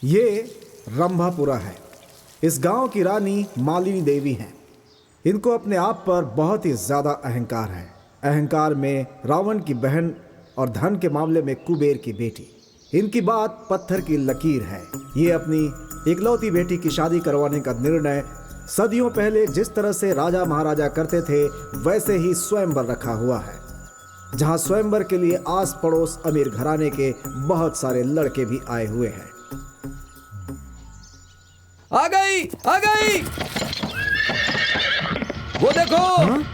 ये रंभापुरा है। इस गांव की रानी मालिनी देवी हैं। इनको अपने आप पर बहुत ही ज़्यादा अहंकार है। अहंकार में रावण की बहन और धन के मामले में कुबेर की बेटी। इनकी बात पत्थर की लकीर है। ये अपनी इकलौती बेटी की शादी करवाने का निर्णय सदियों पहले जिस तरह से राजा महाराजा करते थे वैसे ही स्वयंवर रखा हुआ है, जहां स्वयंवर के लिए आस पड़ोस अमीर घराने के बहुत सारे लड़के भी आए हुए हैं। आ गई, आ गई। वो देखो,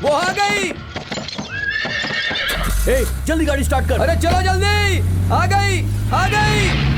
वो आ गई। ए, जल्दी गाड़ी स्टार्ट कर। अरे चलो जल्दी, आ गई, आ गई।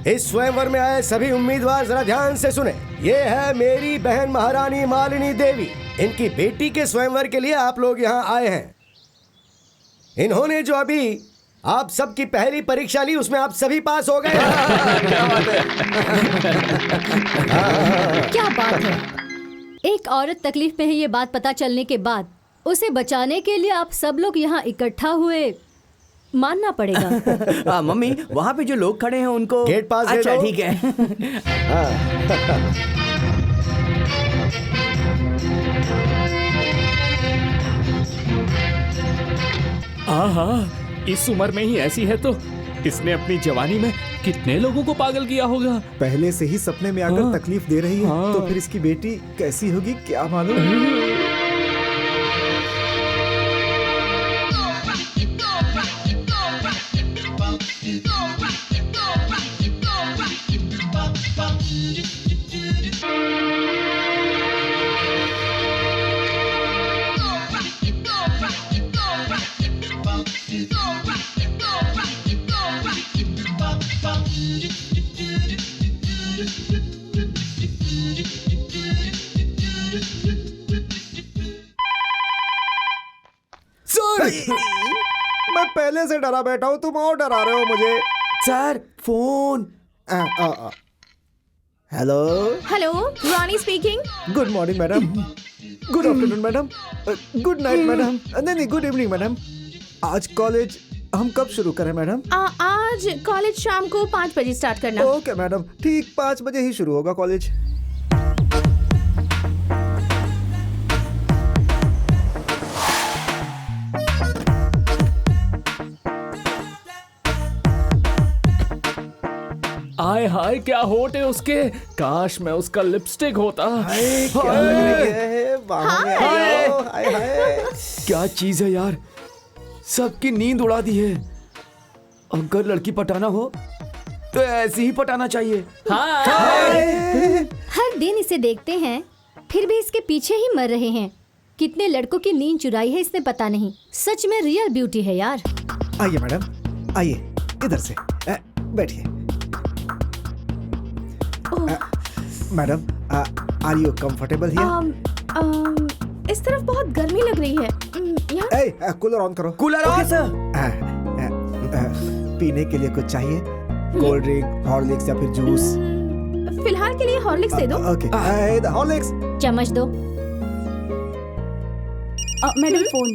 इस स्वयंवर में आए सभी उम्मीदवार जरा ध्यान से सुने। ये है मेरी बहन महारानी मालिनी देवी। इनकी बेटी के स्वयंवर के लिए आप लोग यहाँ आए हैं। इन्होंने जो अभी आप सबकी पहली परीक्षा ली उसमें आप सभी पास हो गए। क्या बात है। क्या बात है। एक औरत तकलीफ में है ये बात पता चलने के बाद उसे बचाने के लिए आप सब लोग यहाँ इकट्ठा हुए, मानना पड़ेगा। मम्मी, वहाँ पे जो लोग खड़े हैं उनको गेट पास दे अच्छा दो। ठीक है। हाँ, इस उम्र में ही ऐसी है तो इसने अपनी जवानी में कितने लोगों को पागल किया होगा। पहले से ही सपने में आकर तकलीफ दे रही है तो फिर इसकी बेटी कैसी होगी क्या मालूम। मैं पहले से डरा बैठा हूँ, तुम और डरा रहे हो मुझे। Sir, phone. Hello hello, Rani speaking. Good morning madam. Good afternoon madam. Good night madam. नहीं गुड इवनिंग मैडम। आज कॉलेज हम कब शुरू करें मैडम? आज कॉलेज शाम को 5 बजे स्टार्ट करना। ओके मैडम, ठीक 5 बजे ही शुरू होगा कॉलेज। आय हाय, क्या होठ है उसके। काश मैं उसका लिपस्टिक होता। क्या लग रही है? बाहों में आ जाओ। हाय हाय। क्या चीज है यार, सबकी नींद उड़ा दी है। अगर लड़की पटाना हो तो ऐसे ही पटाना चाहिए। हर दिन इसे देखते हैं फिर भी इसके पीछे ही मर रहे हैं। कितने लड़कों की नींद चुराई है इसने पता नहीं। सच में रियल ब्यूटी है यार। आइए मैडम, आइए इधर से बैठिए। Madam, are you comfortable here? इस तरफ बहुत गर्मी लग रही है। यहाँ कूलर ऑन करो। Cooler on sir. पीने के लिए कुछ चाहिए? कोल्ड ड्रिंक, हॉर्लिक्स या फिर जूस? फिलहाल के लिए हॉर्लिक्स दे दो। Okay, Horlicks. चम्मच दो। Madam phone.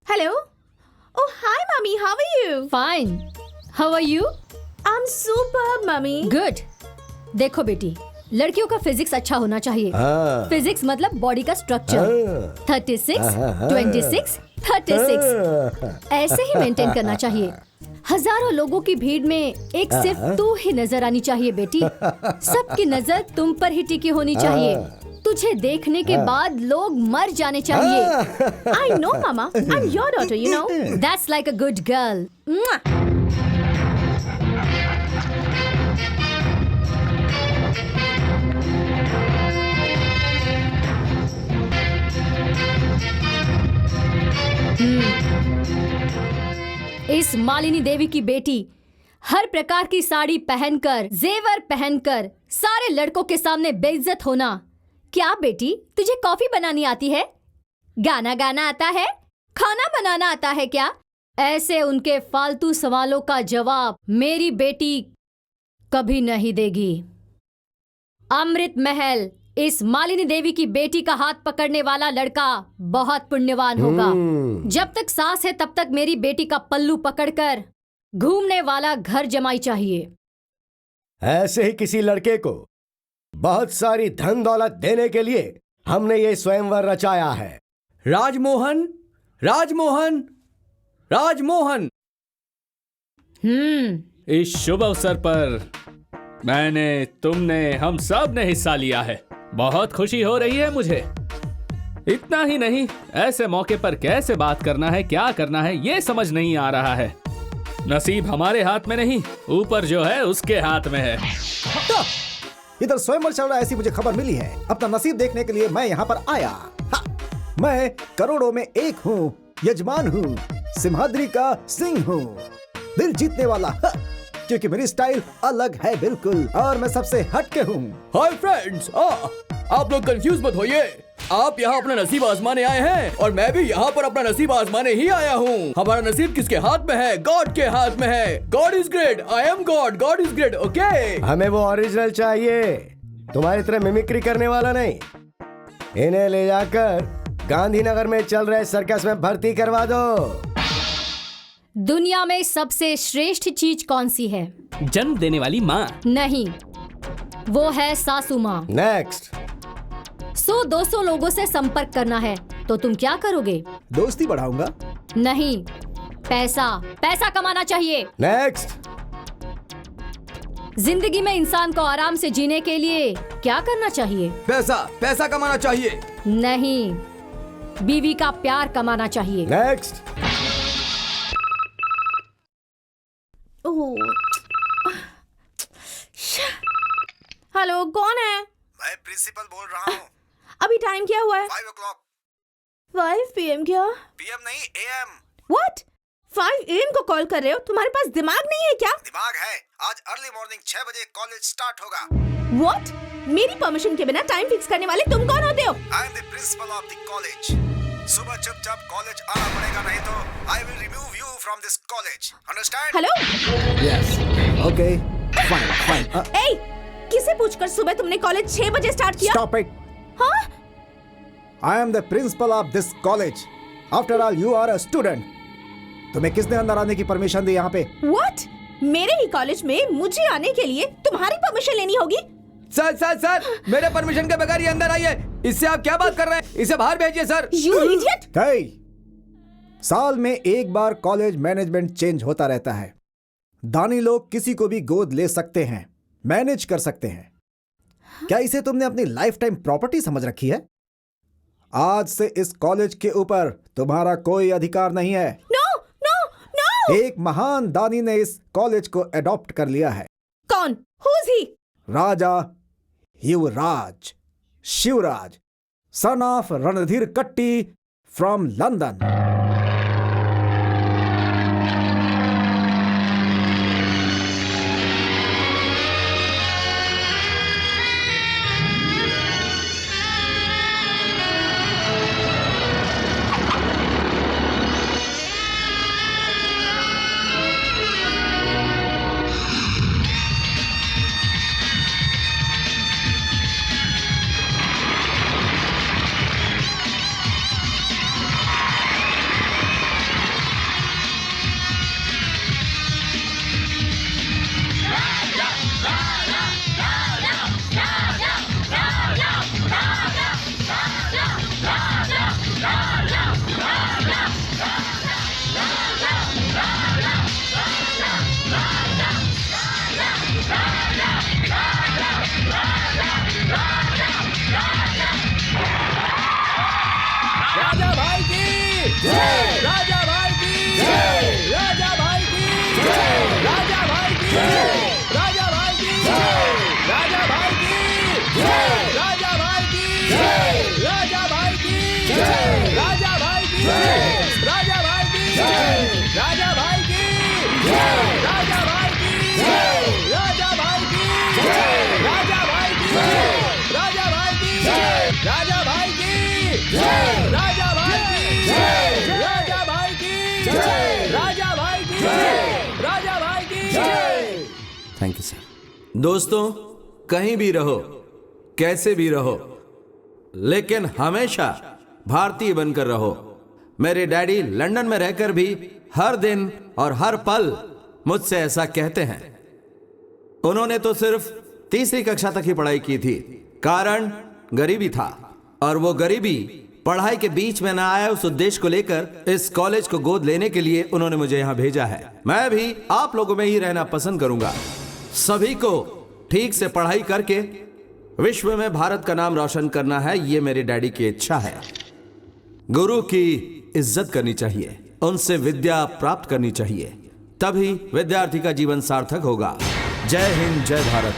Hello. Oh hi mummy, how are you? Fine, how are you? I am superb mummy. Good. देखो बेटी, लड़कियों का फिजिक्स अच्छा होना चाहिए। फिजिक्स मतलब बॉडी का स्ट्रक्चर। 36, 26, 36 ऐसे ही मेंटेन करना चाहिए। हजारों लोगों की भीड़ में एक सिर्फ तू ही नजर आनी चाहिए बेटी। सबकी नजर तुम पर ही टिकी होनी चाहिए। तुझे देखने के बाद लोग मर जाने चाहिए। I know mama, I'm your daughter, you know. That's like a good girl. इस मालिनी देवी की बेटी हर प्रकार की साड़ी पहनकर, जेवर पहनकर सारे लड़कों के सामने बेइज्जत होना। क्या बेटी, तुझे कॉफी बनानी आती है? गाना गाना आता है? खाना बनाना आता है क्या? ऐसे उनके फालतू सवालों का जवाब मेरी बेटी कभी नहीं देगी। अमृत महल इस मालिनी देवी की बेटी का हाथ पकड़ने वाला लड़का बहुत पुण्यवान होगा। जब तक सांस है तब तक मेरी बेटी का पल्लू पकड़कर घूमने वाला घर जमाई चाहिए। ऐसे ही किसी लड़के को बहुत सारी धन दौलत देने के लिए हमने ये स्वयंवर रचाया है। राजमोहन, राजमोहन, राजमोहन। इस शुभ अवसर पर मैंने, तुमने, हम सब ने हिस्सा लिया है। बहुत खुशी हो रही है मुझे। इतना ही नहीं, ऐसे मौके पर कैसे बात करना है, क्या करना है, ये समझ नहीं आ रहा है। नसीब हमारे हाथ में नहीं, ऊपर जो है उसके हाथ में है। इधर स्वयंवर चल रहा है, ऐसी मुझे खबर मिली है। अपना नसीब देखने के लिए मैं यहाँ पर आया। मैं करोड़ों में एक हूँ, यजमान हूँ, सिंहाद्री का सिंह हूँ, दिल जीतने वाला। क्योंकि मेरी स्टाइल अलग है बिल्कुल, और मैं सबसे हटके हूँ। हाय फ्रेंड्स, आप लोग कंफ्यूज मत होइए। आप यहाँ अपना नसीब आजमाने आए हैं और मैं भी यहाँ पर अपना नसीब आजमाने ही आया हूँ। हमारा नसीब किसके हाथ में है? गॉड के हाथ में है। God is great, I am God, God is great. Okay, हमें वो ओरिजिनल चाहिए, तुम्हारी तरह मिमिक्री करने वाला नहीं। इन्हें ले जाकर गांधीनगर में चल रहे सर्कस में भर्ती करवा दो। दुनिया में सबसे श्रेष्ठ चीज कौन सी है? जन्म देने वाली माँ। नहीं, वो है सासू माँ। नेक्स्ट। 100-200 लोगों से संपर्क करना है, तो तुम क्या करोगे? दोस्ती बढ़ाऊंगा। नहीं, पैसा कमाना चाहिए। नेक्स्ट। जिंदगी में इंसान को आराम से जीने के लिए क्या करना चाहिए? पैसा कमाना चाहिए। नहीं, बीवी का प्यार कमाना चाहिए। नेक्स्ट। हेलो, कौन है? मैं प्रिंसिपल बोल रहा हूँ। अभी टाइम क्या हुआ है? 5 o'clock। 5 PM क्या? PM नहीं, AM। What? 5 AM को कॉल कर रहे हो? तुम्हारे पास दिमाग नहीं है क्या? दिमाग है। आज अर्ली मॉर्निंग 6 बजे कॉलेज स्टार्ट होगा। What? मेरी परमिशन के बिना टाइम फिक्स करने वाले तुम कौन होते हो? I am the principal of the college. सुबह चुपचाप कॉलेज आना पड़ेगा, नहीं तो I will remove you from this college. Understand? Hello? Yes. Okay, fine. ए, किसे पूछकर सुबह तुमने कॉलेज 6 बजे स्टार्ट किया? Stop it. हाँ? I am the principal of this college. After all you are a student. तुम्हें किसने अंदर आने की परमिशन दी यहाँ पे? What? मेरे ही कॉलेज में मुझे आने के लिए तुम्हारी परमिशन लेनी होगी? सर, मेरे परमिशन के बगैर ये अंदर आइए। इससे आप क्या बात कर रहे हैं? इसे बाहर भेजिए सर। You idiot! साल में एक बार कॉलेज मैनेजमेंट चेंज होता रहता है। दानी लोग किसी को भी गोद ले सकते हैं, मैनेज कर सकते हैं। क्या इसे तुमने अपनी लाइफ टाइम प्रॉपर्टी समझ रखी है? आज से इस कॉलेज के ऊपर तुम्हारा कोई अधिकार नहीं है। No, no, no! एक महान दानी ने इस कॉलेज को एडॉप्ट कर लिया है। कौन? Who's he? Raja Yuvraj Shivraj, son of Randhir कट्टी फ्रॉम लंदन। राजा भाई की जय, राजा भाई की जय, राजा भाई की जय, राजा भाई की जय, राजा भाई की जय, राजा भाई की जय। Thank you sir. दोस्तों, कहीं भी रहो, कैसे भी रहो, लेकिन हमेशा भारतीय बनकर रहो। मेरे डैडी लंदन में रहकर भी हर दिन और हर पल मुझसे ऐसा कहते हैं। उन्होंने तो सिर्फ तीसरी कक्षा तक ही पढ़ाई की थी, कारण गरीबी था, और वो गरीबी पढ़ाई के बीच में ना आया, उस उद्देश्य को लेकर इस कॉलेज को गोद लेने के लिए उन्होंने मुझे यहां भेजा है। मैं भी आप लोगों में ही रहना पसंद करूंगा। सभी को ठीक से पढ़ाई करके विश्व में भारत का नाम रोशन करना है, ये मेरे डैडी की इच्छा है। गुरु की इज्जत करनी चाहिए, उनसे विद्या प्राप्त करनी चाहिए, तभी विद्यार्थी का जीवन सार्थक होगा। जय हिंद, जय भारत।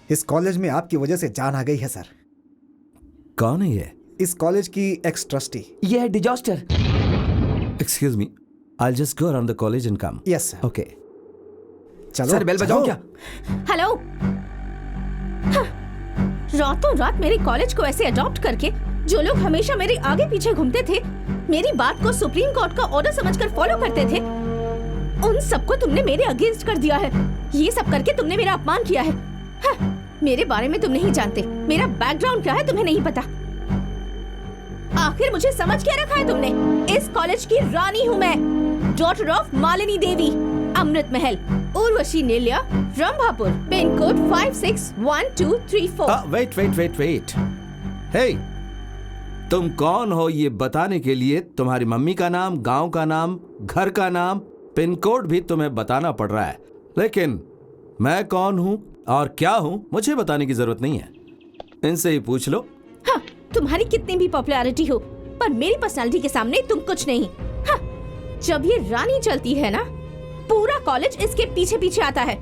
इस कॉलेज में आपकी वजह से जान आ गई है सर। कौन है ये? इस कॉलेज की एक्स ट्रस्टी। ये है disaster. Excuse me, I just go around the college and come. Yes sir. Okay. चलो सर बेल बजाऊं क्या? हेलो। हाँ, रातों रात मेरे कॉलेज को ऐसे अडॉप्ट करके जो लोग हमेशा मेरे आगे पीछे घूमते थे, मेरी बात को सुप्रीम कोर्ट का ऑर्डर समझकर फॉलो करते थे, उन सबको तुमने मेरे अगेंस्ट कर दिया है। ये सब करके तुमने मेरा अपमान किया है। हाँ, मेरे बारे में तुम नहीं जानते, मेरा बैकग्राउंड क्या है तुम्हें नहीं पता। आखिर मुझे समझ क्या रखा है तुमने? इस कॉलेज की रानी हूँ मैं, daughter of Malini Devi, Amrit Mahal, Urvashi Neelya, Rambhapur, pin code 561234। Wait. Hey, तुम कौन हो ये बताने के लिए तुम्हारी मम्मी का नाम, गांव का नाम, घर का नाम, पिन कोड भी तुम्हें बताना पड़ रहा है, लेकिन मैं कौन हूं और क्या हूं मुझे बताने की जरूरत नहीं है। इनसे ही पूछ लो। हाँ, तुम्हारी कितनी भी पॉपुलैरिटी हो, पर मेरी पर्सनालिटी के सामने तुम कुछ नहीं। हाँ, जब ये रानी चलती है ना, पूरा कॉलेज इसके पीछे पीछे आता है।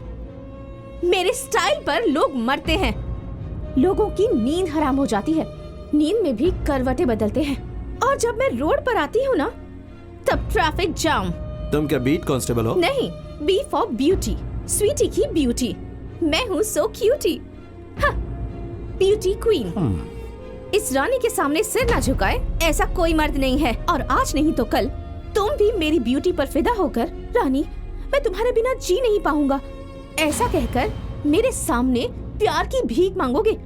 मेरे स्टाइल पर लोग मरते हैं, लोगों की नींद हराम हो जाती है, नींद में भी करवटें बदलते हैं, और जब मैं रोड पर आती हूँ ना, तब ट्रैफिक जाम। तुम क्या बीट कांस्टेबल हो? नहीं, बी फॉर ब्यूटी, स्वीटी की ब्यूटी। मैं हूँ सो क्यूटी, हाँ, ब्यूटी क्वीन। इस रानी के सामने सिर ना झुकाए ऐसा कोई मर्द नहीं है, और आज नहीं तो कल तुम भी मेरी ब्यूटी पर फिदा होकर, रानी मैं तुम्हारे बिना जी नहीं पाऊंगा, ऐसा कहकर मेरे सामने प्यार की भीख मांगोगे।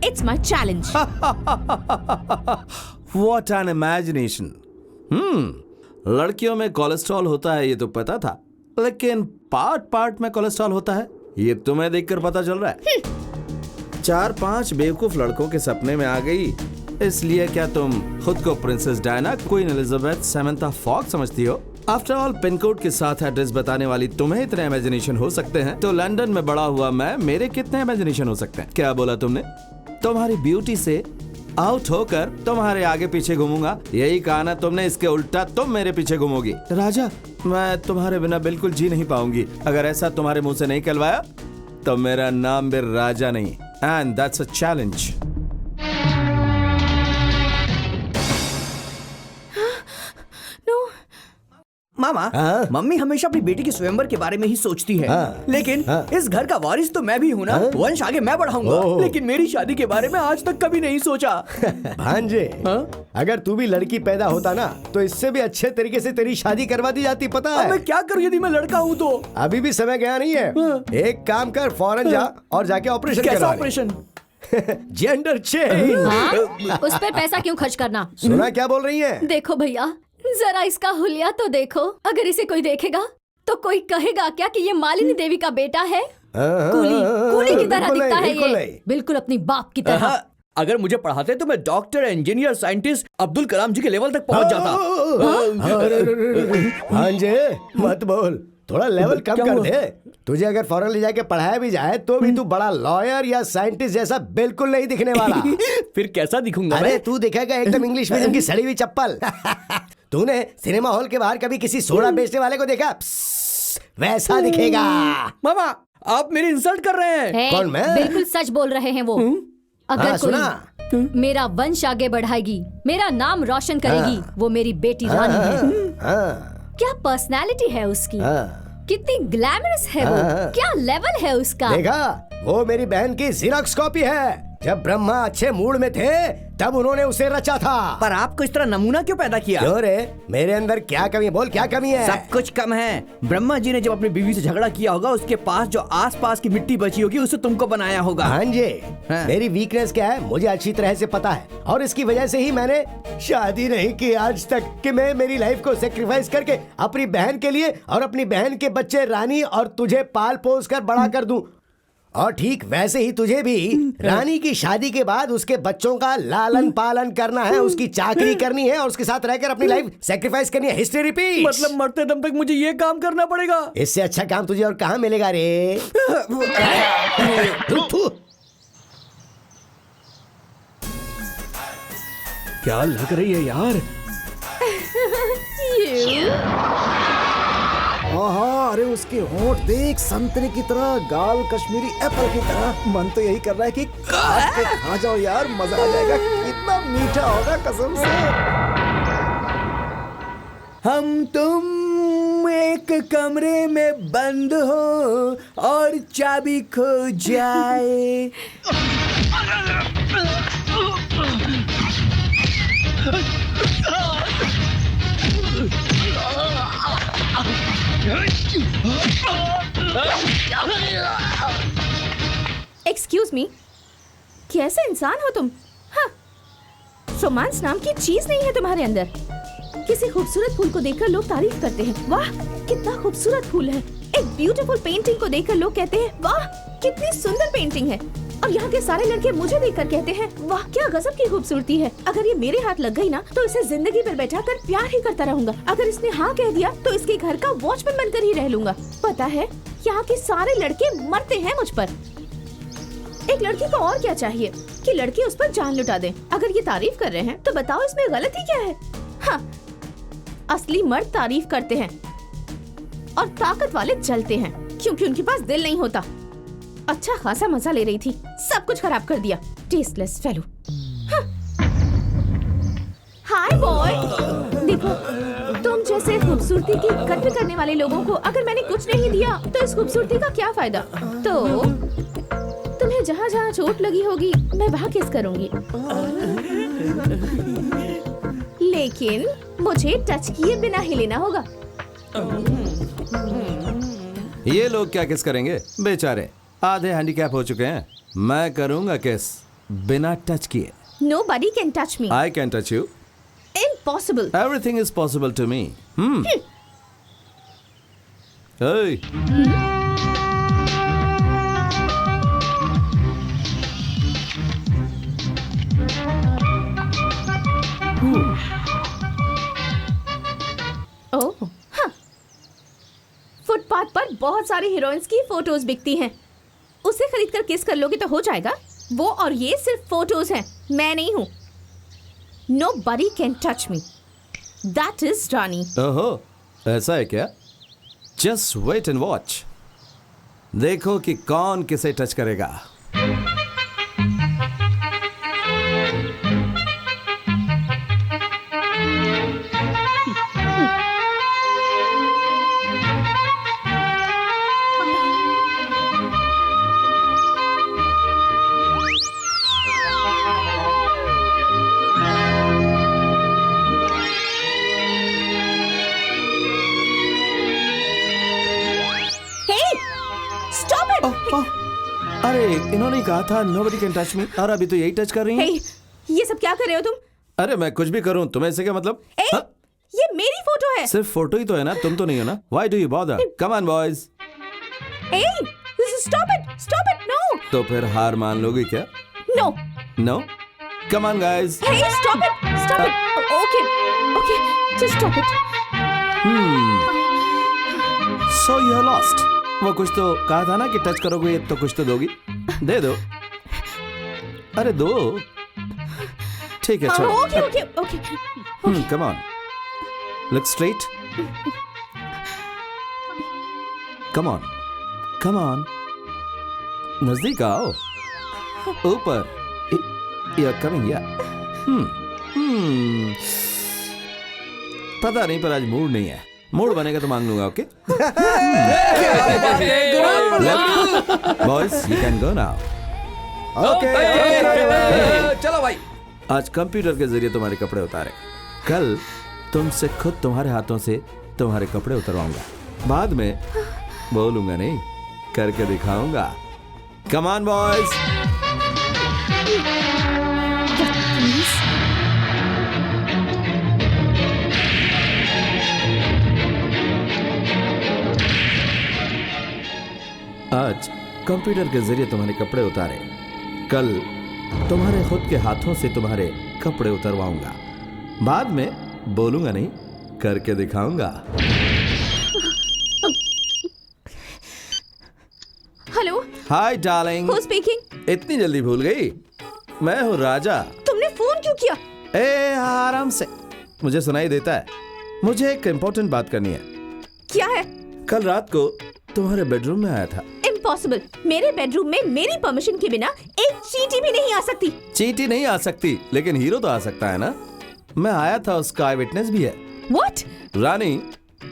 It's my challenge. What an imagination. लड़कियों में कोलेस्ट्रॉल होता है ये तो पता था, लेकिन पार्ट पार्ट में कोलेस्ट्रॉल होता है ये तुम्हें देखकर पता चल रहा है। 4-5 बेवकूफ लड़कों के सपने में आ गई, इसलिए क्या तुम खुद को princess Diana, queen Elizabeth, Samantha Fox समझती हो? आफ्टर ऑल, पिन कोड के साथ एड्रेस बताने वाली तुम्हें इतने इमेजिनेशन हो सकते हैं, तो लंदन में बड़ा हुआ मैं, मेरे कितने इमेजिनेशन हो सकते हैं? क्या बोला तुमने? तुम्हारी ब्यूटी से आउट होकर तुम्हारे आगे पीछे घूमूंगा, यही कहा ना तुमने? इसके उल्टा तुम मेरे पीछे घूमोगी। राजा, मैं तुम्हारे बिना बिल्कुल जी नहीं पाऊंगी। अगर ऐसा तुम्हारे मुंह से नहीं कहलवाया तो मेरा नाम भी राजा नहीं, and that's a challenge. Mama, mummy हमेशा अपनी बेटी के स्वयंवर के बारे में ही सोचती है, लेकिन इस घर का वारिस तो मैं भी हूँ ना, वंश आगे मैं बढ़ाऊंगा, लेकिन मेरी शादी के बारे में आज तक कभी नहीं सोचा। भांजे, अगर तू भी लड़की पैदा होता ना, तो इससे भी अच्छे तरीके से तेरी शादी करवा दी जाती, पता है? मैं क्या करूँ यदि मैं लड़का हूँ तो? अभी भी समय गया नहीं है। एक काम कर, फौरन जा और जाके ऑपरेशन कैसा करवा ले। ऑपरेशन? Gender change. हाँ? उस पर पैसा क्यों खर्च करना? सुना क्या बोल रही है? देखो भैया, जरा इसका हुलिया तो देखो। अगर इसे कोई देखेगा तो कोई कहेगा क्या कि ये मालिनी देवी का बेटा है? कूली की तरह दिखता है ये, बिल्कुल अपनी बाप की तरह। अगर मुझे पढ़ाते तो मैं doctor, engineer, scientist, Abdul Kalam जी के लेवल तक पहुंच जाता। भांजे, मत बोल, थोड़ा लेवल कम कर दे। तुझे अगर फॉरेन ले जाके पढ़ाया भी जाए तो भी तू बड़ा लॉयर या साइंटिस्ट जैसा बिल्कुल नहीं दिखने वाला। फिर कैसा दिखूंगा? अरे तू दिखेगा एकदम इंग्लिश मीडियम की सड़ी हुई चप्पल। तूने सिनेमा हॉल के बाहर कभी किसी सोडा बेचने वाले को देखा? वैसा दिखेगा। मामा, आप मेरी इंसल्ट कर रहे हैं। कौन, मैं? बिल्कुल सच बोल रहे हैं वो। अगर कोई सुना? मेरा वंश आगे बढ़ाएगी, मेरा नाम रोशन करेगी, वो मेरी बेटी रानी है। क्या पर्सनालिटी है उसकी, कितनी ग्लैमरस है वो, क्या लेवल है उसका। देखा, वो मेरी बहन की ज़ेरॉक्स कॉपी है। जब ब्रह्मा अच्छे मूड में थे तब उन्होंने उसे रचा था। पर आपको इस तरह नमूना क्यों पैदा किया? क्यों रे, मेरे अंदर क्या कमी है? बोल, क्या कमी है? सब कुछ कम है। ब्रह्मा जी ने जब अपनी बीवी से झगड़ा किया होगा, उसके पास जो आसपास की मिट्टी बची होगी उसे तुमको बनाया होगा। हाँ जी, हाँ। मेरी वीकनेस क्या है मुझे अच्छी तरह से पता है, और इसकी वजह से ही मैंने शादी नहीं की आज तक, कि मैं मेरी लाइफ को सेक्रीफाइस करके अपनी बहन के लिए और अपनी बहन के बच्चे रानी और तुझे पाल पोस कर बड़ा कर दूं। और ठीक वैसे ही तुझे भी रानी की शादी के बाद उसके बच्चों का लालन पालन करना है, उसकी चाकरी करनी है और उसके साथ रहकर अपनी लाइफ सेक्रीफाइस करनी है। History repeat. मतलब मरते दम तक मुझे ये काम करना पड़ेगा? इससे अच्छा काम तुझे और कहाँ मिलेगा रे? क्या लग रही है यार? हाँ, अरे उसके होंठ देख, संतरे की तरह, गाल कश्मीरी एप्पल की तरह। मन तो यही कर रहा है कि काट के खा जाओ यार, मजा आ जाएगा। कितना मीठा होगा कसम से। हम तुम एक कमरे में बंद हो और चाबी खो जाए। एक्सक्यूज मी, कैसे इंसान हो तुम? हाँ, रोमांस नाम की चीज नहीं है तुम्हारे अंदर। किसी खूबसूरत फूल को देखकर लोग तारीफ करते हैं, वाह कितना खूबसूरत फूल है। एक ब्यूटीफुल पेंटिंग को देखकर लोग कहते हैं, वाह कितनी सुंदर पेंटिंग है। और यहाँ के सारे लड़के मुझे देखकर कहते हैं, वाह क्या गजब की खूबसूरती है। अगर ये मेरे हाथ लग गई ना तो इसे जिंदगी भर बैठा कर प्यार ही करता रहूंगा। अगर इसने हाँ कह दिया तो इसके घर का वॉचमैन बनकर ही रह लूंगा। पता है यहाँ के सारे लड़के मरते हैं मुझ पर। एक लड़की को और क्या चाहिए कि लड़के उस पर जान लुटा दें। अगर ये तारीफ कर रहे हैं तो बताओ इसमें गलती क्या है? हाँ, असली मर्द तारीफ करते हैं और ताकत वाले जलते हैं क्योंकि उनके पास दिल नहीं होता। अच्छा खासा मजा ले रही थी, सब कुछ खराब कर दिया। Tasteless fellow. हाय बॉय, देखो तुम जैसे खूबसूरती की कद्र करने वाले लोगों को अगर मैंने कुछ नहीं दिया तो इस खूबसूरती का क्या फायदा? तो तुम्हें जहाँ जहाँ चोट लगी होगी मैं वहाँ किस करूँगी, लेकिन मुझे टच किए बिना ही लेना होगा। ये लोग क्या किस करेंगे? बेचारे आधे हैंडीकैप हो चुके हैं। मैं करूंगा किस बिना टच किए। Nobody can touch me. I can touch you. Impossible. Everything is possible to me. Hey. ओह, हाँ। फुटपाथ पर बहुत सारी हीरोइंस की फोटोज बिकती हैं। उसे खरीद कर किस कर लोगे तो हो जाएगा। वो और ये सिर्फ फोटोज हैं, मैं नहीं हूँ। Nobody can touch me. That is रानी। ओहो, ऐसा है क्या? Just wait and watch. देखो कि कौन किसे टच करेगा। अरे इन्होंने कहा था nobody can touch me, और अभी तो यही टच कर रही हैं। ये सब क्या कर रहे हो तुम? अरे मैं कुछ भी करूं, तुम्हें इससे क्या मतलब? हाँ? ये मेरी फोटो है। सिर्फ फोटो ही तो है ना, तुम तो नहीं हो ना। Why do you bother? Come on boys. Stop it, no. तो फिर हार मान लोगी क्या? No. No? Come on guys. Hey, stop it. Okay, just stop it. So you are lost. वो कुछ तो कहा था ना कि टच करोगे तो कुछ तो दोगी। दे दो। अरे दो। ठीक है चलो। Okay. Come on. Look straight. Come on. नजदीक आओ। ऊपर। You're coming, yeah. पता नहीं पर आज मूड नहीं है। मूड बनेगा तो मांग लूंगा, okay? Boys, you can go now. चलो भाई। आज कंप्यूटर के जरिए तुम्हारे कपड़े उतारे, कल तुमसे खुद तुम्हारे हाथों से तुम्हारे कपड़े उतरवाऊंगा। बाद में बोलूंगा नहीं, करके दिखाऊंगा। Come on boys. आज कंप्यूटर के जरिए तुम्हारे कपड़े उतारे, कल तुम्हारे खुद के हाथों से तुम्हारे कपड़े उतरवाऊंगा। बाद में बोलूंगा नहीं, करके दिखाऊंगा। Hello. Hi darling. Who speaking? इतनी जल्दी भूल गई? मैं हूँ राजा। तुमने फोन क्यों किया? आराम से, मुझे सुनाई देता है। मुझे एक इम्पोर्टेंट बात करनी है। क्या है? कल रात को तुम्हारे बेडरूम में आया था। इम्पॉसिबल। मेरे बेडरूम में मेरी परमिशन के बिना एक चींटी भी नहीं आ सकती। चींटी नहीं आ सकती, लेकिन हीरो तो आ सकता है ना। मैं आया था, उसका आई विटनेस भी है। What? रानी,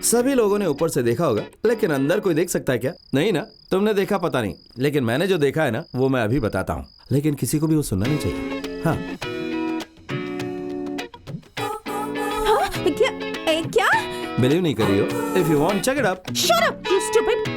सभी लोगों ने ऊपर से देखा होगा, लेकिन अंदर कोई देख सकता है क्या? नहीं ना। तुमने देखा पता नहीं, लेकिन मैंने जो देखा है ना, वो मैं अभी बताता हूँ। लेकिन किसी को भी वो सुनना नहीं चाहिए। हाँ। क्या? बिलीव नहीं करी हो? If you want check it up. Shut up, you stupid.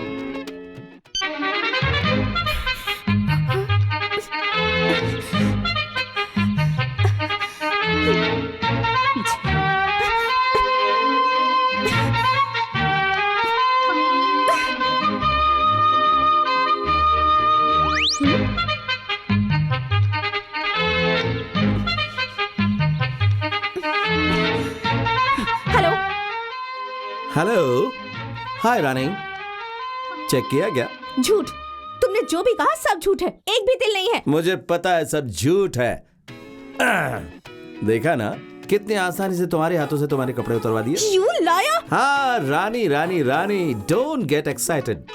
Hello. Hi Rani, check किया क्या? झूठ। तुमने जो भी कहा सब झूठ है, एक भी तिल नहीं है। मुझे पता है सब झूठ है। देखा ना, कितनी आसानी से तुम्हारे हाथों से तुम्हारे कपड़े उतरवा दिए। You liar! हाँ रानी रानी रानी, डोंट गेट एक्साइटेड।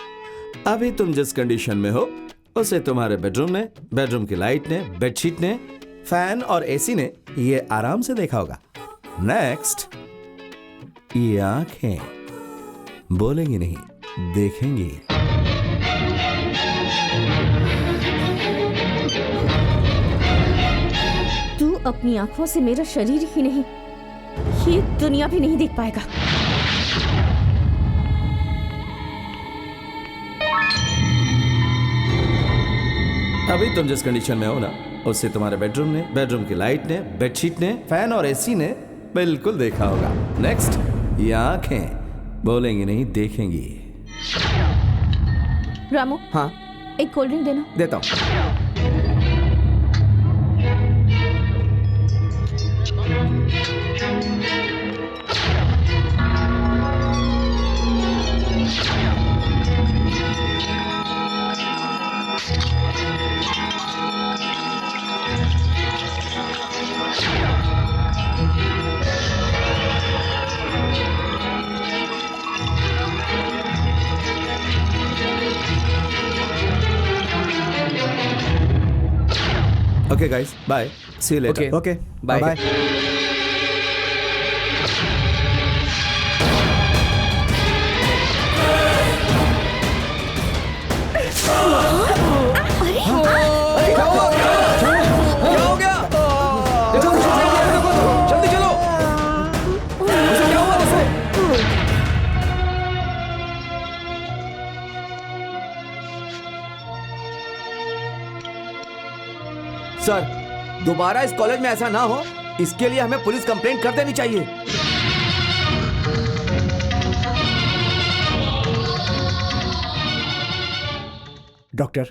अभी तुम जिस कंडीशन में हो, उसे तुम्हारे बेडरूम ने, बेडरूम की लाइट ने, बेडशीट ने, फैन और एसी ने ये आराम से देखा होगा। नेक्स्ट, ये आंखें बोलेंगी नहीं, देखेंगी। तू अपनी आंखों से मेरा शरीर ही नहीं, ये दुनिया भी नहीं देख पाएगा। अभी तुम जिस कंडीशन में हो ना, उससे तुम्हारे बेडरूम ने, बेडरूम की लाइट ने, बेडशीट ने, फैन और एसी ने बिल्कुल देखा होगा। नेक्स्ट, ये आंखें बोलेंगी नहीं, देखेंगी। रामू। हाँ एक कोल्ड ड्रिंक देना। देता हूँ। Okay guys, bye. See you later. Okay. Bye. Bye. Sir, दोबारा इस कॉलेज में ऐसा ना हो, इसके लिए हमें पुलिस कंप्लेंट कर देनी चाहिए। डॉक्टर,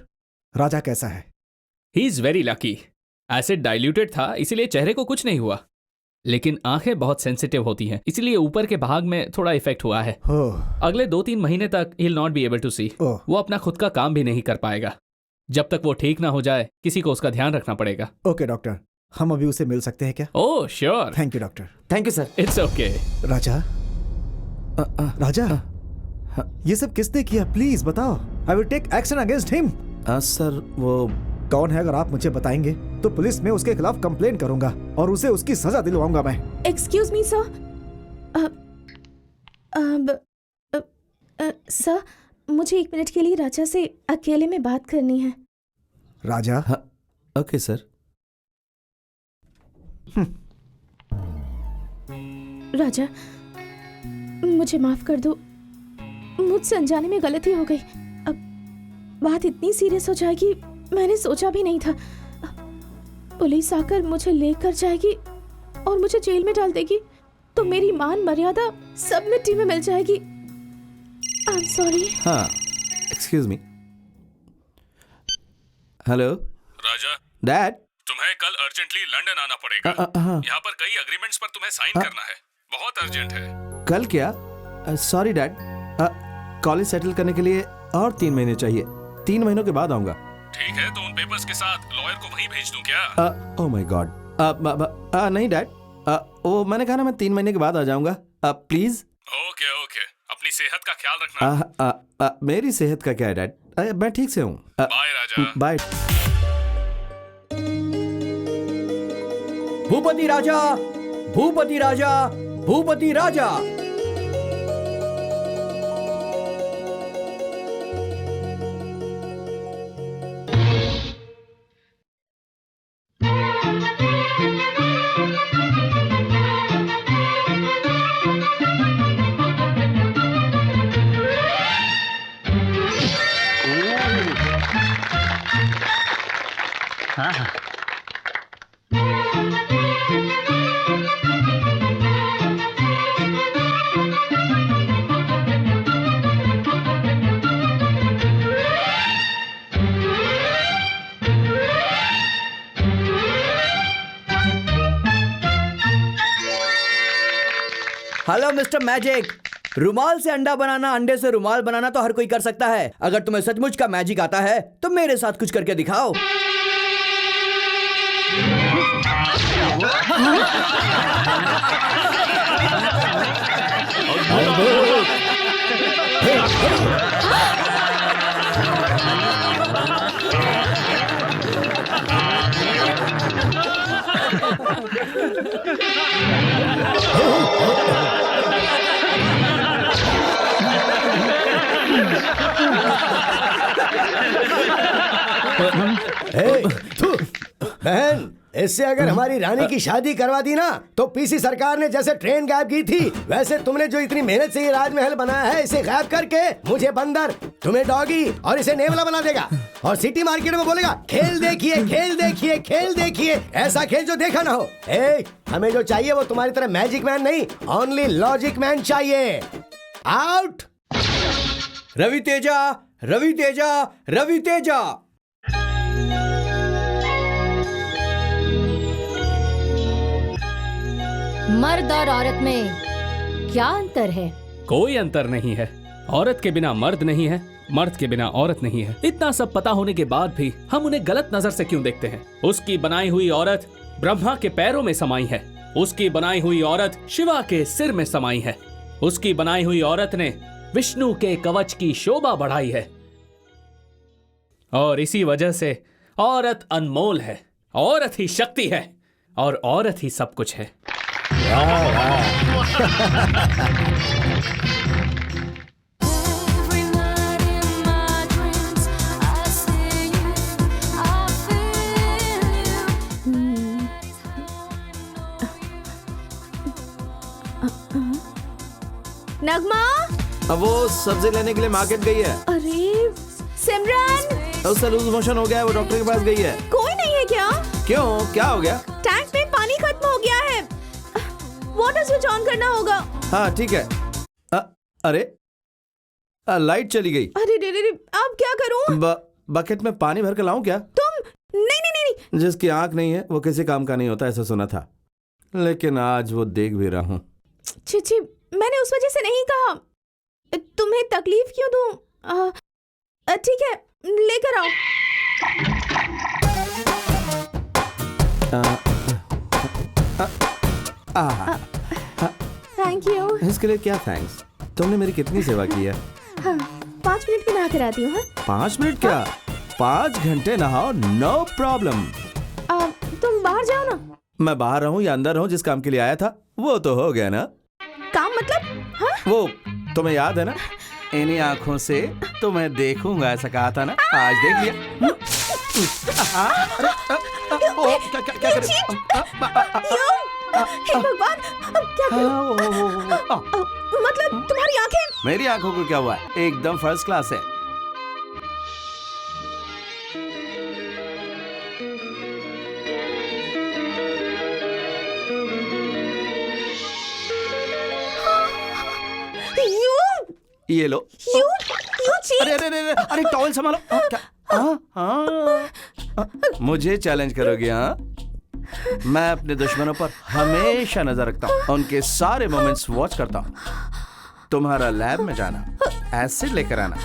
राजा कैसा है? He is very lucky. Acid diluted था, इसीलिए चेहरे को कुछ नहीं हुआ, लेकिन आंखें बहुत सेंसिटिव होती हैं, इसलिए ऊपर के भाग में थोड़ा इफेक्ट हुआ है। अगले 2-3 महीने तक ही will not be able to see. वो अपना खुद का काम भी नहीं कर पाएगा। जब तक वो ठीक ना हो जाए, किसी को उसका ध्यान रखना पड़ेगा। ओके डॉक्टर, हम अभी उसे मिल सकते हैं क्या? Oh sure. Thank you doctor. Thank you sir. It's okay. Raja, Raja, ये सब किसने किया? प्लीज बताओ। I will take action against him. Sir, वो कौन है? अगर आप मुझे बताएंगे तो पुलिस में उसके खिलाफ कंप्लेन करूंगा और उसे उसकी सजा दिलवाऊंगा मैं। Excuse me sir. सर, मुझे 1 मिनट के लिए राजा से अकेले में बात करनी है। राजा, ओके सर। राजा, मुझे माफ कर दो, मुझसे अनजाने में गलती हो गई। अब बात इतनी सीरियस हो जाएगी मैंने सोचा भी नहीं था। पुलिस आकर मुझे लेकर जाएगी और मुझे जेल में डाल देगी तो मेरी मान मर्यादा सब मिट्टी में मिल जाएगी। I am sorry. हाँ, एक्सक्यूज मी। हेलो राजा, डैड। तुम्हें कल अर्जेंटली लंदन आना पड़ेगा। यहाँ पर कई अग्रीमेंट्स पर तुम्हें साइन करना है, बहुत अर्जेंट है। कल क्या? सॉरी डैड, कॉलेज सेटल करने के लिए और 3 महीने चाहिए। 3 महीनों के बाद आऊंगा। ठीक है, तो उन पेपर्स के साथ लॉयर को वहीं भेज दूं क्या? ओह माय गॉड, नहीं डैड, वो मैंने कहा ना मैं 3 महीने के बाद आ जाऊंगा। प्लीज। ओके ओके, अपनी सेहत का ख्याल रखना। मेरी सेहत का क्या है डैड, मैं ठीक से हूँ। बाय राजा। बाय। भूपति राजा, भूपति राजा, भूपति राजा। हेलो मिस्टर मैजिक, रुमाल से अंडा बनाना, अंडे से रुमाल बनाना तो हर कोई कर सकता है। अगर तुम्हें सचमुच का मैजिक आता है तो मेरे साथ कुछ करके दिखाओ। बहन, इससे अगर हमारी रानी की शादी करवा दी ना तो पीसी सरकार ने जैसे ट्रेन गायब की थी वैसे तुमने जो इतनी मेहनत से ये राजमहल बनाया है इसे गायब करके मुझे बंदर, तुम्हें डॉगी और इसे नेवला बना देगा और सिटी मार्केट में बोलेगा खेल देखिए, खेल देखिए, खेल देखिए, ऐसा खेल जो देखा ना हो। हमें जो चाहिए वो तुम्हारी तरह मैजिक मैन नहीं, ओनली लॉजिक मैन चाहिए। आउट। रवि तेजा, रवि तेजा, रवि तेजा। मर्द और औरत में क्या अंतर है? कोई अंतर नहीं है। औरत के बिना मर्द नहीं है, मर्द के बिना औरत नहीं है। इतना सब पता होने के बाद भी हम उन्हें गलत नजर से क्यों देखते हैं? उसकी बनाई हुई औरत ब्रह्मा के पैरों में समाई है, उसकी बनाई हुई औरत शिवा के सिर में समाई है, उसकी बनाई हुई औरत ने विष्णु के कवच की शोभा बढ़ाई है। और इसी वजह से औरत अनमोल है, औरत ही शक्ति है और औरत ही सब कुछ है। नगमा, अब वो सब्जी लेने के लिए मार्केट गई है। अरे सिमरन, उससे लूज मोशन हो गया है, वो डॉक्टर के पास गई है। कोई नहीं है क्या? क्यों, क्या हो गया? टैंक में पानी खत्म हो गया है, वाटर स्विच ऑन करना होगा। हाँ ठीक है। अरे लाइट चली गई। अरे रे रे, अब क्या करूं? बकेट में पानी भर के लाऊं क्या? तुम नहीं नहीं नहीं। जिसकी आंख नहीं है वो किसी काम का नहीं होता, ऐसा सुना था, लेकिन आज वो देख भी रहा हूँ। छी, मैंने उस वजह से नहीं कहा। तुम्हें तकलीफ क्यों दूं? ठीक है, लेकर आओ। Thank you. इसके लिए क्या थैंक्स? तुमने मेरी कितनी सेवा की है। हाँ, 5 मिनट में नहा कर आती हूँ। 5 मिनट क्या, 5 घंटे नहाओ, नो प्रॉब्लम। तुम बाहर जाओ ना। मैं बाहर रहूं या अंदर रहूं, जिस काम के लिए आया था वो तो हो गया ना। काम मतलब? हाँ? वो तुम्हें याद है ना, इन्हीं आंखों से तुम्हें देखूंगा, ऐसा कहा था ना, आज देख लिया। क्या क्या क्या करे? हे भगवान, अब क्या करूं? मतलब तुम्हारी आंखें। मेरी आंखों को क्या हुआ है? एकदम फर्स्ट क्लास है। ये लो। You cheat! अरे अरे अरे अरे टॉवल संभालो। क्या? मुझे चैलेंज करोगे? हाँ, मैं अपने दुश्मनों पर हमेशा नजर रखता हूँ, उनके सारे मोमेंट्स वॉच करता हूँ। तुम्हारा लैब में जाना, एसिड लेकर आना,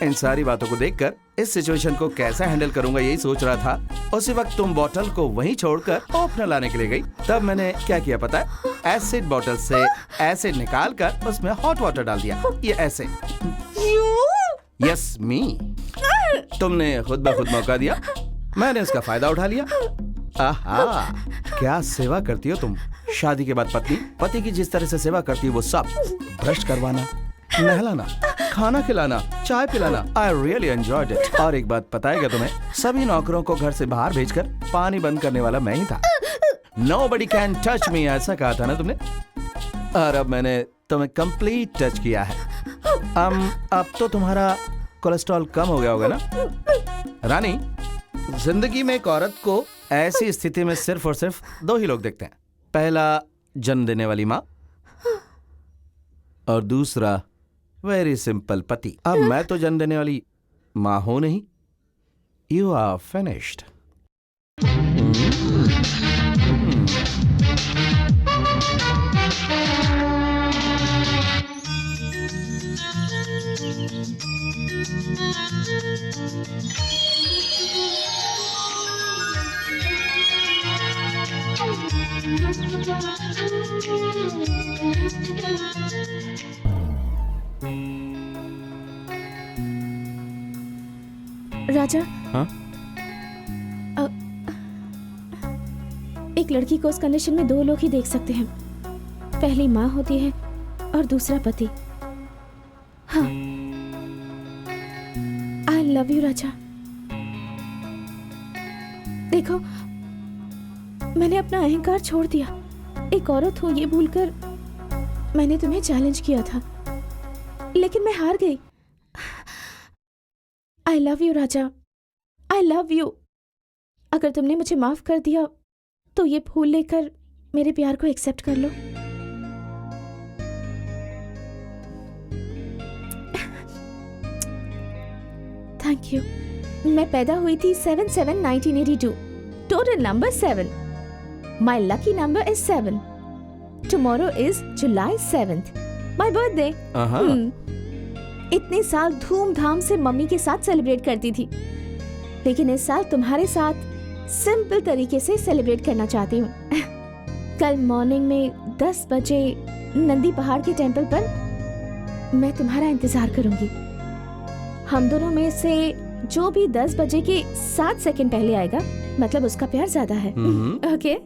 इन सारी बातों को देखकर इस सिचुएशन को कैसे हैंडल करूंगा यही सोच रहा था। उसी वक्त तुम बोतल को वहीं छोड़कर ओपनर लाने के लिए गई। तब मैंने क्या किया पता है? एसिड बोतल से एसिड निकाल कर उसमें हॉट वाटर डाल दिया। ये ऐसे। यस मी। तुमने खुद ब खुद मौका दिया, मैंने इसका फायदा उठा लिया। आहा, क्या सेवा करती हो तुम। शादी के बाद पत्नी पति की जिस तरह से सेवा करती है वो सब, ब्रश करवाना, नहलाना, खाना खिलाना, चाय पिलाना। I really enjoyed it. और एक बात पता है क्या तुम्हें? सभी नौकरों को घर से बाहर भेजकर पानी बंद करने वाला मैं ही था। Nobody can touch me, ऐसा कहा था ना तुमने। और अब मैंने तुम्हें कंप्लीट टच किया है। अब तो तुम्हारा कोलेस्ट्रॉल कम हो गया होगा ना रानी। जिंदगी में एक औरत को ऐसी स्थिति में सिर्फ और सिर्फ दो ही लोग देखते हैं। पहला, जन्म देने वाली माँ, और दूसरा वेरी सिंपल पति। अब मैं तो जन्म देने वाली माँ हूं नहीं। You are finished. राजा, हाँ? एक लड़की को उस कंडीशन में दो लोग ही देख सकते हैं। पहली माँ होती है और दूसरा पति। हाँ, आई लव यू राजा। देखो, मैंने अपना अहंकार छोड़ दिया। एक औरत हूं ये भूलकर मैंने तुम्हें चैलेंज किया था, लेकिन मैं हार गई। I love you Raja, I love you. अगर तुमने मुझे माफ कर दिया तो ये फूल लेकर मेरे प्यार को एक्सेप्ट कर लो। Thank you. मैं पैदा हुई थी 7/7/1982। Total number 7। My lucky number is 7। Tomorrow is July 7th, my birthday. इतने साल धूमधाम से मम्मी के साथ सेलिब्रेट करती थी, लेकिन इस साल तुम्हारे साथ सिंपल तरीके से सेलिब्रेट करना चाहती हूँ। कल मॉर्निंग में 10 बजे नंदी पहाड़ के टेंपल पर मैं तुम्हारा इंतजार करूंगी। हम दोनों में से जो भी 10 बजे के 7 सेकंड पहले आएगा, मतलब उसका प्यार ज्यादा है। ओके?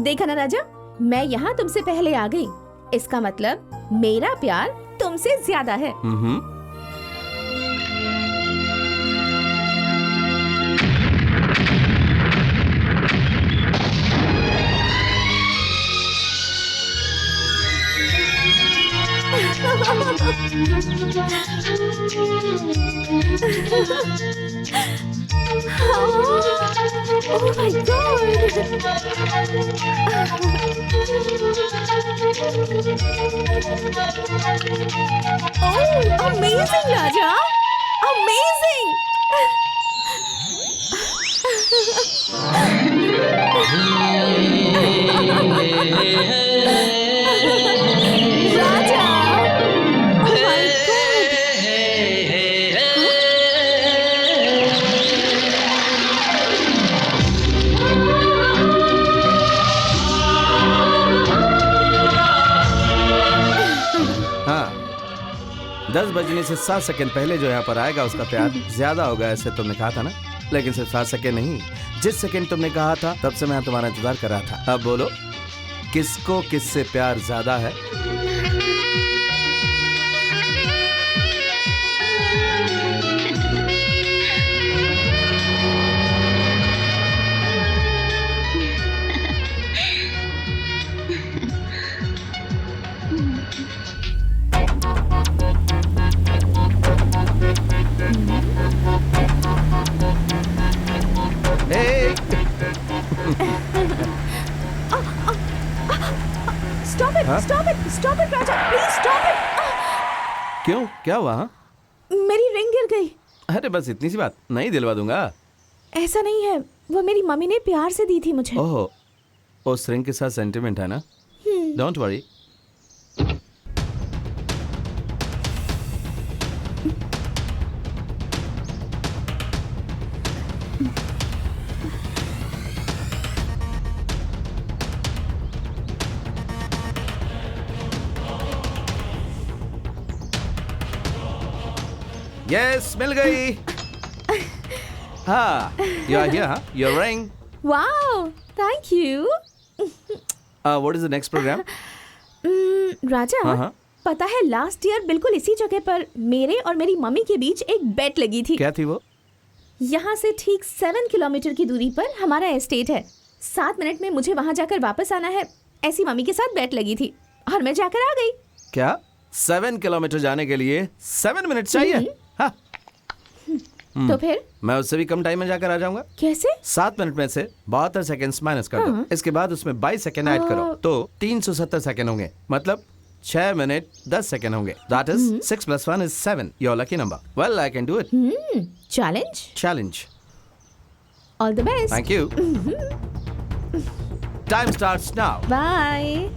देखा ना राजा, मैं यहाँ तुमसे पहले आ गई। इसका मतलब मेरा प्यार तुमसे ज्यादा है। Oh my God! Oh, amazing, Raja! Amazing! Raja! Oh my God! बजने से 7 सेकंड पहले जो यहाँ पर आएगा उसका प्यार ज्यादा होगा, ऐसे तुमने कहा था ना। लेकिन सिर्फ 7 सेकंड नहीं, जिस सेकंड तुमने कहा था तब से मैं तुम्हारा इंतजार कर रहा था। अब बोलो, किसको किससे प्यार ज्यादा है? Stop it, Raja, please stop it. क्यों, क्या हुआ? हाँ? मेरी रिंग गिर गई। अरे बस इतनी सी बात, नहीं दिलवा दूंगा। ऐसा नहीं है, वो मेरी मम्मी ने प्यार से दी थी मुझे। ओह, उस रिंग के साथ सेंटिमेंट है ना? Don't worry. यस, मिल गई। हाँ, you are here, huh? Your ring. Wow, thank you. What is the next program? राजा, पता है लास्ट ईयर बिल्कुल इसी जगह पर मेरे और मेरी मम्मी के बीच एक बेट लगी थी। क्या थी वो? यहाँ से ठीक 7 किलोमीटर की दूरी पर हमारा एस्टेट है। 7 मिनट में मुझे वहाँ जाकर वापस आना है, ऐसी मम्मी के साथ बेट लगी थी और मैं जाकर आ गई। क्या 7 किलोमीटर जाने के लिए 7 मिनट चाहिए? हाँ। तो फिर मैं उससे भी कम टाइम में जाकर आ जाऊंगा। कैसे? 7 मिनट में से 72 सेकंड्स माइनस कर दो, इसके बाद उसमें 22 सेकंड ऐड करो तो 370 सेकंड होंगे, मतलब 6 मिनट 10 सेकंड होंगे। That is 6 + 1 is 7. Your lucky number. Well, I can do it. Challenge. All the best. Thank you. Time starts now. Bye.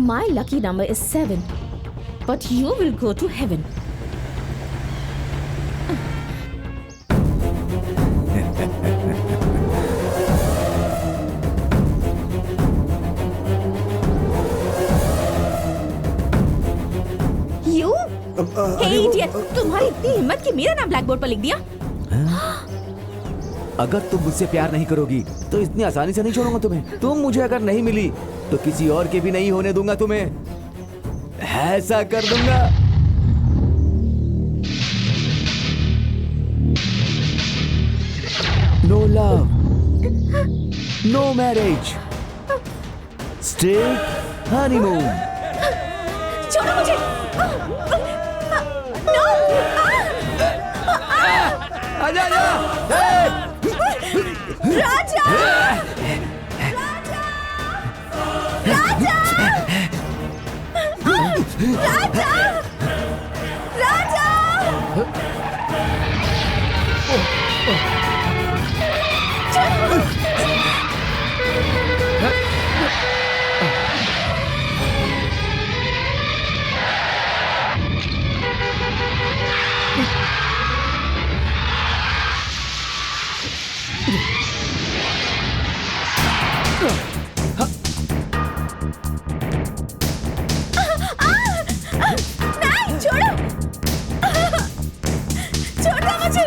My lucky number is 7, but you will go to heaven. You? Hey idiot! तुम्हारी इतनी हिम्मत कि मेरा नाम black board पर लिख दिया? अगर तुम मुझसे प्यार नहीं करोगी तो इतनी आसानी से नहीं छोड़ूंगा तुम्हें। तुम मुझे अगर नहीं मिली तो किसी और के भी नहीं होने दूंगा तुम्हें। ऐसा कर दूंगा। No love, no marriage, straight honeymoon. छोड़ो मुझे! No! आजा आजा! राजा! राजा! राजा! राजा! नहीं, छोड़ो! छोड़ दो मुझे!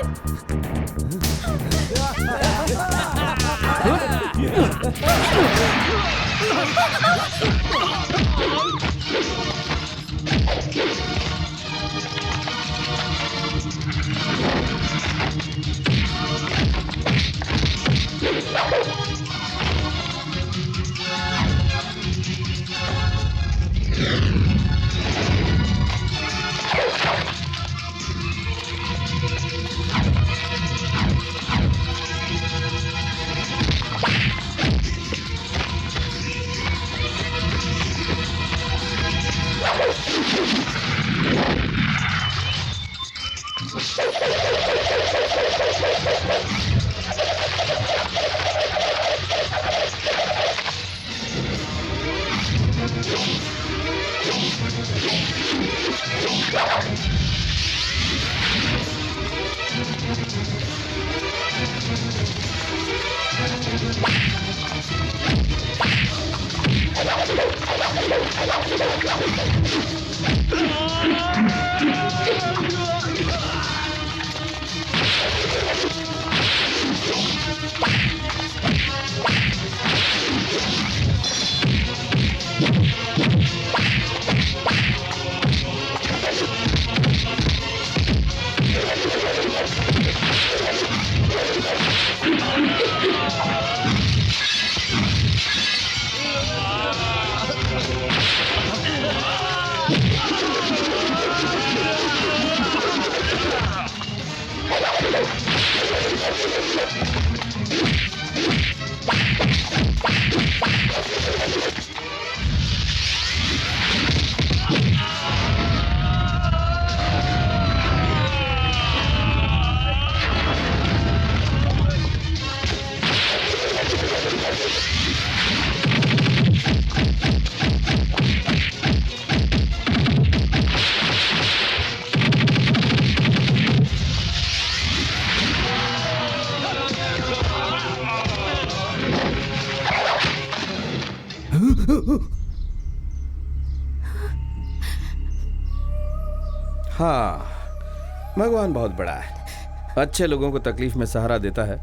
हाँ, भगवान बहुत बड़ा है। अच्छे लोगों को तकलीफ में सहारा देता है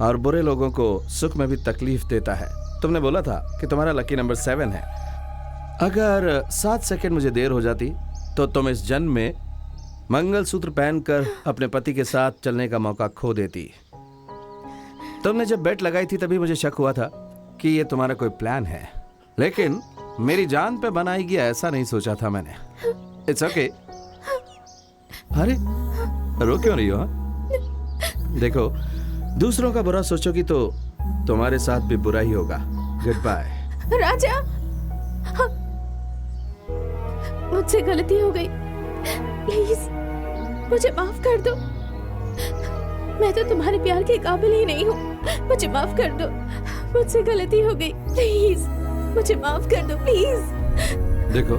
और बुरे लोगों को सुख में भी तकलीफ देता है। तुमने बोला था कि तुम्हारा लकी नंबर 7 है। अगर 7 सेकंड मुझे देर हो जाती तो तुम इस जन्म में मंगलसूत्र पहनकर अपने पति के साथ चलने का मौका खो देती। तुमने जब बेट लगाई थी तभी मुझे शक हुआ था कि ये तुम्हारा कोई प्लान है, लेकिन मेरी जान पे बनाएगी ऐसा नहीं सोचा था मैंने। It's okay. अरे रो क्यों रही हो? देखो, दूसरों का बुरा सोचोगी तो तुम्हारे साथ भी बुरा ही होगा। Good bye. राजा, मुझसे गलती हो गई, प्लीज मुझे माफ कर दो। मैं तो तुम्हारे प्यार के काबिल ही नहीं हूँ, मुझे माफ कर दो। मुझसे गलती हो गई, प्लीज मुझे माफ कर दो, प्लीज। देखो,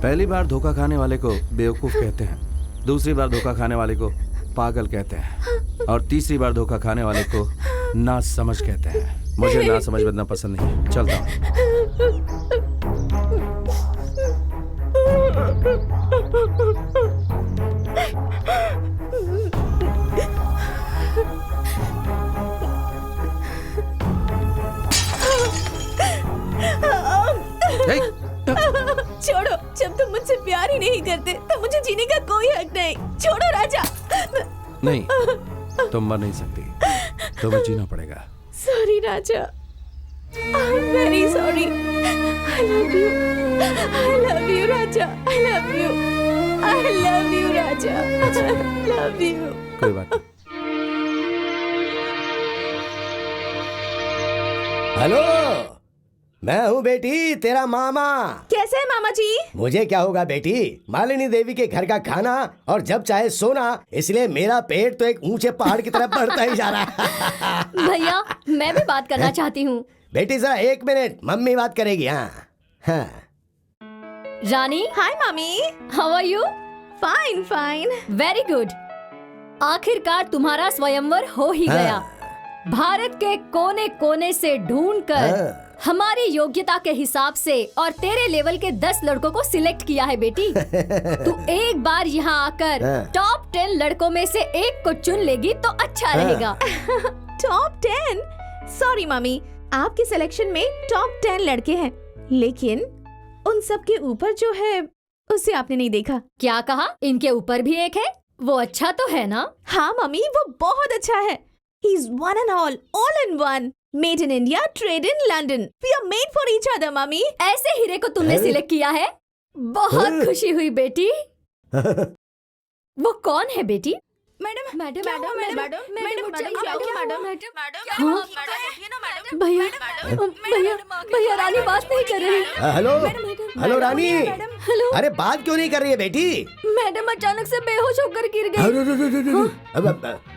पहली बार धोखा खाने वाले को बेवकूफ कहते हैं, दूसरी बार धोखा खाने वाले को पागल कहते हैं और तीसरी बार धोखा खाने वाले को नासमझ कहते हैं। मुझे नासमझ बनना पसंद नहीं। चलता हूँ। Hey! छोड़ो, जब तुम मुझसे प्यार ही नहीं करते तो मुझे जीने का कोई हक नहीं। छोड़ो राजा। नहीं, तुम मर नहीं सकती, तुम्हें जीना पड़ेगा। Sorry Raja, I am very sorry. I love you, I love you Raja, I love you, I love you Raja, I love you. कोई बात नहीं। हेलो, मैं हूँ बेटी, तेरा मामा। कैसे है मामा जी? मुझे क्या होगा बेटी, मालिनी देवी के घर का खाना और जब चाहे सोना, इसलिए मेरा पेट तो एक ऊंचे पहाड़ की तरफ बढ़ता ही जा रहा है। भैया, मैं भी बात करना चाहती हूँ। बेटी जरा 1 मिनट, मम्मी बात करेगी। हाँ। रानी। हाय मामी। How are you? Fine fine. Very good. आखिरकार तुम्हारा स्वयंवर हो ही गया। भारत के कोने कोने से ढूंढकर हमारी योग्यता के हिसाब से और तेरे लेवल के 10 लड़कों को सिलेक्ट किया है बेटी। तू एक बार यहाँ आकर टॉप 10 लड़कों में से एक को चुन लेगी तो अच्छा रहेगा। टॉप 10? सॉरी मम्मी, आपके सिलेक्शन में टॉप 10 लड़के हैं, लेकिन उन सब के ऊपर जो है उसे आपने नहीं देखा। क्या कहा? इनके ऊपर भी एक है, वो अच्छा तो है ना? हाँ मम्मी, वो बहुत अच्छा है। He's one and all in one. Made in India, trade in London. We are made for each other, mummy. ऐसे हीरे को तुमने सिलेक्ट किया है, बहुत खुशी हुई बेटी। वो कौन है बेटी? Madam madam madam madam madam भैया भैया भैया, रानी बात नहीं कर रही। हेलो हेलो रानी। हेलो। अरे बात क्यों नहीं कर रही है बेटी? मैडम अचानक से बेहोश होकर गिर गई।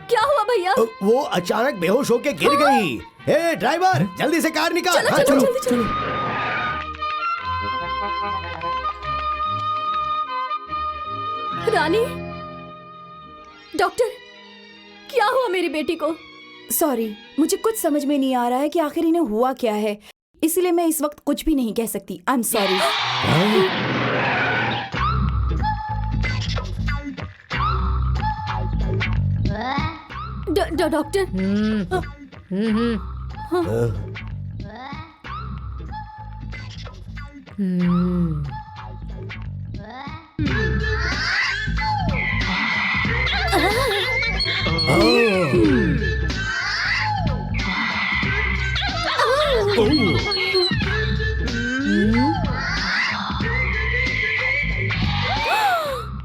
क्या हुआ भैया? वो अचानक बेहोश होके गिर गई। ए ड्राइवर, जल्दी से कार निकाल। चलो, चलो, जल्दी चलो। रानी, डॉक्टर, क्या हुआ मेरी बेटी को? सॉरी, मुझे कुछ समझ में नहीं आ रहा है कि आखिर इन्हें हुआ क्या है, इसलिए मैं इस वक्त कुछ भी नहीं कह सकती। I am sorry. Doctor.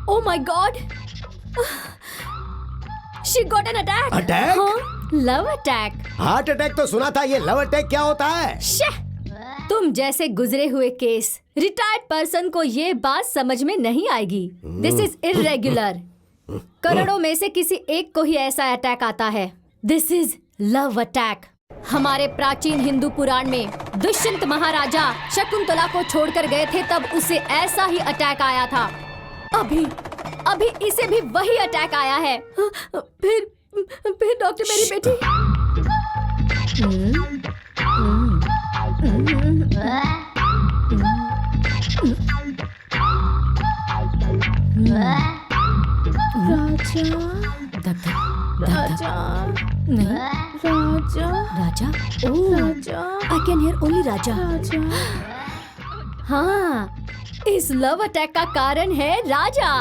Oh my God! She got an attack. Attack? हाँ, love attack. हार्ट अटैक तो सुना था, ये लव अटैक क्या होता है? तुम जैसे गुजरे हुए केस रिटायर्ड पर्सन को ये बात समझ में नहीं आएगी। This is irregular. करोड़ों में से किसी एक को ही ऐसा अटैक आता है। This is love attack. हमारे प्राचीन हिंदू पुराण में दुष्यंत महाराजा शकुंतला को छोड़कर गए थे, तब उसे ऐसा ही अटैक आया था। अभी इसे भी वही अटैक आया है। फिर डॉक्टर, मेरी बेटी। धक धक नहीं राजा आई कैन हियर ओनली राजा। हाँ, इस लव अटैक का कारण है राजा।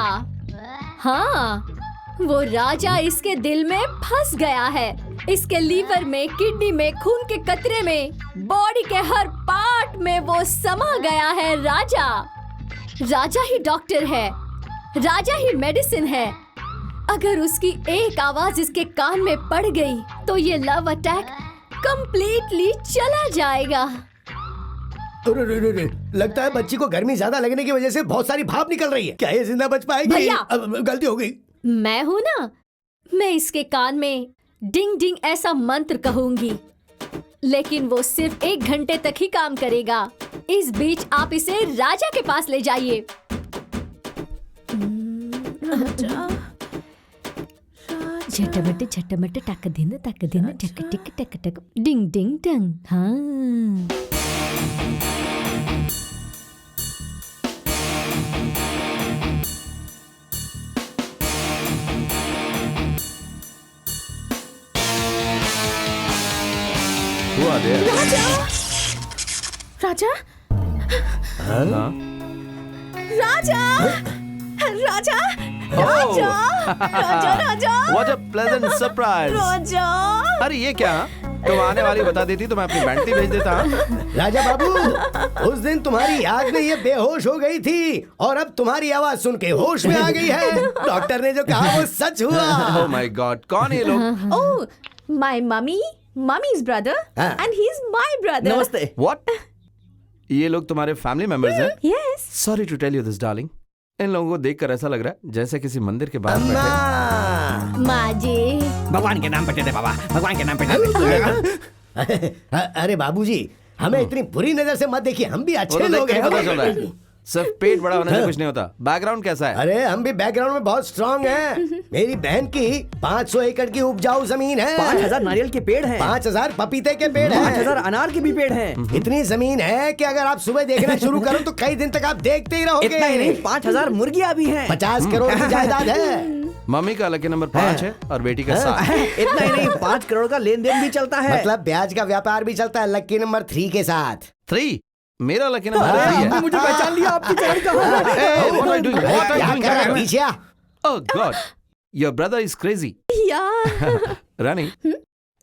हाँ, वो राजा इसके दिल में फंस गया है। इसके लीवर में, किडनी में, खून के कतरे में, बॉडी के हर पार्ट में वो समा गया है। राजा ही डॉक्टर है, राजा ही मेडिसिन है। अगर उसकी एक आवाज इसके कान में पड़ गई तो ये लव अटैक कंप्लीटली चला जाएगा। लगता है बच्ची को गर्मी ज्यादा लगने की वजह से बहुत सारी भाप निकल रही है। क्या ये जिंदा बच पाएगी? भैया! गलती हो गई। मैं हूँ ना, मैं इसके कान में डिंग डिंग ऐसा मंत्र कहूंगी, लेकिन वो सिर्फ 1 घंटे तक ही काम करेगा। इस बीच आप इसे राजा के पास ले जाइए। झटमट झटमट टक दिन टक टक टिक टक टक डिंग डिंग डंग। हाँ, राजा राजा राजा राजा राजा राजा राजा What a pleasant surprise! राजा। अरे ये क्या? तुम आने वाली बता देती तो मैं अपनी बैंटी भेज देता। राजा बाबू, उस दिन तुम्हारी आग में ये बेहोश हो गई थी और अब तुम्हारी आवाज सुन के होश में आ गई है। डॉक्टर ने जो कहा वो सच हुआ। Oh my God, कौन है ये लोग? Oh, my mummy's brother, and he's my brother. नमस्ते। What? ये लोग तुम्हारे फैमिली मेंबर्स हैं? Yes. Sorry to tell you this, darling. इन लोगों को देखकर ऐसा लग रहा है जैसे किसी मंदिर के बाहर बैठे। माँ जी, भगवान के नाम पे दे दे बाबा, भगवान के नाम पे दे दे। अरे बाबूजी, हमें इतनी बुरी नजर से मत देखिए, हम भी वो अच्छे तो लोग देख के पता चल रहा हैं। है। सिर्फ पेट बड़ा होने से कुछ नहीं होता। बैकग्राउंड कैसा है? अरे हम भी बैकग्राउंड में बहुत स्ट्रांग हैं। मेरी बहन की 500 एकड़ की उपजाऊ जमीन है। 5000 नारियल के पेड़ हैं, 5000 पपीते के पेड़ हैं, 5000 अनार के भी पेड़ हैं। इतनी जमीन है कि अगर आप सुबह देखना शुरू करो तो कई दिन तक आप देखते ही रहोगे। इतना ही नहीं, 5000 मुर्गियां भी हैं। 50 करोड़ की जायदाद है। मम्मी का लकी नंबर 5 है और बेटी का 7। इतना ही नहीं, 5 करोड़ का लेन देन भी चलता है। मतलब ब्याज का व्यापार भी चलता है लकी नंबर 3 के साथ। 3? मेरा लकी नंबर 3 आपने है। मुझे पहचान लिया, आपकी चढ़ कहाँ है? Hey, what are you doing? What are you क्या doing? कर रहा है पीछे? Oh God, your brother is crazy. Yeah. रानी,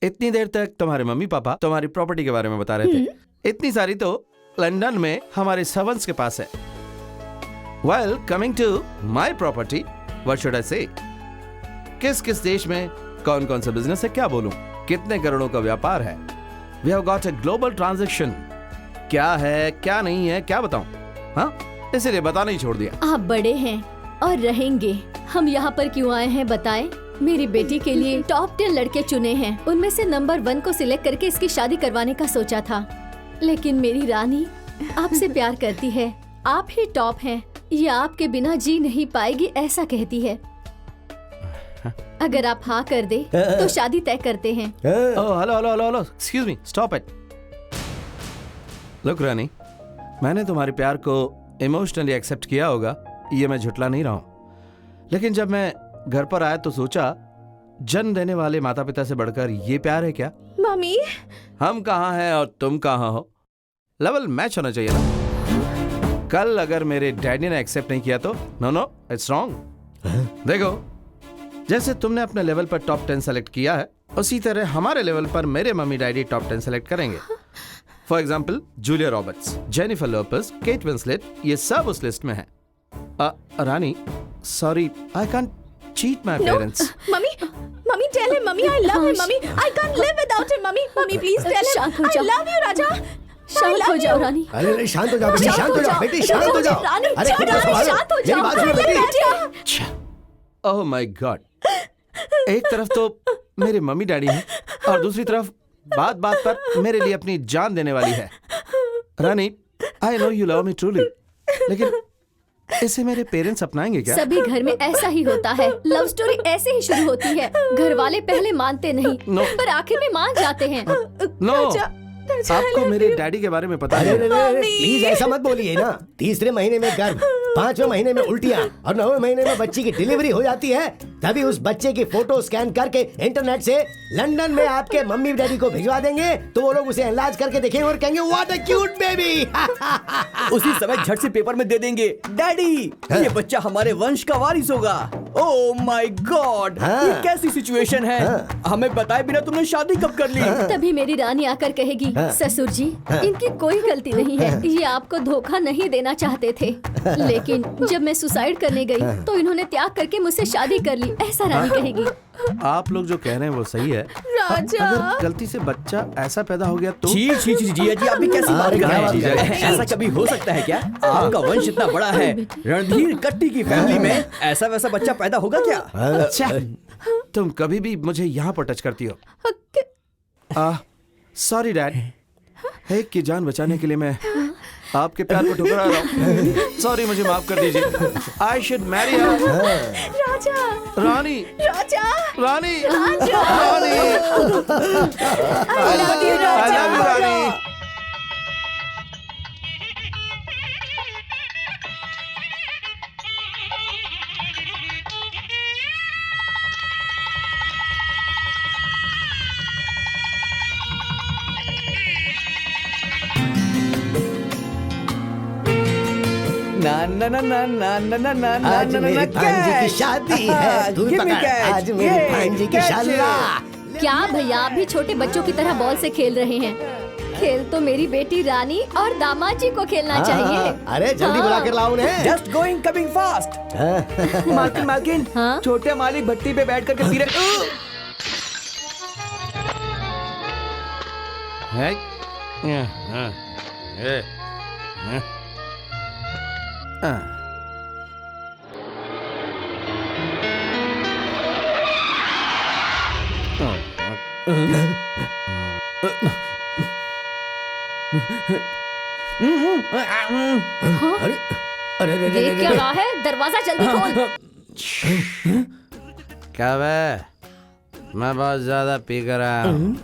इतनी देर तक तुम्हारे मम्मी पापा तुम्हारी प्रॉपर्टी के बारे में बता रहे थे। इतनी सारी तो लंदन में हमारे सर्वेंट्स के पास है। Well, coming to my property, what should I say? किस किस देश में कौन कौन सा बिजनेस है, क्या बोलूं? कितने करोड़ों का व्यापार है? We have got a global transaction. क्या है, क्या नहीं है, क्या बताऊं? हाँ, इसीलिए बताना ही छोड़ दिया। आप बड़े हैं और रहेंगे। हम यहाँ पर क्यों आए हैं बताएं? मेरी बेटी के लिए टॉप 10 लड़के चुने हैं, उनमें से नंबर 1 को सिलेक्ट करके इसकी शादी करवाने का सोचा था, लेकिन मेरी रानी आपसे प्यार करती है, आप ही टॉप हैं, ये आपके बिना जी नहीं पाएगी ऐसा कहती है। अगर आप हाँ कर दे तो शादी तय करते हैं। Oh, hello, excuse me, stop it. Look, रानी, मैंने तुम्हारे प्यार को इमोशनली एक्सेप्ट किया होगा, ये मैं झुटला नहीं रहा हूं। लेकिन जब मैं घर पर आया तो सोचा, जन्म देने वाले माता पिता से बढ़कर ये प्यार है क्या? मम्मी, हम कहाँ हैं और तुम कहाँ हो, लेवल मैच होना चाहिए ना। कल अगर मेरे डैडी ने एक्सेप्ट नहीं किया तो नो, इट्स रॉन्ग। देखो, जैसे तुमने अपने लेवल पर टॉप 10 सेलेक्ट किया है, उसी तरह हमारे लेवल पर मेरे मम्मी डैडी टॉप 10 सेलेक्ट करेंगे। For example, Julia Roberts, Jennifer Lopez, Kate Winslet, ये सब उस लिस्ट में है। Rani, sorry, I can't cheat my parents. Mummy, tell him, mummy, I love him, mummy. I can't live without him, mummy. Mummy, please tell him. शांत हो I जाओ। love you, राजा। शांत हो जाओ रानी। अरे शांत हो जाओ बेटी, शांत हो जाओ बेटी, शांत हो जाओ। रानी, अरे खुद को संभालो। शांत हो मेरी जाओ। बात सुनो बेटी। ओह माय गॉड, एक तरफ तो मेरे मम्मी डैडी हैं और दूसरी तरफ बात बात पर मेरे लिए अपनी जान देने वाली है। Rani, I know you love me truly, लेकिन इसे मेरे पेरेंट्स अपनाएंगे क्या? सभी घर में ऐसा ही होता है, लव स्टोरी ऐसे ही शुरू होती है। घर वाले पहले मानते नहीं, No. पर आखिर में मान जाते हैं। नो, आपको मेरे डैडी के बारे में पता अरे है? प्लीज ऐसा मत बोलिए ना। तीसरे महीने में गर्भ, 5वें महीने में उल्टियाँ और 9वें महीने में बच्ची की डिलीवरी हो जाती है, तभी उस बच्चे की फोटो स्कैन करके इंटरनेट से लंदन में आपके मम्मी डैडी को भिजवा देंगे, तो वो लोग उसे इलाज करके देखेंगे और कहेंगे व्हाट अ क्यूट बेबी। उसी समय झट से पेपर में दे देंगे, डैडी ये बच्चा हमारे वंश का वारिस होगा। ओह माय गॉड, ये कैसी सिचुएशन है। हमें बताए बिना तुमने शादी कब कर ली। तभी मेरी रानी आकर कहेगी, ससुर जी इनकी कोई गलती नहीं है, ये आपको धोखा नहीं देना चाहते थे, लेकिन जब मैं सुसाइड करने गई तो इन्होंने त्याग करके मुझसे शादी कर ली, ऐसा रानी कहेगी। आप लोग जो कह रहे हैं वो सही है। राजा अगर गलती से बच्चा ऐसा पैदा हो गया तो जी आप भी कैसी बात कर रहे हैं। ऐसा कभी हो सकता है क्या? आपका वंश इतना बड़ा है, रणधीर कट्टी की फैमिली में ऐसा वैसा बच्चा पैदा होगा क्या? अच्छा, तुम कभी भी मुझे यहाँ पर टच करती हो। सॉरी डैड, एक की जान बचाने के लिए मैं आपके प्यार को ठुकरा रहा हूँ। सॉरी, मुझे माफ कर दीजिए। I should Mary Raja Rani Raja Rani Raja Rani. I love you, I love you, रानी। ना ना ना ना ना ना ना ना ना आज ना मेरी ना भांजी की शादी है, तू Give me पकड़, catch, आज मेरी ये, भांजी की catch शादी। it। क्या भैया आप भी छोटे बच्चों की तरह बॉल से खेल रहे हैं? खेल तो मेरी बेटी रानी और दामाद जी को खेलना चाहिए। अरे जल्दी बुला कर लाओ उन्हें। Just going coming fast. मालकिन मालकिन, हाँ? छोटे मालिक भट्टी पे बैठ करके पी रहे। अरे अरे अरे देख क्या रहा है? दरवाजा जल्दी खोल। क्या बे, मैं बहुत ज्यादा पी कर आया हूँ।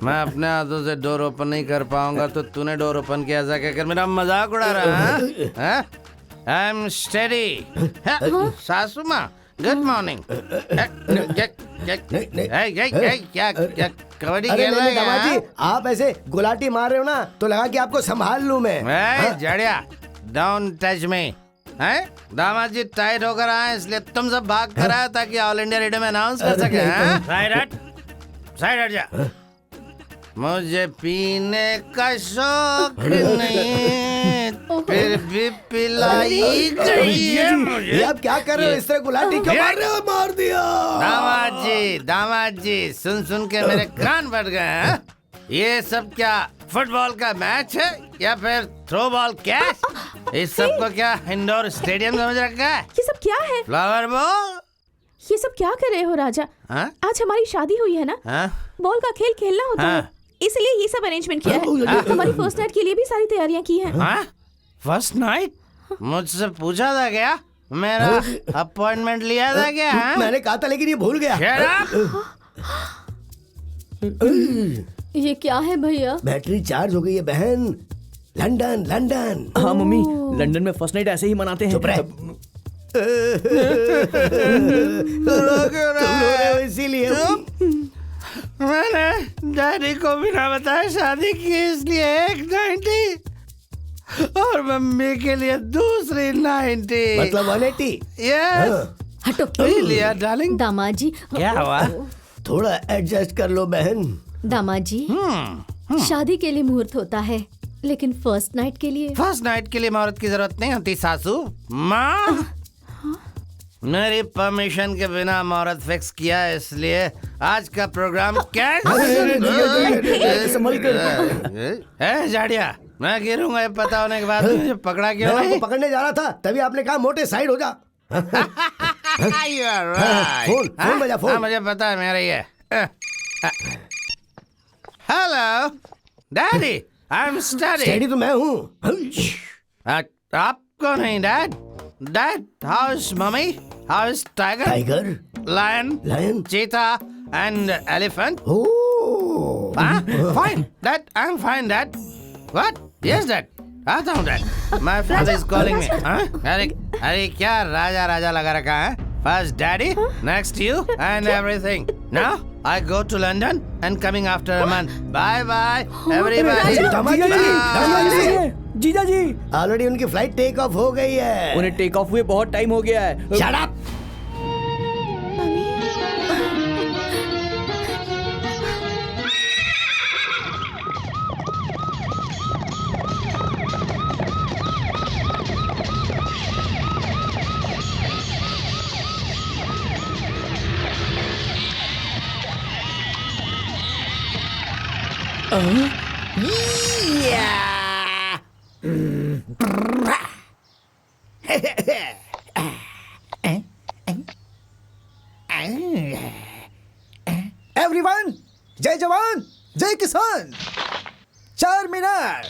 मैं अपने हाथों से डोर ओपन नहीं कर पाऊंगा, तो तूने डोर ओपन किया ऐसा कहकर मेरा मजाक उड़ा रहा है? I am steady. सासू माँ, गुड मॉर्निंग। क्या कबड्डी खेल रहे दामाद जी, हैं? आप ऐसे गुलाटी मार रहे हो ना, तो लगा कि आपको संभाल लूं मैं। जड़िया, डोंट टच मी। हैं? दामाद जी टाइट होकर आए, इसलिए तुम सब भाग कर आए ताकि ऑल इंडिया रेडियो में अनाउंस कर सके। साइड हट जा। मुझे पीने का शौक नहीं, फिर भी पिलाई गई है मुझे। ये आप क्या कर रहे हो? इस तरह गुलाटी क्यों मार रहे हो? मार दिया। दामाद जी सुन के मेरे कान फट गए हैं। ये सब क्या फुटबॉल का मैच है या फिर थ्रो बॉल कैच? इस सब को क्या इंडोर स्टेडियम समझ रखा है? ये सब क्या है? Flower ball. ये सब क्या कर रहे हो राजा? हाँ? आज हमारी शादी हुई है ना, हाँ? बॉल का खेल खेलना होता हाँ। है, इसलिए ये सब अरेंजमेंट किया है। हमारी फर्स्ट नाइट के लिए भी सारी तैयारियां की हैं। हाँ? First night? मुझसे पूछा था क्या? मेरा अपॉइंटमेंट लिया था क्या? हाँ? मैंने कहा था लेकिन ये भूल गया। Shut up! ये क्या है भैया? बैटरी चार्ज हो गई है बहन। London London. हाँ मम्मी, लंदन में फर्स्ट नाइट ऐसे ही मनाते हैं। चुप रहे। तुम रो रहे हो इसीलिए। मैंने डैडी को बिना बताए शादी की, इसलिए एक 90 और मम्मी के लिए दूसरी 90। मतलब 180। यस। हटो। लिया डार्लिंग। दामाद जी, क्या हुआ? थोड़ा एडजस्ट कर लो बहन। दामाद जी, शादी के लिए मुहूर्त होता है, लेकिन फर्स्ट नाइट के लिए? फर्स्ट नाइट के लिए मुहूर्त की जरूरत नहीं होती सासू माँ। मेरी परमिशन के बिना मुहूर्त फिक्स किया है, इसलिए आज का प्रोग्राम संभल कर। जाड़िया, मैं गिरूंगा ये पता होने के बाद मुझे पकड़ा क्यों? मैं आपको पकड़ने जा रहा था, तभी आपने कहा मोटे साइड हो जा। फोन बजा, फोन। मुझे पता है मेरा ये। Hello daddy, I am study तो मैं हूँ। आपको नहीं dad. Dad, how is mummy? How is tiger? Tiger, lion, cheetah and elephant? Oh. Fine, Dad. I'm fine, Dad. What? Yes, Dad. आता हूँ dad. My father is calling me. अरे अरे क्या राजा राजा लगा रखा है। First daddy, next you and everything. Now I go to London and coming after a month. Bye bye everybody. जीजा जी already उनकी फ्लाइट टेक ऑफ हो गई है। उन्हें टेक ऑफ हुए बहुत टाइम हो गया है। Shut up! एवरीवन, जय जवान जय किसान। चार मीनार,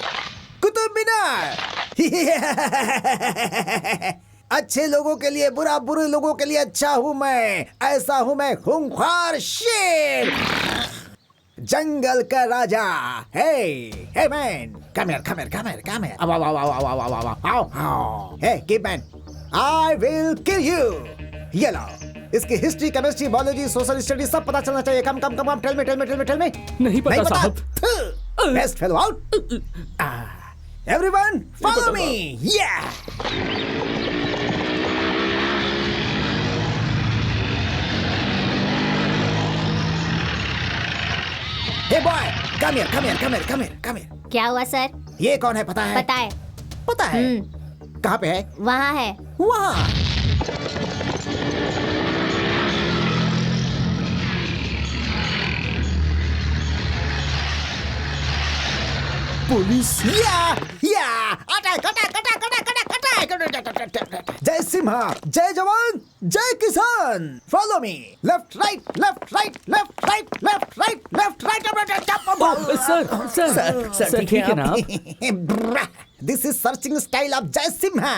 कुतुब मीनार। अच्छे लोगों के लिए बुरा, बुरे लोगों के लिए अच्छा हूं मैं। ऐसा हूं मैं, खूंखार शेर, जंगल का राजा। Hey man, come here. Hey keep man, I will kill you. ये लो, इसकी history, chemistry, biology, social study सब पता चलना चाहिए। Come tell me. नहीं पता साहब। Best fellow out. Everyone follow me. या हे बॉय, कम हियर। क्या हुआ सर? ये कौन है पता है? पता है। कहाँ पे है? वहाँ है। वहाँ। पुलिस। या अटैक। जय सिम्हा, जय जवान जय किसान। Follow me. Left right. Sir ठीक है ना आप? This is searching style of Jai Simha.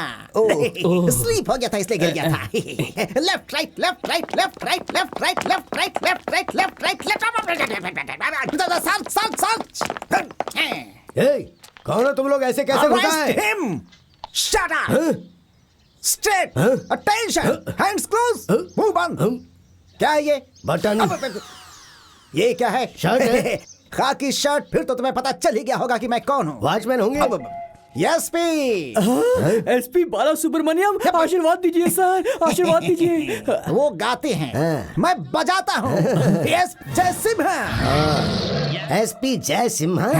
Sleep हो गया था इसलिए गिर गया था। Left right. कौन हो तुम लोग? ऐसे कैसे घुसा है? Arrest him! Shut up! Straight! Attention! Hands close! Move on! क्या है ये? बटन। ये क्या है? शर्ट है। खाकी शर्ट। फिर तो तुम्हें पता चल ही गया होगा कि मैं कौन हूँ। वॉचमैन होंगे? एसपी। एसपी बाला सुब्रमण्यम, आशीर्वाद दीजिए सर, आशीर्वाद दीजिए। वो गाते हैं, मैं बजाता हूँ। यस, जय सिम्हा। एसपी जय सिम्हा।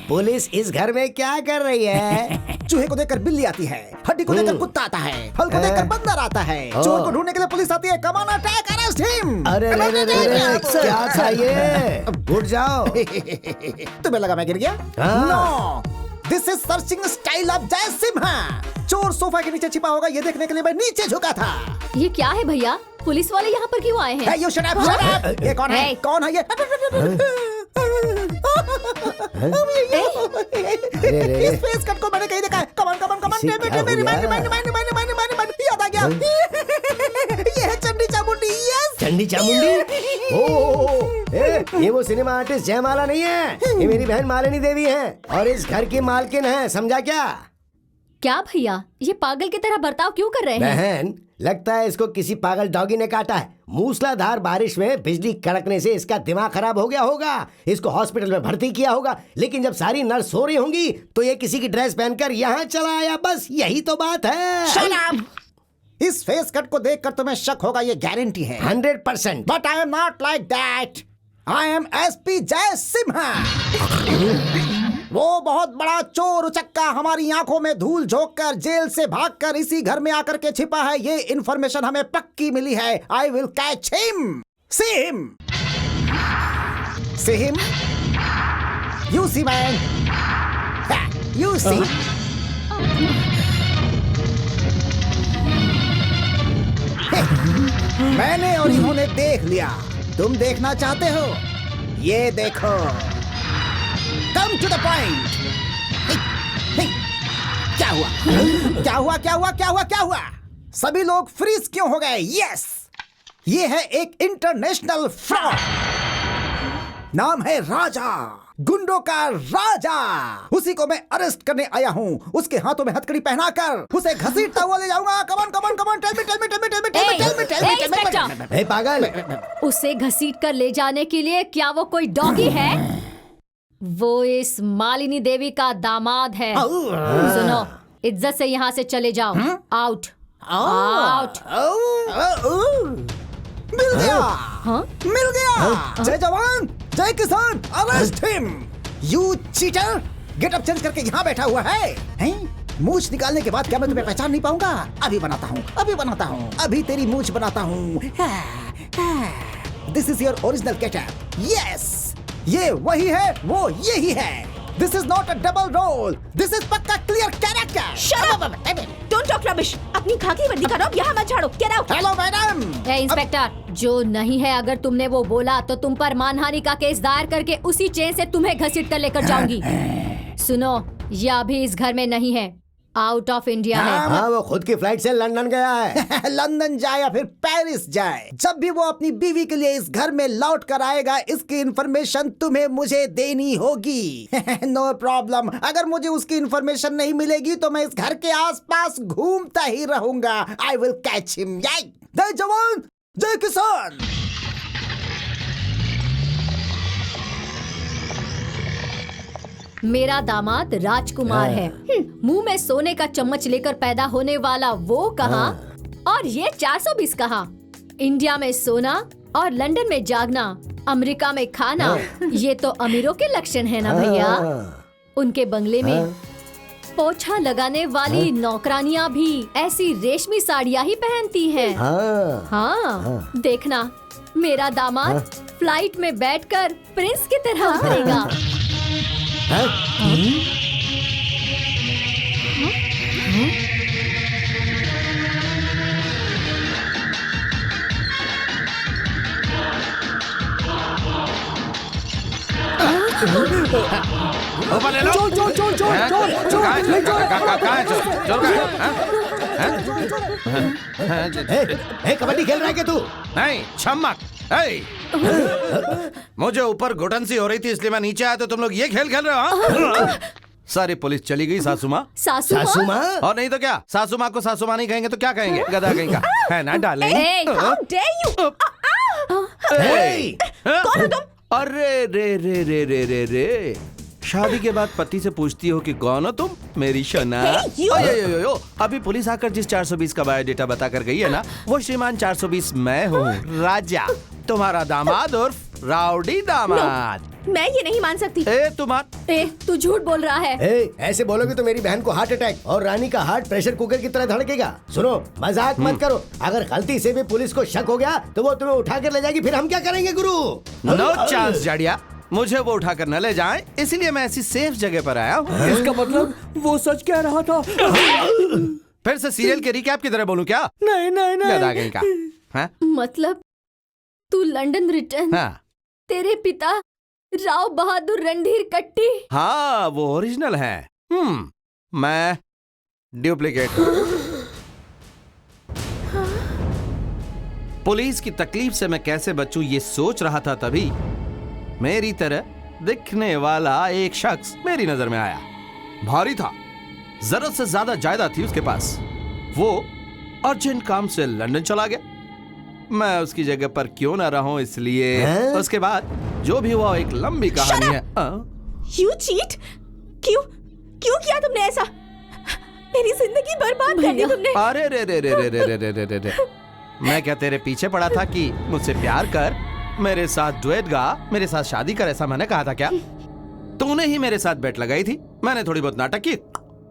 पुलिस इस घर में क्या कर रही है? चूहे को देखकर बिल्ली आती है, हड्डी को देखकर कुत्ता आता है, फल को देखकर बंदर आता है, चोर को ढूंढने के लिए पुलिस आती है। Come on attack, arrest him. अरे क्या था ये? उठ जाओ। तुम्हें लगा मैं गिर गया? No, this is searching style of Jai Simha. चोर सोफा के नीचे छिपा होगा, ये देखने के लिए मैं नीचे झुका था। ये क्या है भैया? पुलिस वाले यहाँ पर क्यों आए हैं? Hey, you shut up! ये कौन है? कौन है ये? इस फेस कट को मैंने कहीं देखा है। कमान याद आ गया। ये है चंडी चामुंडी। यस, चंडी चामुंडी। ओह, ये वो सिनेमा आर्टिस्ट जयमाला नहीं है, ये मेरी बहन मालिनी देवी है और इस घर की मालकिन है। समझा क्या? क्या भैया, ये पागल की तरह बर्ताव क्यों कर रहे हैं? बहन, लगता है इसको किसी पागल डॉगी ने काटा है। मूसलाधार बारिश में बिजली कड़कने से इसका दिमाग खराब हो गया होगा। इसको हॉस्पिटल में भर्ती किया होगा, लेकिन जब सारी नर्स सो रही होंगी तो ये किसी की ड्रेस पहनकर यहाँ चला आया। बस यही तो बात है। Shut up! इस फेस कट को देखकर तुम्हें शक होगा, ये गारंटी है। 100%। But I am not like that. I am SP जय सिम्हा। वो बहुत बड़ा चोर उचक्का हमारी आंखों में धूल झोंककर जेल से भागकर इसी घर में आकर के छिपा है। ये इन्फॉर्मेशन हमें पक्की मिली है। I will catch him. See him. See him. You see man. You see. मैंने और इन्होंने देख लिया। तुम देखना चाहते हो? ये देखो। Come to the point. क्या हुआ? सभी लोग फ्रीज क्यों हो गए? यस, ये है एक इंटरनेशनल फ्रॉड। नाम है राजा। गुंडों का राजा, उसी को मैं अरेस्ट करने आया हूँ। उसके हाथों में हथकड़ी पहनाकर उसे घसीटता हुआ ले जाऊंगा। Come on come on come on, tell me tell me tell me tell me tell me tell me tell me tell me inspector, ए पागल, उसे घसीट कर ले जाने के लिए क्या वो कोई डॉगी है? वो इस मालिनी देवी का दामाद है। सुनो, इज्जत से यहाँ से चले जाओ। Out out. मिल गया। हाँ? मिल गया। जय जवान जय किसान, arrest him. You cheater, get up change करके यहाँ बैठा हुआ है, हैं? मूछ निकालने के बाद क्या मैं तुम्हें पहचान नहीं पाऊंगा? अभी बनाता हूँ, अभी बनाता हूँ, अभी तेरी मूछ बनाता हूँ। This is your original getup. Yes, ये वही है, वो यही है। This is not a double role, this is पक्का clear character. Shut up! Don't talk rubbish. अपनी खाकी वर्दी का रौब यहाँ मत झाड़ो। Get out. Hello madam. Inspector, जो नहीं है, अगर तुमने वो बोला तो तुम पर मानहानि का केस दायर करके उसी चेन से तुम्हें घसीट कर लेकर जाऊंगी। सुनो, ये अभी इस घर में नहीं है, आउट ऑफ इंडिया है। हाँ, वो खुद की फ्लाइट से लंदन गया है। लंदन जाए या फिर पेरिस जाए, जब भी वो अपनी बीवी के लिए इस घर में लौट कर आएगा, इसकी इंफॉर्मेशन तुम्हें मुझे देनी होगी। No problem. अगर मुझे उसकी इंफॉर्मेशन नहीं मिलेगी तो मैं इस घर के आसपास घूमता ही रहूंगा। आई विल कैच हिम। जय जवान जय किसान। मेरा दामाद राजकुमार है। मुंह में सोने का चम्मच लेकर पैदा होने वाला वो कहाँ और ये 420 कहाँ? इंडिया में सोना और लंदन में जागना, अमेरिका में खाना, ये तो अमीरों के लक्षण है ना भैया। उनके बंगले में पोछा लगाने वाली नौकरानियां भी ऐसी रेशमी साड़ियां ही पहनती हैं। हाँ, देखना, मेरा दामाद फ्लाइट में बैठकर प्रिंस की तरह उतरेगा। ऊपर ले लो। चोर चोर चोर चोर चोर चोर कहाँ है चोर? कहाँ है चोर? चोर कहाँ है? कबड्डी खेल रहा है क्या तू? नहीं, छम्मक। मुझे ऊपर घुटन सी हो रही थी इसलिए मैं नीचे आया, तो तुम लोग ये खेल खेल रहे हो? सारी पुलिस चली गई। सासू माँ? सासू माँ? और नहीं तो क्या, सासू माँ को सासू माँ नहीं कहेंगे तो क्या कहेंगे? गधा कहीं का है ना डार्लिंग? How dare you! कौन हो तुम? अरे रे रे रे रे रे रे, शादी के बाद पति से पूछती हो कि कौन हो तुम? मेरी शना। अभी पुलिस आकर जिस 420 का बायोडेटा बता कर गई है ना, वो श्रीमान 420 मैं हूँ, राजा, तुम्हारा दामाद उर्फ राउडी दामाद। मैं ये नहीं मान सकती। तू झूठ बोल रहा है। ऐसे बोलोगे तो मेरी बहन को हार्ट अटैक और रानी का हार्ट प्रेशर कुकर की तरह धड़केगा। सुनो, मजाक मत करो। अगर गलती से भी पुलिस को शक हो गया तो वो तुम्हें उठा कर ले जाएगी, फिर हम क्या करेंगे गुरु? नो चांस जाड़िया, मुझे वो उठाकर न ले जाएं, इसलिए मैं ऐसी सेफ जगह पर आया हूँ। इसका मतलब वो सच कह रहा था। फिर से सीरियल के रिकैप की तरह बोलूं क्या? नहीं नहीं गधा कहीं का। हाँ? मतलब तू लंदन रिटर्न, हाँ। तेरे पिता राव बहादुर रणधीर कट्टी? हाँ, वो ओरिजिनल है। मैं डुप्लीकेट। पुलिस की तकलीफ से मैं कैसे बचूं ये सोच रहा था, तभी मेरी तरह दिखने वाला एक शख्स मेरी नजर में आया। भारी था, जरूरत से ज्यादा जायदाद थी उसके पास। वो अर्जेंट काम से लंदन चला गया। मैं उसकी जगह पर क्यों ना रहूं, इसलिए उसके बाद जो भी हुआ एक लंबी कहानी है। You cheat? क्यों किया तुमने ऐसा? मेरी जिंदगी बर्बाद कर दी तुमने। अरे रे रे रे रे रे रे रे रे रे, मैं क्या तेरे पीछे पड़ा था कि मुझसे प्यार कर, मेरे साथ डुएट गा, मेरे साथ शादी कर, ऐसा मैंने कहा था क्या? तूने ही मेरे साथ बेट लगाई थी, मैंने थोड़ी बहुत नाटक की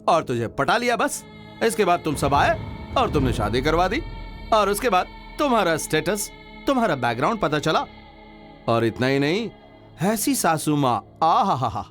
और तुझे पटा लिया बस। इसके बाद तुम सब आए और तुमने शादी करवा दी, और उसके बाद तुम्हारा स्टेटस, तुम्हारा बैकग्राउंड पता चला। और इतना ही नहीं, ऐसी सासू माँ, आहा,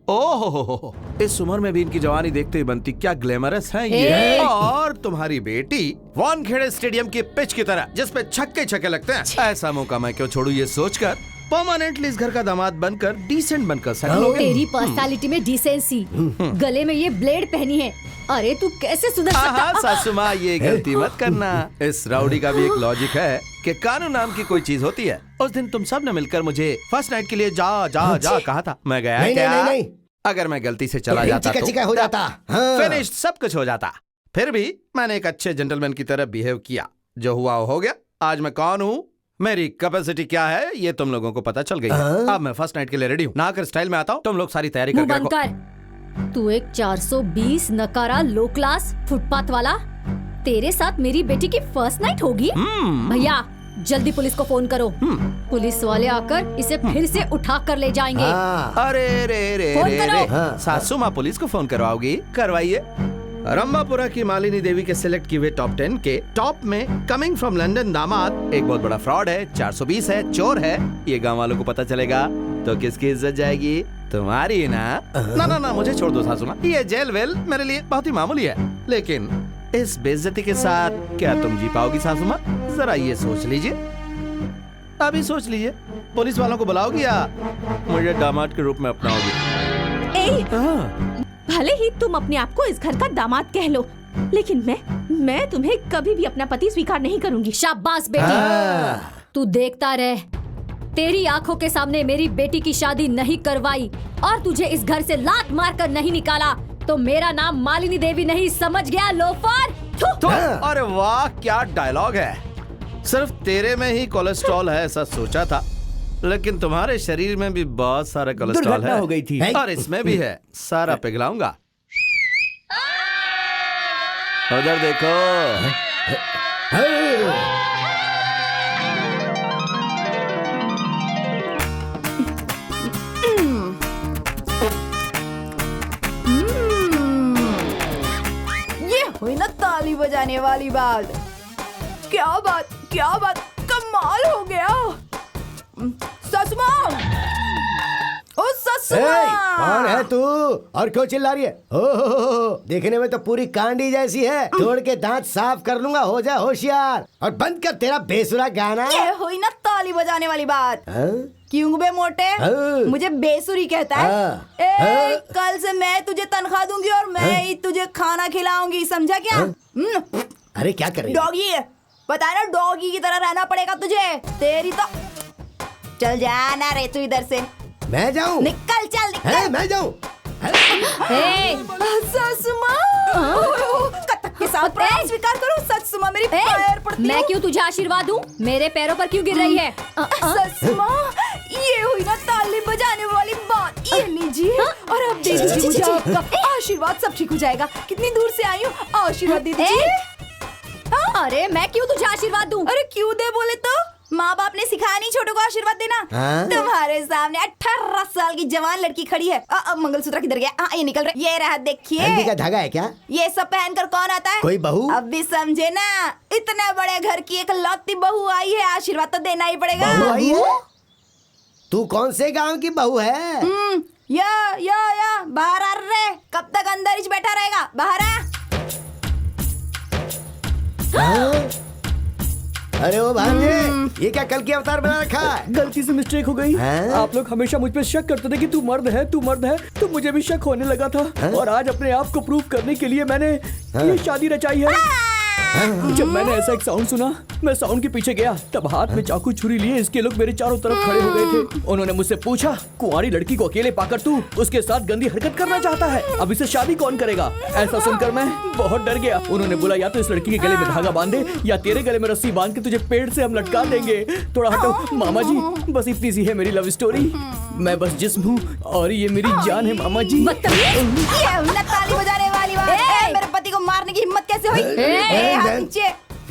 ओहो, इस उम्र में भी इनकी जवानी देखते ही बनती क्या ग्लैमरस है ये। और तुम्हारी बेटी वानखेड़े स्टेडियम की पिच की तरह जिसपे छक्के छक्के लगते हैं, ऐसा मौका मैं क्यों छोड़ू ये सोचकर परमानेंटली इस घर का दामाद बनकर डिसेंट बनकर सेटल हो गया। तेरी पर्सनालिटी में डिसेंसी, गले में ये ब्लेड पहनी है, अरे तू कैसे सुधर सकता? हाँ सासू माँ, ये गलती मत करना। इस राउडी का भी एक लॉजिक है कि कानून नाम की कोई चीज होती है। उस दिन तुम सब ने मिलकर मुझे फर्स्ट नाइट के लिए जा जा जा कहा था, मैं गया नहीं, क्या? नहीं, नहीं, नहीं। अगर मैं गलती से चला जाता तो चिका हो जाता। फिनिश, सब कुछ हो जाता। फिर भी मैंने एक अच्छे जेंटलमैन की तरह बिहेव किया। जो हुआ हो गया। आज मैं कौन हूँ, मेरी कैपेसिटी क्या है, ये तुम लोगों को पता चल गई है। अब मैं फर्स्ट नाइट के लिए रेडी हूँ। नहाकर स्टाइल में आता हूँ। तुम लोग सारी तैयारी मुंह करके बंद रखो। कर। तू एक 420 नकारा लो क्लास फुटपाथ वाला, तेरे साथ मेरी बेटी की फर्स्ट नाइट होगी? भैया जल्दी पुलिस को फोन करो। पुलिस वाले आकर इसे फिर से उठा कर ले जाएंगे। अरे रे रे फोन रे करो। रे सासू माँ पुलिस को फोन करवाओगी? करवाइए। रंभापुरा की मालिनी देवी के सिलेक्ट किए हुए टॉप 10 के टॉप में कमिंग फ्रॉम लंदन दामाद एक बहुत बड़ा फ्रॉड है, 420 है, चोर है। ये गांव वालों को पता चलेगा तो किसकी इज्जत जाएगी? तुम्हारी ना। ना ना ना, मुझे छोड़ दो सासू माँ। ये जेल वेल मेरे लिए बहुत ही मामूली है, लेकिन इस बेइज्जती के साथ क्या तुम जी पाओगी सासू माँ? जरा ये सोच लीजिए, अभी सोच लीजिए। पुलिस वालों को बुलाओगी या मुझे दामाद के रूप में अपनाओगी? भले ही तुम अपने आप को इस घर का दामाद कह लो, लेकिन मैं तुम्हें कभी भी अपना पति स्वीकार नहीं करूंगी। शाबाश बेटी, तू देखता रह। तेरी आंखों के सामने मेरी बेटी की शादी नहीं करवाई और तुझे इस घर से लात मार कर नहीं निकाला तो मेरा नाम मालिनी देवी नहीं, समझ गया लोफर? अरे वाह, क्या डायलॉग है। सिर्फ तेरे में ही कोलेस्ट्रॉल है ऐसा सोचा था, लेकिन तुम्हारे शरीर में भी बहुत सारा कोलेस्ट्रॉल दुर्घटना है। हो गई थी। और इसमें भी है, सारा पिघलाऊंगा। उधर देखो। ये हुई ना ताली बजाने वाली बात। क्या बात, कमाल हो गया। ससुमा, ओ ससुमा, कौन है तू और क्यों चिल्ला रही है? हो, देखने में तो पूरी कांडी जैसी है। तोड़ के दांत साफ कर लूंगा, हो जा होशियार और बंद कर तेरा बेसुरा गाना। ये हुई ना ताली बजाने वाली बात। क्यों बे मोटे, मुझे बेसुरी कहता है? कल से मैं तुझे तनख्वाह दूंगी और मैं ही तुझे खाना खिलाऊंगी, समझा क्या? अरे क्या कर रही है? डॉगी, पता ना डॉगी की तरह रहना पड़ेगा तुझे। तेरी तो चल जाना रे तू इधर से। मैं जाऊं? निकल, चल निकल। मैं जाऊं? ससुमा, कत्तक के साथ प्रणाम स्वीकार करो। ससुमा मेरी पैर पड़ती मैं क्यों तुझे आशीर्वाद दूं? मेरे पैरों पर क्यों गिर रही है? ससुमा, ये हुई ना ताली बजाने वाली बात। ये लीजिए और अब दे दीजिए मुझे आपका आशीर्वाद, सब ठीक हो जाएगा। कितनी दूर से आई हूँ, आशीर्वाद दे दीजिए। अरे मैं क्यों तुझे आशीर्वाद दूं? अरे क्यों दे बोले तो? माँ बाप ने सिखाया नहीं छोटों को आशीर्वाद देना? तुम्हारे सामने 18 साल की जवान लड़की खड़ी है। मंगलसूत्र किधर गया? ये निकल रहा है। ये रहा, देखिए। हल्दी का धागा है क्या? ये सब पहनकर कौन आता है? कोई बहू? अब भी समझे ना, इतने बड़े घर की एक लौती बहू आई है, आशीर्वाद तो देना ही पड़ेगा। बहू आई है? तू कौन से गांव की बहू है? या बाहर आ रे। कब तक अंदर ही बैठा रहेगा? बाहर आ। अरे वो भांजे, ये क्या कल की अवतार बना रखा है? गलती से मिस्टेक हो गई। आप लोग हमेशा मुझ पे शक करते थे कि तू मर्द है, तो मुझे भी शक होने लगा था। और आज अपने आप को प्रूव करने के लिए मैंने ये शादी रचाई है। जब मैंने ऐसा एक साउंड सुना, मैं साउंड के पीछे गया, तब हाथ में चाकू छुरी लिए इसके लोग मेरे चारों तरफ खड़े हो गए थे। उन्होंने मुझसे पूछा, कुंवारी लड़की को अकेले पाकर तू उसके साथ गंदी हरकत करना चाहता है, अब इसे शादी कौन करेगा? ऐसा सुनकर मैं बहुत डर गया। उन्होंने बोला, या तो इस लड़की के गले में धागा बांधे या तेरे गले में रस्सी बांध के तुझे पेड़ से हम लटका देंगे। थोड़ा हटो मामा जी, बस इतनी सी है मेरी लव स्टोरी। मैं बस जिस्म हूँ और ये मेरी जान है मामा जी। ताली बजाने वाली बात। मेरे पति को मारने की हिम्मत कैसे हुई?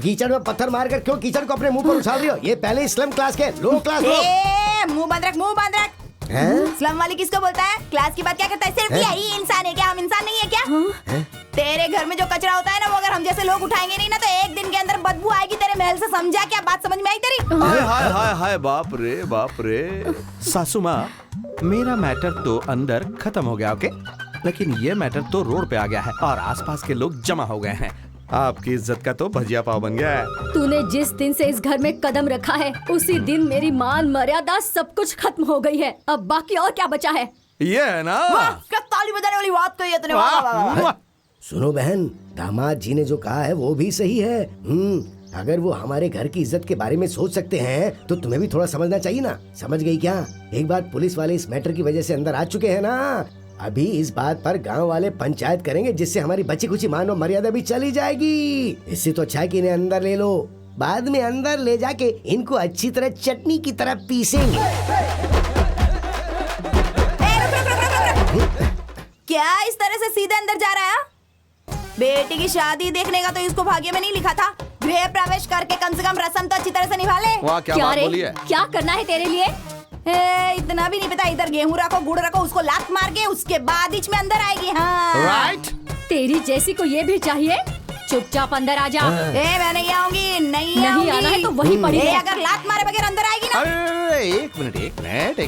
कीचड़ में पत्थर मारकर क्यों कीचड़ को अपने मुंह पर उछाल रही हो? ये पहले स्लम क्लास के लो क्लास लोग। मुंह बंद रख। स्लम वाली किसको बोलता है? क्लास की बात क्या करता है? सिर्फ यही इंसान है क्या? हम इंसान नहीं है क्या? तेरे घर में जो कचरा होता है ना, वो अगर हम जैसे लोग उठाएंगे नहीं ना, तो एक दिन के अंदर बदबू आएगी तेरे महल से, समझा क्या? बात समझ में आई तेरी? हाय हाय हाय, बाप रे। सासू माँ, मेरा मैटर तो अंदर खत्म हो गया, ओके, लेकिन ये मैटर तो रोड पे आ गया है और आसपास के लोग जमा हो गए हैं। आपकी इज्जत का तो भजिया पाव बन गया है। तूने जिस दिन से इस घर में कदम रखा है, उसी दिन मेरी मान मर्यादा सब कुछ खत्म हो गई है। अब बाकी और क्या बचा है? ये है ना? क्या ताली बजाने वाली बात कही है तूने? सुनो बहन, दामाद जी ने जो कहा है वो भी सही है। अगर वो हमारे घर की इज्जत के बारे में सोच सकते हैं तो तुम्हें भी थोड़ा समझना चाहिए ना। समझ गई क्या? एक बार पुलिस वाले इस मैटर की वजह से अंदर आ चुके हैं ना, अभी इस बात पर गांव वाले पंचायत करेंगे जिससे हमारी बची कुची मान और मर्यादा भी चली जाएगी। इससे तो अच्छा है कि इन्हें अंदर ले लो, बाद में अंदर ले जाके इनको अच्छी तरह चटनी की तरह पीसेंगे। क्या इस तरह से सीधे अंदर जा रहा है? बेटी की शादी देखने का तो इसको भाग्य में नहीं लिखा था। गृह प्रवेश करके कम से कम रस्म तो अच्छी तरह से निभा ले। वाह, क्या बात बोली है। क्या करना है तेरे लिए? इतना भी नहीं पता, इधर गेहूं रखो, गुड़ रखो, उसको लात मार के उसके बाद बीच में अंदर आएगी। हाँ राइट। तेरी जैसी को ये भी चाहिए? चुपचाप अंदर आ जा। मैं नहीं आऊंगी, नहीं आना है तो वहीं पड़ी रह। अगर लात मारे बगैर अंदर आएगी ना। अरे एक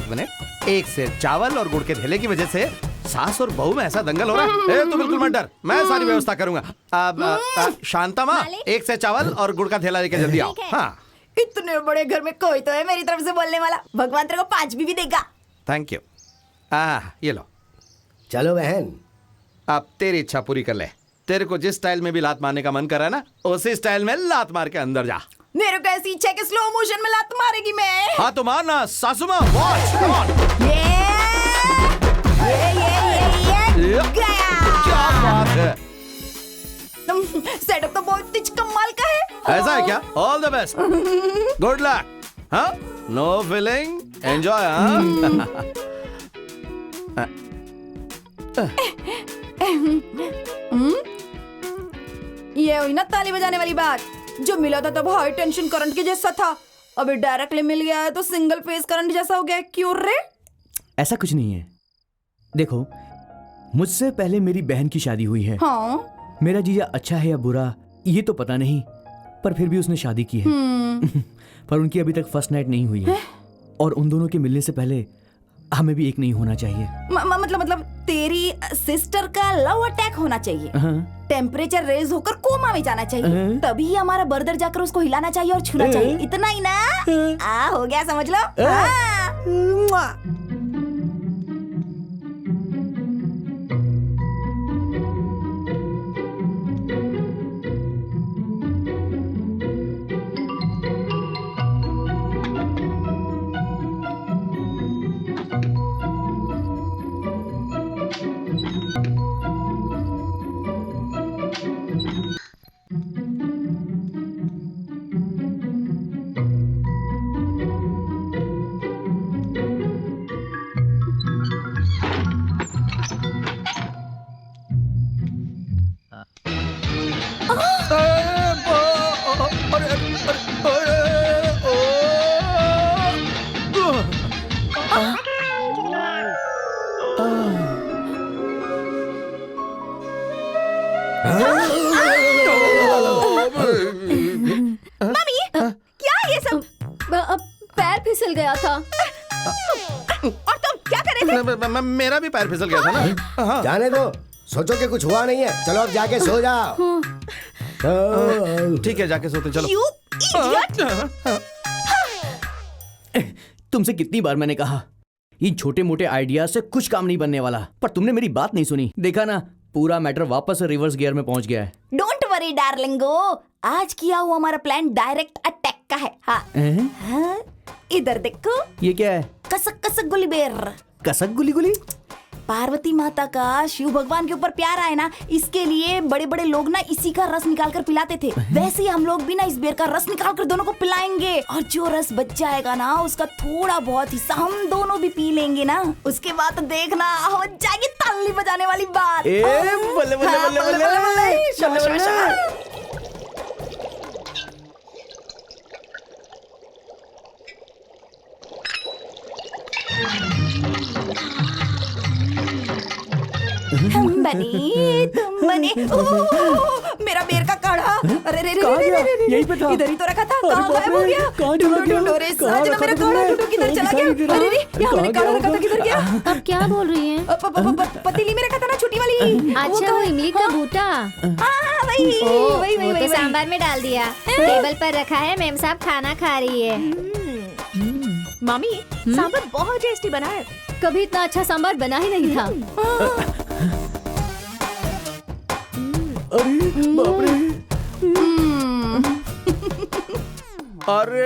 मिनट, एक से चावल और गुड़ के ढेले की वजह से सास और बहू में ऐसा दंगल हो रहा है। तू बिल्कुल मत डर, मैं सारी व्यवस्था करूंगा। शांता माँ, एक से चावल और गुड़ का थैला लेके जल्दी आओ। हाँ, इतने बड़े घर में कोई तो है मेरी तरफ से बोलने वाला। भगवान तेरे को 5 भी देगा। Thank you. ये लो। चलो बहन, अब तेरी इच्छा पूरी कर ले। तेरे को जिस स्टाइल में भी लात मारने का मन कर रहा है ना, उसी स्टाइल में लात मार के अंदर जा। मेरे को ऐसी इच्छा है कि स्लो मोशन में लात मारेगी मैं। हाँ तो मारना सासू माँ, वॉच, कम ऑन। ये गया। क्या बात है। सेटअप तो बहुत तेज कमाल का है। ऐसा है क्या? All the best, good luck. हाँ, नो फीलिंग, एंजॉय। ये हुई ना ताली बजाने वाली बात। जो मिला था तब हाई टेंशन करंट के जैसा था, अभी डायरेक्टली मिल गया है तो सिंगल फेज करंट जैसा हो गया। क्यों रे? ऐसा कुछ नहीं है। देखो, मुझसे पहले मेरी बहन की शादी हुई है। हाँ? मेरा जीजा अच्छा है या बुरा ये तो पता नहीं, पर फिर भी उसने शादी की है। पर उनकी अभी तक फर्स्ट नाइट नहीं हुई है। और उन दोनों के मिलने से पहले हमें भी एक नहीं होना चाहिए। मतलब तेरी सिस्टर का लव अटैक होना चाहिए। टेम्परेचर रेज होकर कोमा में जाना चाहिए, तभी हमारा बर्दर जाकर उसको हिलाना चाहिए और छूना चाहिए। इतना ही ना? हो गया, समझ लो। मम्मी, क्या ये सब? पैर फिसल गया था। और तुम क्या कर रहे थे? मेरा भी पैर फिसल गया था ना। जाने दो, सोचो कि कुछ हुआ नहीं है। चलो अब जाके सो जाओ। ठीक है, जाके सोते चलो। You idiot! तुमसे कितनी बार मैंने कहा, इन छोटे मोटे आइडिया से कुछ काम नहीं बनने वाला, पर तुमने मेरी बात नहीं सुनी। देखा ना, पूरा मैटर वापस रिवर्स गियर में पहुंच गया है। डोंट वरी डार्लिंगो, आज किया हुआ हमारा प्लान डायरेक्ट अटैक का है। हाँ, इधर देखो। ये क्या है? कसक कसक गुली बेर। कसक गुली गुली? पार्वती माता का शिव भगवान के ऊपर प्यार आए ना, इसके लिए बड़े बड़े लोग ना इसी का रस निकाल कर पिलाते थे। वैसे ही हम लोग भी ना इस बेर का रस निकाल कर दोनों को पिलाएंगे, और जो रस बच जाएगा ना उसका थोड़ा बहुत हिस्सा हम दोनों भी पी लेंगे ना। उसके बाद तो देखना हो जाएगी ताली बजाने वाली बात। बल्ले बल्ले बल्ले बल्ले। हम बने, तुम बने। मेरा बेर का काढ़ा। अरे रे यहीं पे था। इधर ही तो रखा था। कहाँ गायब हो गया? ढूंढो रे साजना, मेरा काढ़ा ढूंढो, किधर चला गया? अरे रे, यहाँ मैंने काढ़ा रखा था, किधर गया? अब क्या बोल रही हैं? पतीली में रखा था ना, छोटी वाली। अच्छा, वो इमली का बूटा। हाँ, वही। तो सांभर में डाल दिया, टेबल पर रखा है। मेम साहब खाना खा रही है। मम्मी, सांभर बहुत टेस्टी बना है। कभी इतना अच्छा सांभर बना ही नहीं था। अरे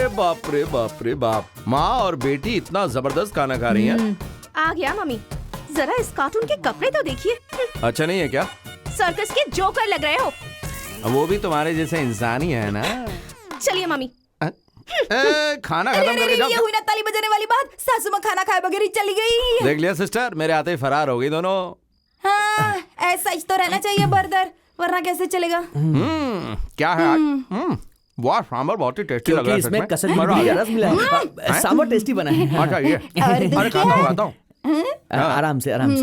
बाप रे बाप रे बाप, माँ और बेटी इतना जबरदस्त खाना खा रही हैं। आ गया मम्मी, जरा इस कार्टून के कपड़े तो देखिए। अच्छा नहीं है क्या? सर्कस के जोकर लग रहे हो। वो भी तुम्हारे जैसे इंसान ही है ना। चलिए मम्मी। खाना खत्म करके जाओ। ये हुई ना ताली बजाने वाली बात, सासू माँ खाना खाए बगैर ही चली गई। देख लिया सिस्टर, मेरे आते ही फरार हो गई दोनों। हाँ, ऐसा ही तो रहना चाहिए बर्दर, वरना कैसे चलेगा। क्या है आज? वाह, सांभर बहुत ही टेस्टी लग रहा है। इसमें कसर का रस मिला है। सांभर टेस्टी बना है। अच्छा ये, अरे खाता हूँ। आराम से आराम से।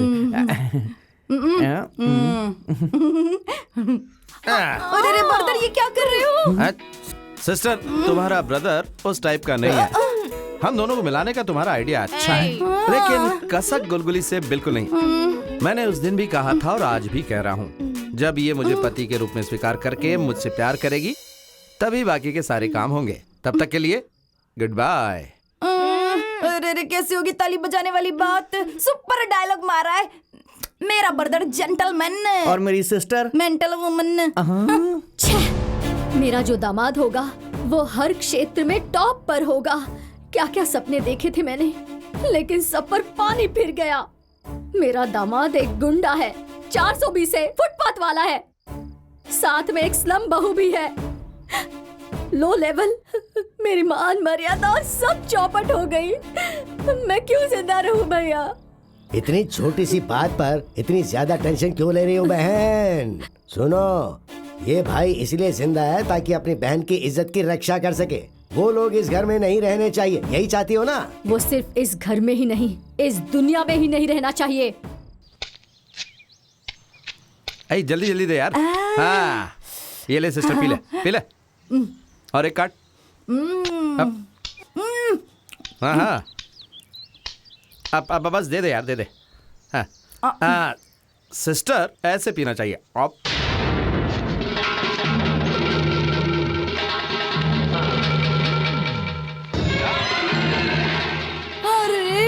अरे बर्दर, ये क्या कर रहे हो? सिस्टर, तुम्हारा ब्रदर उस टाइप का नहीं है। हम दोनों को मिलाने का तुम्हारा आइडिया अच्छा है, लेकिन कसक गुलगुली से बिल्कुल नहीं। मैंने उस दिन भी कहा था और आज भी कह रहा हूँ, जब ये मुझे पति के रूप में स्वीकार करके मुझसे प्यार करेगी, तभी बाकी के सारे काम होंगे। तब तक के लिए गुड बाय। अरे कैसे होगी ताली बजाने वाली बात? सुपर डायलॉग मारा है। मेरा ब्रदर जेंटलमैन और मेरी सिस्टर मेंटल वुमन। मेरा जो दामाद होगा वो हर क्षेत्र में टॉप पर होगा। क्या क्या सपने देखे थे मैंने, लेकिन सब पर पानी फिर गया। मेरा दामाद एक गुंडा है, 420 है, फुटपाथ वाला है, साथ में एक स्लम बहू भी है। लो लेवल, मेरी मान मर्यादा सब चौपट हो गई। मैं क्यों जिंदा रहूं भैया? इतनी छोटी सी बात पर इतनी ज्यादा टेंशन क्यों ले रही हो बहन? सुनो, ये भाई इसलिए जिंदा है ताकि अपनी बहन की इज्जत की रक्षा कर सके। वो लोग इस घर में नहीं रहने चाहिए, यही चाहती हो ना? वो सिर्फ इस घर में ही नहीं, इस दुनिया में ही नहीं रहना चाहिए। ऐ जल्दी जल्दी दे यार। हाँ, ये ले सिस्टर, पी ले और एक काट। हाँ हाँ, अब बस दे दे यार, दे दे। हाँ सिस्टर, ऐसे पीना चाहिए। अब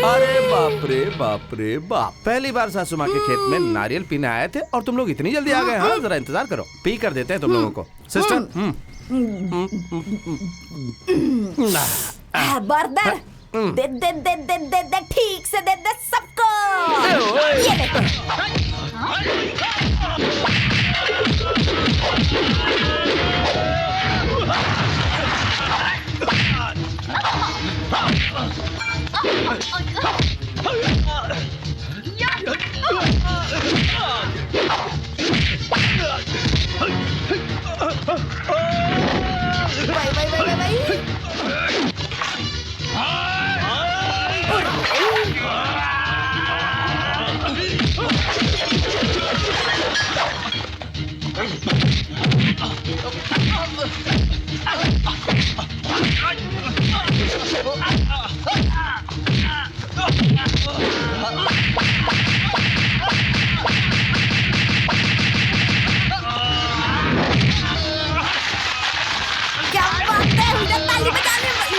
अरे बाप रे बाप रे बाप, पहली बार सासू माँ के खेत में नारियल पीने आए थे और तुम लोग इतनी जल्दी आ गए। हाँ, जरा इंतजार करो, पी कर देते हैं तुम लोगों को। सिस्टर बर्दर, दे दे दे दे दे दे, ठीक से दे दे सबको। ये क्या बात है, मुझे ताली बजाने वाली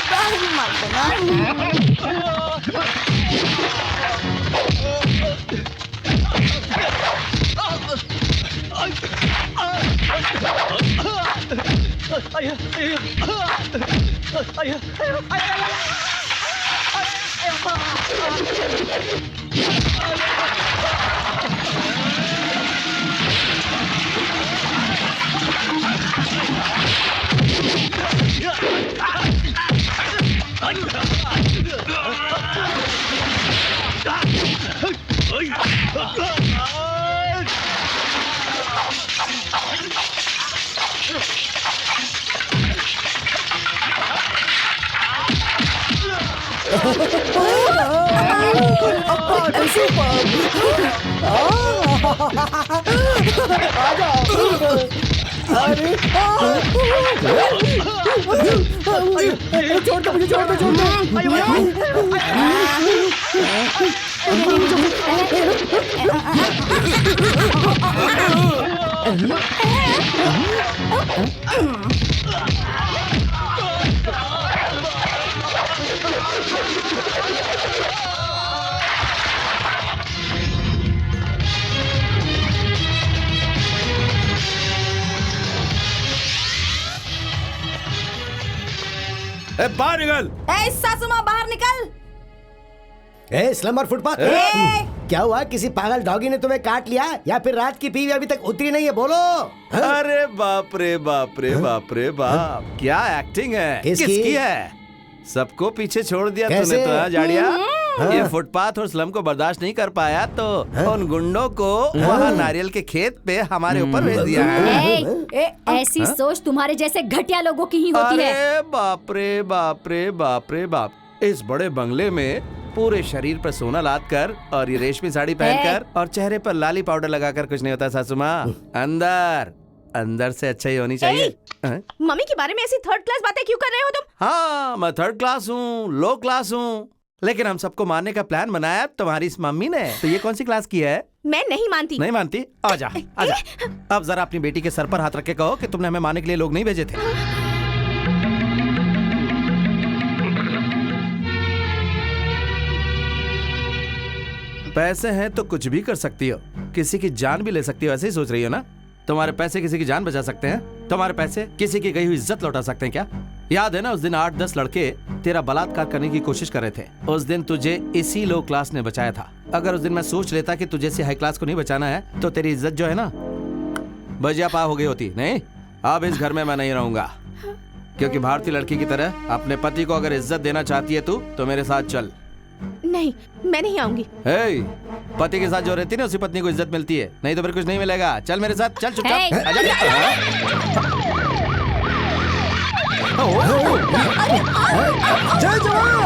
बाहर निकल। ए सासू माँ बाहर निकल। ए स्लम्बर फुटपाथ, क्या हुआ? किसी पागल डॉगी ने तुम्हें काट लिया या फिर रात की पीवी अभी तक उतरी नहीं है? बोलो। अरे बाप रे बाप रे बाप रे बाप, क्या एक्टिंग है। किसकी है? सबको पीछे छोड़ दिया तूने तो, जाड़िया। ये फुटपाथ और स्लम को बर्दाश्त नहीं कर पाया तो उन गुंडों को वहाँ नारियल के खेत पे हमारे ऊपर भेज दिया है। ऐसी सोच तुम्हारे जैसे घटिया लोगों की ही होती है। अरे बाप रे बाप रे बाप रे बाप, इस बड़े बंगले में पूरे शरीर पर सोना लाद कर और ये रेशमी साड़ी पहनकर और चेहरे पर लाली पाउडर लगाकर कुछ नहीं होता सासू माँ। अंदर अंदर से अच्छा ही होनी चाहिए। मम्मी के बारे में ऐसी थर्ड क्लास बातें क्यों कर रहे हो तुम? हाँ, मैं थर्ड क्लास हूँ, लो क्लास हूँ, लेकिन हम सबको मारने का प्लान बनाया तुम्हारी इस मम्मी ने। तो ये कौन सी क्लास की है? मैं नहीं मानती। नहीं मानती? आजा आजा। अब जरा अपनी बेटी के सर पर हाथ रख के कहो कि तुमने हमें मारने के लिए लोग नहीं भेजे थे। पैसे हैं तो कुछ भी कर सकती हो, किसी की जान भी ले सकती हो, ऐसे ही सोच रही हो ना? तुम्हारे पैसे किसी की जान बचा सकते हैं? तुम्हारे पैसे किसी की गई हुई इज्जत लौटा सकते हैं क्या? याद है ना उस दिन 8-10 लड़के तेरा बलात्कार करने की कोशिश कर रहे थे। उस दिन तुझे इसी लो क्लास ने बचाया था। अगर उस दिन मैं सोच लेता कि तुझे हाई क्लास को नहीं बचाना है तो तेरी इज्जत जो है ना बजिया पा हो गई होती। नहीं, अब इस घर में मैं नहीं रहूंगा, क्योंकि भारतीय लड़की की तरह अपने पति को अगर इज्जत देना चाहती है तू तो मेरे साथ चल। नहीं, मैं नहीं आऊंगी। पति के साथ जो रहती है ना उसी पत्नी को इज्जत मिलती है, नहीं तो फिर कुछ नहीं मिलेगा। चल मेरे साथ, चल चुपचाप। जय जवान।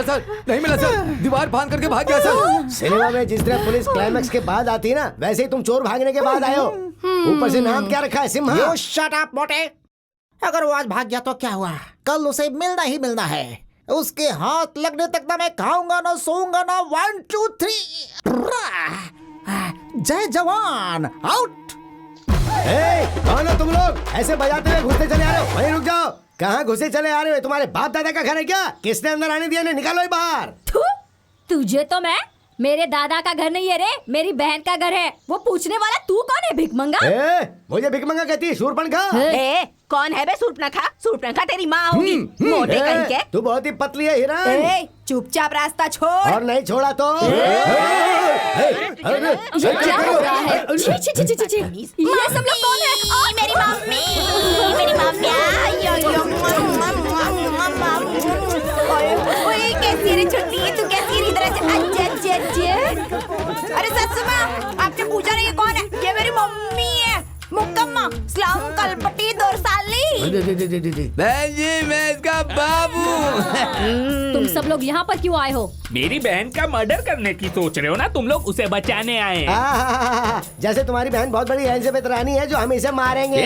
सर नहीं मिला सर, दीवार फांद करके भाग गया सर। सिनेमा में जिस तरह पुलिस क्लाइमैक्स के बाद आती है ना, वैसे ही तुम चोर भागने के बाद आए हो। ऊपर से नाम क्या रखा है? सिम्हा। You shut up, मोटे। अगर वो आज भाग गया तो क्या हुआ? कल उसे मिलना ही मिलना है। उसके हाथ लगने तक ना मैं खाऊंगा ना सोऊंगा ना। 1 2 3 जय जवान आउट। कौन हो तुम लोग? ऐसे बजाते हुए घुसते चले आ रहे हो? वहीं रुक जाओ। कहाँ घुसे चले आ रहे हो? तुम्हारे बाप दादा का घर है क्या? किसने अंदर आने दिया? निकालो ही बाहर। तुझे तो मैं, मेरे दादा का घर नहीं है रे, मेरी बहन का घर है। वो पूछने वाला तू कौन है? भिखमंगा? मुझे भिखमंगा कहती है? शूरपणखा? कौन है बे सूर्पणखा? सूर्पणखा तेरी माँ होगी, मोटे कहीं के। तू बहुत ही पतली है हिरण। चुपचाप रास्ता छोड़। और नहीं छोड़ा तो ये क्या हो रहा है? छी छी छी छी छी। ये सब लोग कौन है? मेरी मम्मी, मेरी मम्मी। ओए कैसी रे छुट्टी, तू कैसी रे इधर? अरे सच में आपने पूछा नहीं ये कौन है? ये मेरी मम्मी है, मुकम्मा स्लम कलपटी दोरसाली। बहन जी, मैं इसका बाबू। तुम सब लोग यहाँ पर क्यों आए हो? मेरी बहन का मर्डर करने की सोच रहे हो ना तुम लोग? उसे बचाने आए। जैसे तुम्हारी बहन बहुत बड़ी एलिजाबेथ रानी है जो हम इसे मारेंगे।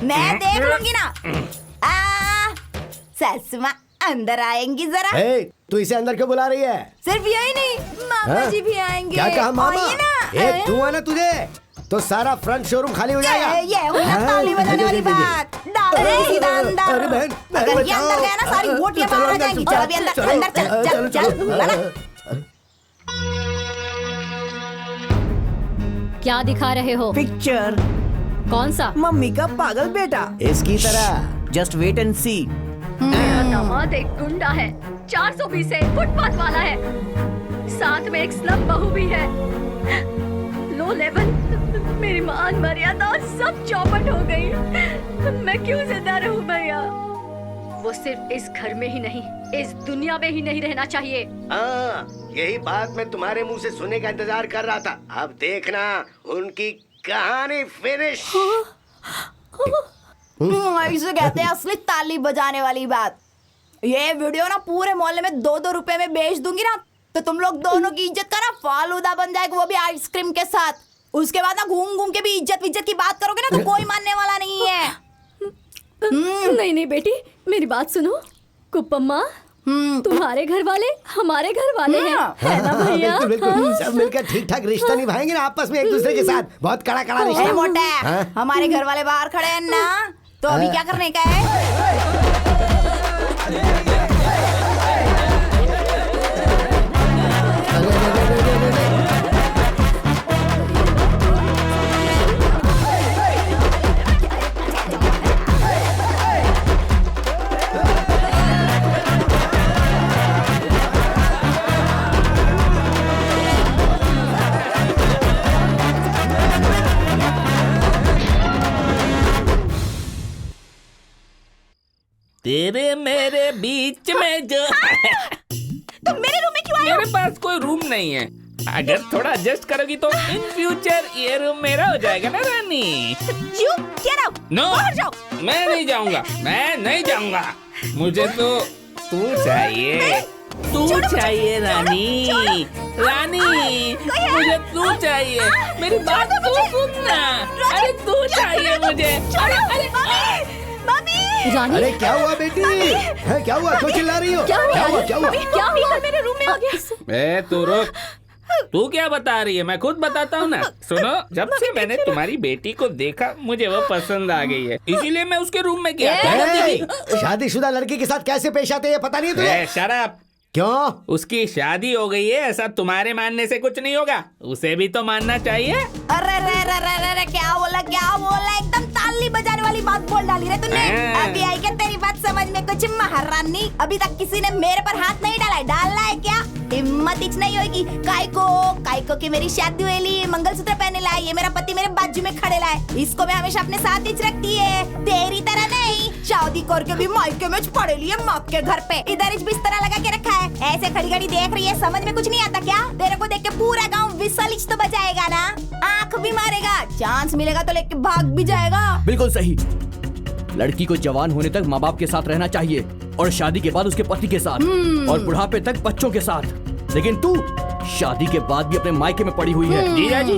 मैं देख लूंगी ना। ससुमा अंदर आएंगी जरा। तू इसे अंदर क्यों बुला रही है? सिर्फ यही नहीं, मामा जी भी आएंगे। क्या कहा मामा? तू है ना, तुझे तो सारा फ्रंट शोरूम खाली हो जाएगा। ये हुई ना ताली बजाने वाली बात। अरे बहन, अगर ये अंदर गया ना सारी वोटियां बाहर आ जाएंगी। चल अभी अंदर, अंदर चल चल चल। क्या दिखा रहे हो? पिक्चर। कौन सा? मम्मी का पागल बेटा। इसकी तरह। जस्ट वेट एंड सी। मेरा दामाद एक गुंडा है, 420 है, फुटपाथ वाला है, साथ में एक स्लम बहू भी है। लो लेवल, मेरी मान मर्यादा सब चौपट हो गई। मैं क्यों जिंदा रहूं भैया? वो सिर्फ इस घर में ही नहीं, इस दुनिया में ही नहीं रहना चाहिए। यही बात मैं तुम्हारे मुंह से सुनने का इंतजार कर रहा था। अब देखना उनकी कहानी फिनिश। इसे कहते हैं असली ताली बजाने वाली बात। ये वीडियो ना पूरे मोहल्ले में 2-2 रुपए में बेच दूंगी ना, तो तुम लोग दोनों की इज्जत का ना फालूदा बन जाएगा, वो भी आइसक्रीम के साथ। उसके बाद ना घूम घूम के भी इज्जत की बात करोगे ना तो कोई मानने वाला नहीं है। नहीं नहीं बेटी, मेरी बात सुनो। कुप्पम्मा, तुम्हारे घर वाले हमारे घर वाले हैं, है ना भैया? बिल्कुल, सब मिलकर ठीक ठाक रिश्ता निभाएंगे ना आपस में एक दूसरे के साथ। बहुत कड़ा कड़ा रिश्ता। मोटा, हमारे घर वाले बाहर खड़े हैं ना, तो अभी क्या करने का है? तेरे मेरे बीच में जो तुम मेरे रूम में क्यों आए हो? मेरे पास कोई रूम नहीं है। अगर थोड़ा एडजस्ट करोगी तो इन फ्यूचर ये रूम मेरा हो जाएगा ना रानी। You get out! नो, बाहर जाओ। मैं नहीं जाऊंगा, मैं नहीं जाऊंगा। मुझे तो तू चाहिए, तू चाहिए रानी, रानी मुझे तू चाहिए। मेरी बात तू सुनना। अरे तू चाहिए मुझे। रानी, अरे क्या हुआ बेटी? है क्या हुआ? क्यों चिल्ला रही हो? क्या हुआ? क्या हुआ? क्या हुआ? मेरे रूम में आ गया। ए तू रुक, तू क्या बता रही है? मैं खुद बताता हूँ ना। सुनो, जब से मैंने तुम्हारी बेटी को देखा मुझे वो पसंद आ गई है, इसीलिए मैं उसके रूम में गया। शादीशुदा लड़की के साथ कैसे पेश आते हैं पता नहीं तुझे? शराब। क्यों? उसकी शादी हो गई है, ऐसा तुम्हारे मानने से कुछ नहीं होगा, उसे भी तो मानना चाहिए। अरे रे रे रे रे रे क्या बोला एकदम ताली बजाने वाली बात बोल डाली रे तूने। अभी आई क्या तेरी बात समझ में कुछ महारानी? अभी तक किसी ने मेरे पर हाथ नहीं डाला है। डालना है क्या? हिम्मत इच नहीं होगी। काइको की मेरी शादी हुई, मंगलसूत्र पहने लाए, ये मेरा पति मेरे बाजू में खड़े लाए, इसको मैं हमेशा अपने साथ ही रखती है, तेरी तरह नहीं। शादी करके भी मायके में पड़े लिए माँ के घर पे, इधर इस बिस्तर लगा के रखा है। ऐसे खड़ी खड़ी देख रही है, समझ में कुछ नहीं आता क्या? तेरे को देख के पूरा गाँव विसल तो बजाएगा ना, आँख भी मारेगा, चांस मिलेगा तो लेके भाग भी जाएगा। बिल्कुल सही। लड़की को जवान होने तक माँ बाप के साथ रहना चाहिए और शादी के बाद उसके पति के साथ और बुढ़ापे तक बच्चों के साथ। लेकिन तू शादी के बाद भी अपने मायके में पड़ी हुई है। जीजा जी,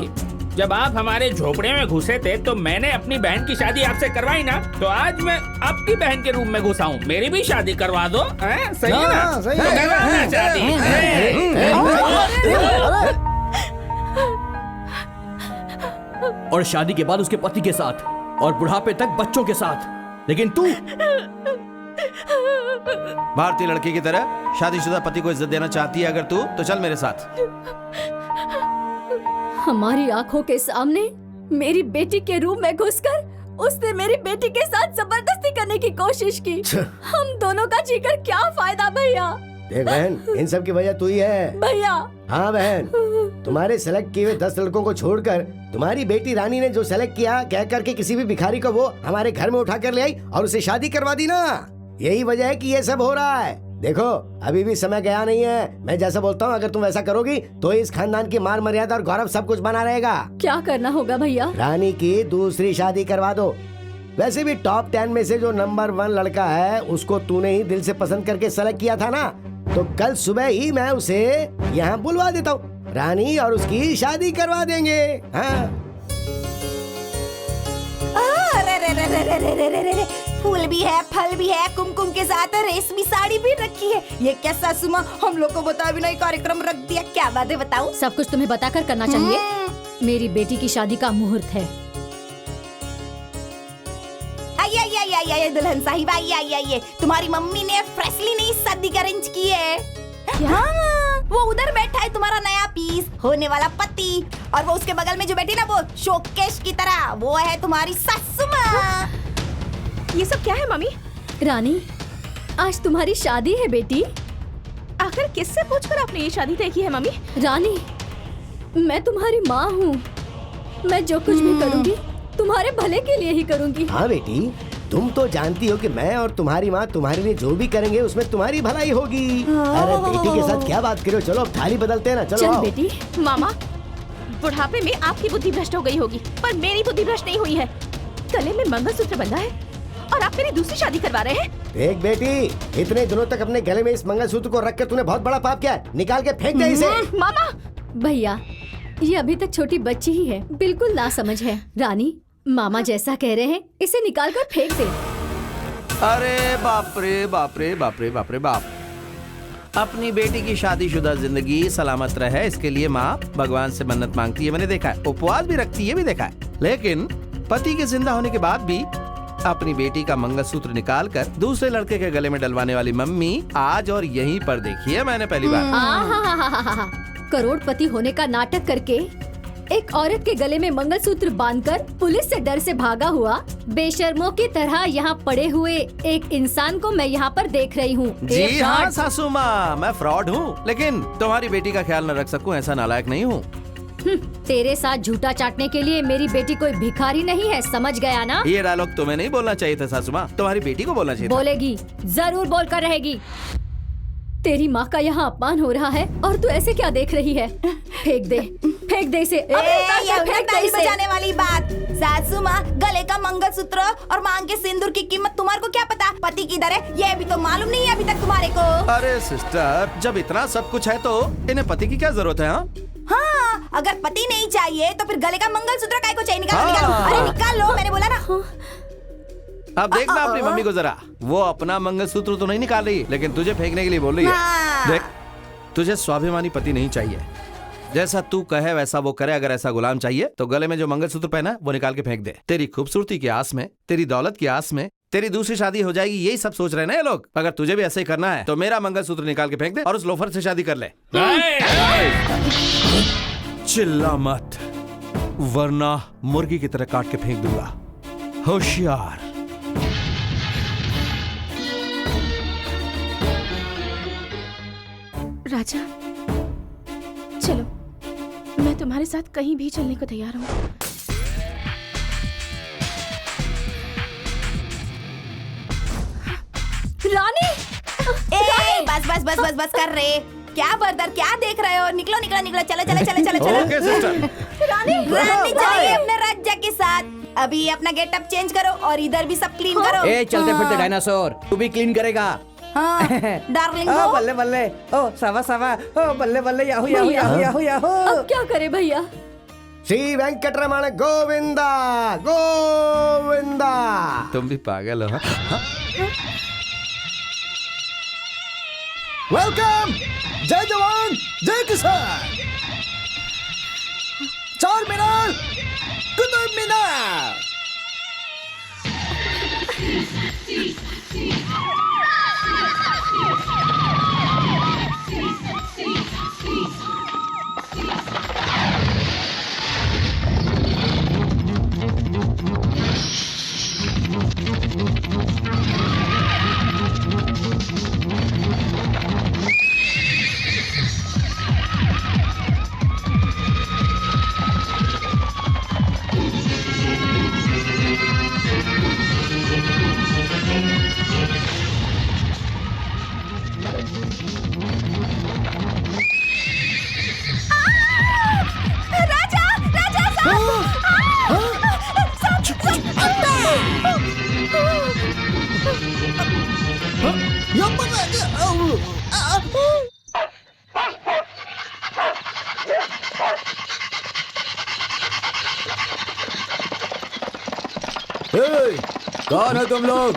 जब आप हमारे झोपड़े में घुसे थे तो मैंने अपनी बहन की शादी आपसे करवाई ना, तो आज मैं आपकी बहन के रूम में घुसा हूँ, मेरी भी शादी करवा दो। सही है ना? सही तो है। करवाना शादी। और शादी के बाद उसके पति के साथ और बुढ़ापे तक बच्चों के साथ। लेकिन तू भारतीय लड़की की तरह शादीशुदा पति को इज्जत देना चाहती है अगर तू, तो चल मेरे साथ। हमारी आंखों के सामने मेरी बेटी के रूम में घुसकर उसने मेरी बेटी के साथ जबरदस्ती करने की कोशिश की। हम दोनों का जीकर क्या फायदा भैया? देख बहन, इन सब की वजह तू ही है। भैया। हाँ बहन, तुम्हारे सेलेक्ट किए हुए 10 लड़कों को छोड़कर तुम्हारी बेटी रानी ने जो सेलेक्ट किया, कह करके किसी भी भिखारी को वो हमारे घर में उठा कर ले आई और उसे शादी करवा दी ना। यही वजह है कि ये सब हो रहा है। देखो, अभी भी समय गया नहीं है। मैं जैसा बोलता हूँ, अगर तुम वैसा करोगी तो इस खानदान की मान मर्यादा और गौरव सब कुछ बना रहेगा। क्या करना होगा भैया? रानी की दूसरी शादी करवा दो। वैसे भी टॉप 10 में से जो नंबर 1 लड़का है उसको तूने ही दिल से पसंद करके सेलेक्ट किया था ना, तो कल सुबह ही मैं उसे यहाँ बुलवा देता हूँ, रानी और उसकी शादी करवा देंगे। हाँ। अरे रे रे रे रे रे रे रे रे, फूल भी है, फल भी है, कुमकुम के साथ रेशमी साड़ी भी रखी है। ये क्या सासू माँ, हम लोग को बता भी नहीं कार्यक्रम रख दिया। क्या बात है बताओ? सब कुछ तुम्हें बताकर करना चाहिए। मेरी बेटी की शादी का मुहूर्त है। आइए दुल्हन साहिबा, आइए। तुम्हारी मम्मी ने फ्रेशली नहीं शादी का अरेंज की है। क्या? वो उधर बैठा है तुम्हारा नया पीस होने वाला पति, और वो उसके बगल में जो बैठी ना, वो शोकेश की तरह, वो है तुम्हारी सासू माँ। ये सब क्या है मम्मी? रानी, आज तुम्हारी शादी है बेटी। आखिर किससे पूछकर आपने ये शादी तय की है मम्मी? रानी, मैं तुम्हारी माँ हूँ। मैं जो कुछ भी करूँगी तुम्हारे भले के लिए ही करूँगी। हाँ बेटी, तुम तो जानती हो कि मैं और तुम्हारी माँ तुम्हारे लिए जो भी करेंगे उसमें तुम्हारी भलाई होगी। अरे बेटी के साथ क्या बात करो, चलो अब थाली बदलते हैं ना। चलो चल आओ। बेटी। मामा, बुढ़ापे में आपकी बुद्धि भ्रष्ट हो गई होगी, पर मेरी बुद्धि भ्रष्ट नहीं हुई है। गले में मंगलसूत्र बंधा है और आप मेरी दूसरी शादी करवा रहे हैं। देख बेटी, इतने दिनों तक अपने गले में इस मंगलसूत्र को रख कर तूने बहुत बड़ा पाप किया है। निकाल के फेंक दे इसे। मामा, भैया, ये अभी तक छोटी बच्ची ही है, बिल्कुल नासमझ है। रानी, मामा जैसा कह रहे हैं, इसे निकाल कर फेंक दे। अरे बाप रे बाप रे बाप रे बाप रे बाप। अपनी बेटी की शादीशुदा जिंदगी सलामत रहे, इसके लिए माँ भगवान से मन्नत मांगती है, मैंने देखा है। उपवास भी रखती है, भी देखा है। लेकिन पति के जिंदा होने के बाद भी अपनी बेटी का मंगलसूत्र निकाल कर दूसरे लड़के के गले में डलवाने वाली मम्मी आज और यहीं पर देखी है मैंने पहली बार। करोड़पति होने का नाटक करके एक औरत के गले में मंगलसूत्र बांधकर पुलिस से डर से भागा हुआ बेशर्मों की तरह यहाँ पड़े हुए एक इंसान को मैं यहाँ पर देख रही हूँ। जी हाँ सासू माँ, मैं फ्रॉड हूँ, लेकिन तुम्हारी बेटी का ख्याल न रख सकूं ऐसा नालायक नहीं हूँ। तेरे साथ झूठा चाटने के लिए मेरी बेटी कोई भिखारी नहीं है, समझ गया ना? ये डायलॉग तुम्हें नहीं बोलना चाहिए था सासू माँ, तुम्हारी बेटी को बोलना चाहिए था। बोलेगी, जरूर बोलकर रहेगी। तेरी माँ का यहाँ अपमान हो रहा है और तू ऐसे क्या देख रही है? फेंक दे इसे। ये ताली बजाने वाली बात। सासू माँ, गले का मंगलसूत्र और मांग के सिंदूर की कीमत तुम्हारे को क्या पता? पति किधर है ये भी तो मालूम नहीं है अभी तक तुम्हारे को। अरे सिस्टर, जब इतना सब कुछ है तो इन्हें पति की क्या जरूरत है? हाँ, अगर पति नहीं चाहिए तो फिर गले का मंगलसूत्र काय को चाहिए? निकालो। अरे निकाल लो, मैंने बोला ना। अब देखना अपनी मम्मी को जरा, वो अपना मंगलसूत्र तो नहीं निकाल रही, लेकिन तुझे फेंकने के लिए बोल रही है। देख, तुझे स्वाभिमानी पति नहीं चाहिए, जैसा तू कहे वैसा वो करे। अगर ऐसा गुलाम चाहिए तो गले में जो मंगलसूत्र पहना वो निकाल के फेंक दे। तेरी खूबसूरती की आस में, तेरी दौलत की आस में तेरी दूसरी शादी हो जाएगी, यही सब सोच रहे हैं ना ये लोग। अगर तुझे भी ऐसे ही करना है तो मेरा मंगलसूत्र निकाल के फेंक दे और उस लोफर से शादी कर ले। चिल्ला मत, वरना मुर्गी की तरह काट के फेंक दूंगा। होशियार। राजा, चलो, मैं तुम्हारे साथ कहीं भी चलने को तैयार हूँ। रानी! बस कर रहे। क्या बर्दर, क्या देख रहे हो? निकलो। चलो। Okay sister. रानी चलिए अपने राज्य के साथ। अभी अपना गेटअप चेंज करो और इधर भी सब क्लीन करो। ए चलते फिरते डायनासोर, तू भी क्लीन करेगा? हाँ, डार्लिंग ओ बल्ले ओ सावा ओ बल्ले याहू। अब क्या करे भैया? श्री वेंकटरमण गोविंदा गोविंदा। तुम भी पागल हो? वेलकम। जय जवान जय किसान। चार मीनार, कुतुब मीनार। कौन है तुम लोग?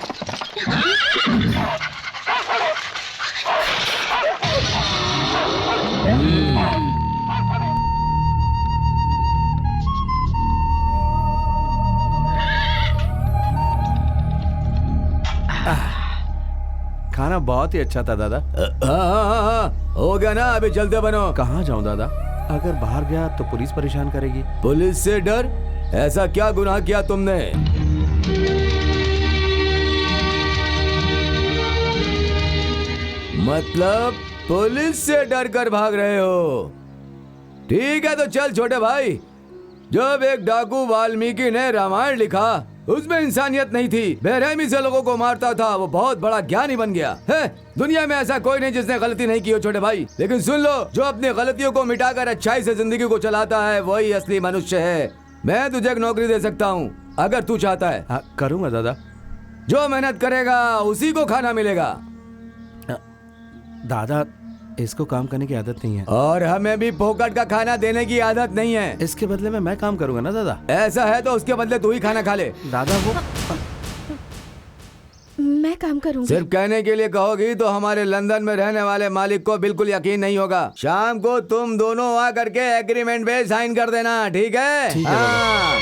खाना बहुत ही अच्छा था दादा। हाँ, हो गया ना, अभी चलते बनो। कहाँ जाऊं दादा? अगर बाहर गया तो पुलिस परेशान करेगी। पुलिस से डर? ऐसा क्या गुनाह किया तुमने? मतलब पुलिस से डर कर भाग रहे हो? ठीक है तो चल छोटे भाई। जब एक डाकू वाल्मीकि ने रामायण लिखा, उसमें इंसानियत नहीं थी, बेरहमी से लोगों को मारता था, वो बहुत बड़ा ज्ञानी बन गया है। दुनिया में ऐसा कोई नहीं जिसने गलती नहीं की हो छोटे भाई। लेकिन सुन लो, जो अपनी गलतियों को मिटाकर अच्छाई से जिंदगी को चलाता है वही असली मनुष्य है। मैं तुझे एक नौकरी दे सकता हूँ अगर तू चाहता है। हाँ, करूँगा दादा। जो मेहनत करेगा उसी को खाना मिलेगा। दादा, इसको काम करने की आदत नहीं है और हमें भी फोकट का खाना देने की आदत नहीं है। इसके बदले में मैं काम करूंगा ना दादा। ऐसा है तो उसके बदले तू ही खाना खा ले। दादा वो मैं काम करूंगी। सिर्फ कहने के लिए कहोगी तो हमारे लंदन में रहने वाले मालिक को बिल्कुल यकीन नहीं होगा। शाम को तुम दोनों आ करके एग्रीमेंट पे साइन कर देना, ठीक है? ठीक है हाँ।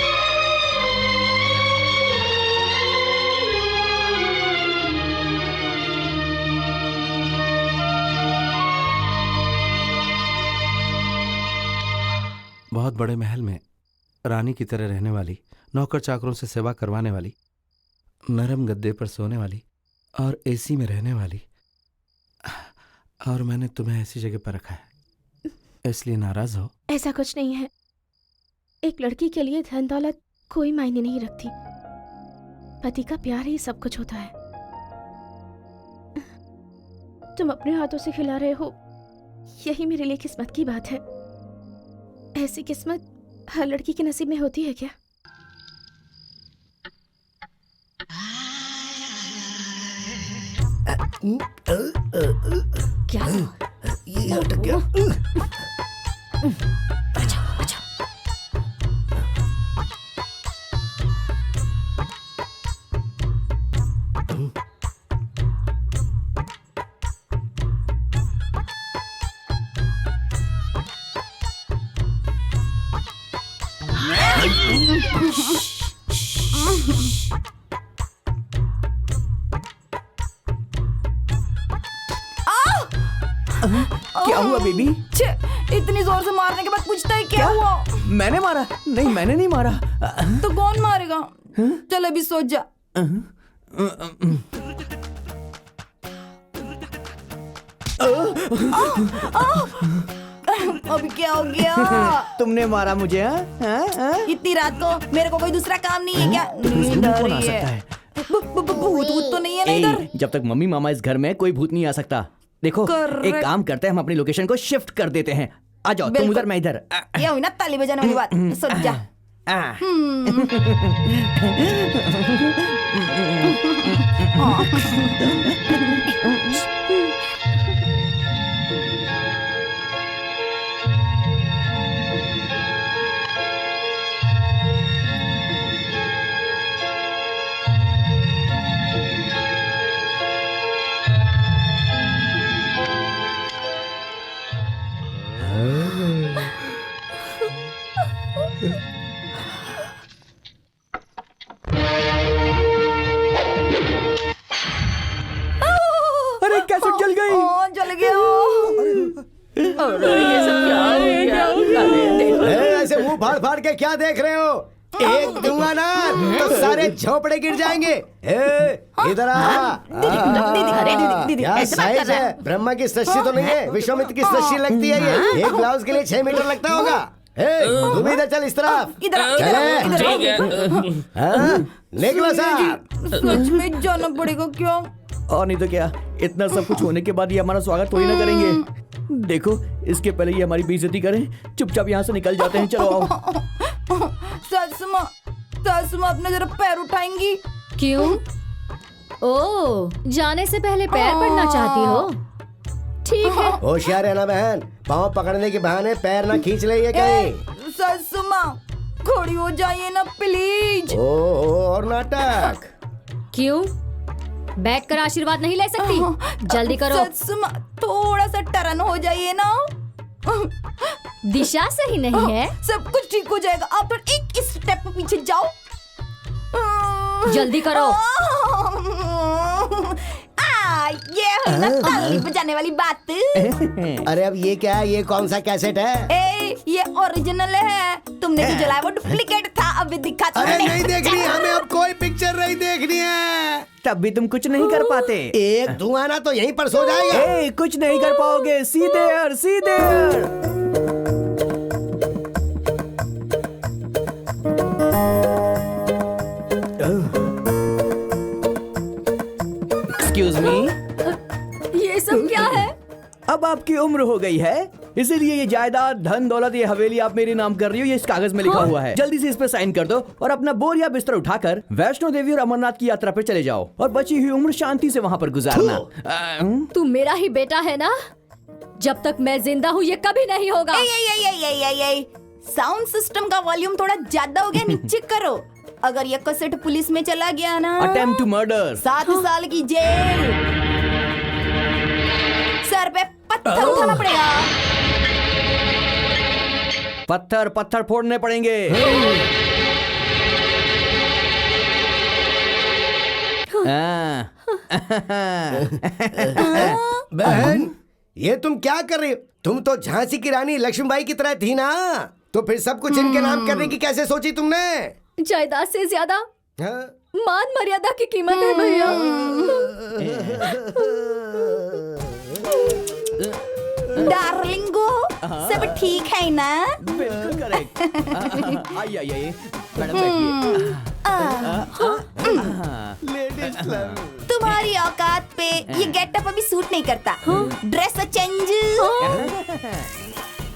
बहुत बड़े महल में रानी की तरह रहने वाली, नौकर चाकरों से सेवा करवाने वाली, नरम गद्दे पर सोने वाली और एसी में रहने वाली, और मैंने तुम्हें ऐसी जगह पर रखा है, इसलिए नाराज हो? ऐसा कुछ नहीं है, एक लड़की के लिए धन दौलत कोई मायने नहीं रखती। पति का प्यार ही सब कुछ होता है। तुम अपने हाथों से खिला रहे हो, यही मेरे लिए किस्मत की बात है। ऐसी किस्मत हर लड़की के नसीब में होती है क्या? क्या ये अटक गया। क्या हुआ बेबी? इतनी जोर से मारने के बाद पूछता है क्या हुआ? मैंने मारा? नहीं, मैंने नहीं मारा। तो कौन मारेगा? चल अभी सोच जा। अभी क्या हो गया? तुमने मारा मुझे? हाँ? इतनी रात को मेरे को कोई दूसरा काम नहीं है क्या? कौन आ सकता है? भूत तो नहीं है ना इधर? जब तक मम्मी मामा इस घर में कोई भूत नहीं आ सकता। देखो, एक काम करते हैं, हम अपनी लोकेशन को शिफ्ट कर देते हैं। आ जाओ, तुम उधर, मैं इधर। ये हुई ना ताली बजाने वाली बात। सोच जा। अरे कैसेट जल गई। जल गया। ये सब क्या हो गया? ऐसे मुंह फाड़ फाड़ के क्या देख रहे हो? एक दूंगा ना तो सारे झोपड़े गिर जाएंगे। इधर आ। क्या साइज है? ब्रह्मा की सृष्टि तो नहीं है, विश्वामित्र की सृष्टि लगती है ये। एक ब्लाउज के लिए 6 मीटर लगता होगा। तुम इधर चल, इस तरफ निकलो साहब। सच में जाना पड़ेगा क्या? और नहीं तो क्या, इतना सब कुछ होने के बाद ये हमारा स्वागत थोड़ी ना करेंगे। देखो, इसके पहले ये हमारी बेइज्जती करें, चुपचाप यहाँ से निकल जाते हैं। चलो आओ। सासुमा अपने जरा पैर उठाएंगी? क्यों? ओ, जाने से पहले पैर पड़ना चाहती हो? ठीक है। होशियार है ना बहन, पाँव पकड़ने के बहाने पैर ना खींच ले ये कहीं। सासुमा खड़ी हो जाइए ना प्लीज। और नाटक क्यों? बैठ कर आशीर्वाद नहीं ले सकती? जल्दी करो। सासुमा थोड़ा सा टर्न हो जाइए ना। दिशा सही नहीं है। सब कुछ ठीक हो जाएगा, आप तो एक स्टेप पीछे जाओ। जल्दी करो। ये है ना ताली बजाने वाली बात। अरे अब ये क्या है? ये कौन सा कैसेट है? ये ओरिजिनल है, तुमने जो जलाया वो डुप्लीकेट था। अभी दिखा। अरे नहीं देखनी हमें, अब कोई पिक्चर नहीं देखनी है। तब भी तुम कुछ नहीं कर पाते। एक धुआं ना तो यहीं पर सो जाएगा। कुछ नहीं कर पाओगे। सीधे सीधे। एक्सक्यूज मी, ये सब क्या है? अब आपकी उम्र हो गई है, इसीलिए ये जायदाद, धन दौलत, ये हवेली आप मेरे नाम कर रही हो। ये इस कागज में लिखा हुआ है। जल्दी से इस पे साइन कर दो और अपना बोरिया बिस्तर उठाकर वैष्णो देवी और अमरनाथ की यात्रा पर चले जाओ और बची हुई उम्र शांति से वहाँ पर गुजारना। तू मेरा ही बेटा है ना? जब तक मैं जिंदा हूँ ये कभी नहीं होगा। साउंड सिस्टम का वॉल्यूम थोड़ा ज्यादा हो गया, नीचे करो। अगर ये कैसेट पुलिस में चला गया ना, अटेम्प्ट टू मर्डर, 7 साल की जेल। सर पे पत्थर उठाना पड़ेगा। पत्थर पत्थर फोड़ने पड़ेंगे। बहन, ये तुम क्या कर रही हो? तुम तो झांसी की रानी लक्ष्मीबाई की तरह थी ना, तो फिर सब कुछ इनके नाम करने की कैसे सोची तुमने? जायदाद से ज्यादा मान मर्यादा की कीमत है भैया। डार्लिंगो, सब ठीक है ना? बिल्कुल करेक्ट। आइए आइए मैडम बैठिए। तुम्हारी औकात पे ये गेटअप अभी सूट नहीं करता। Dress change.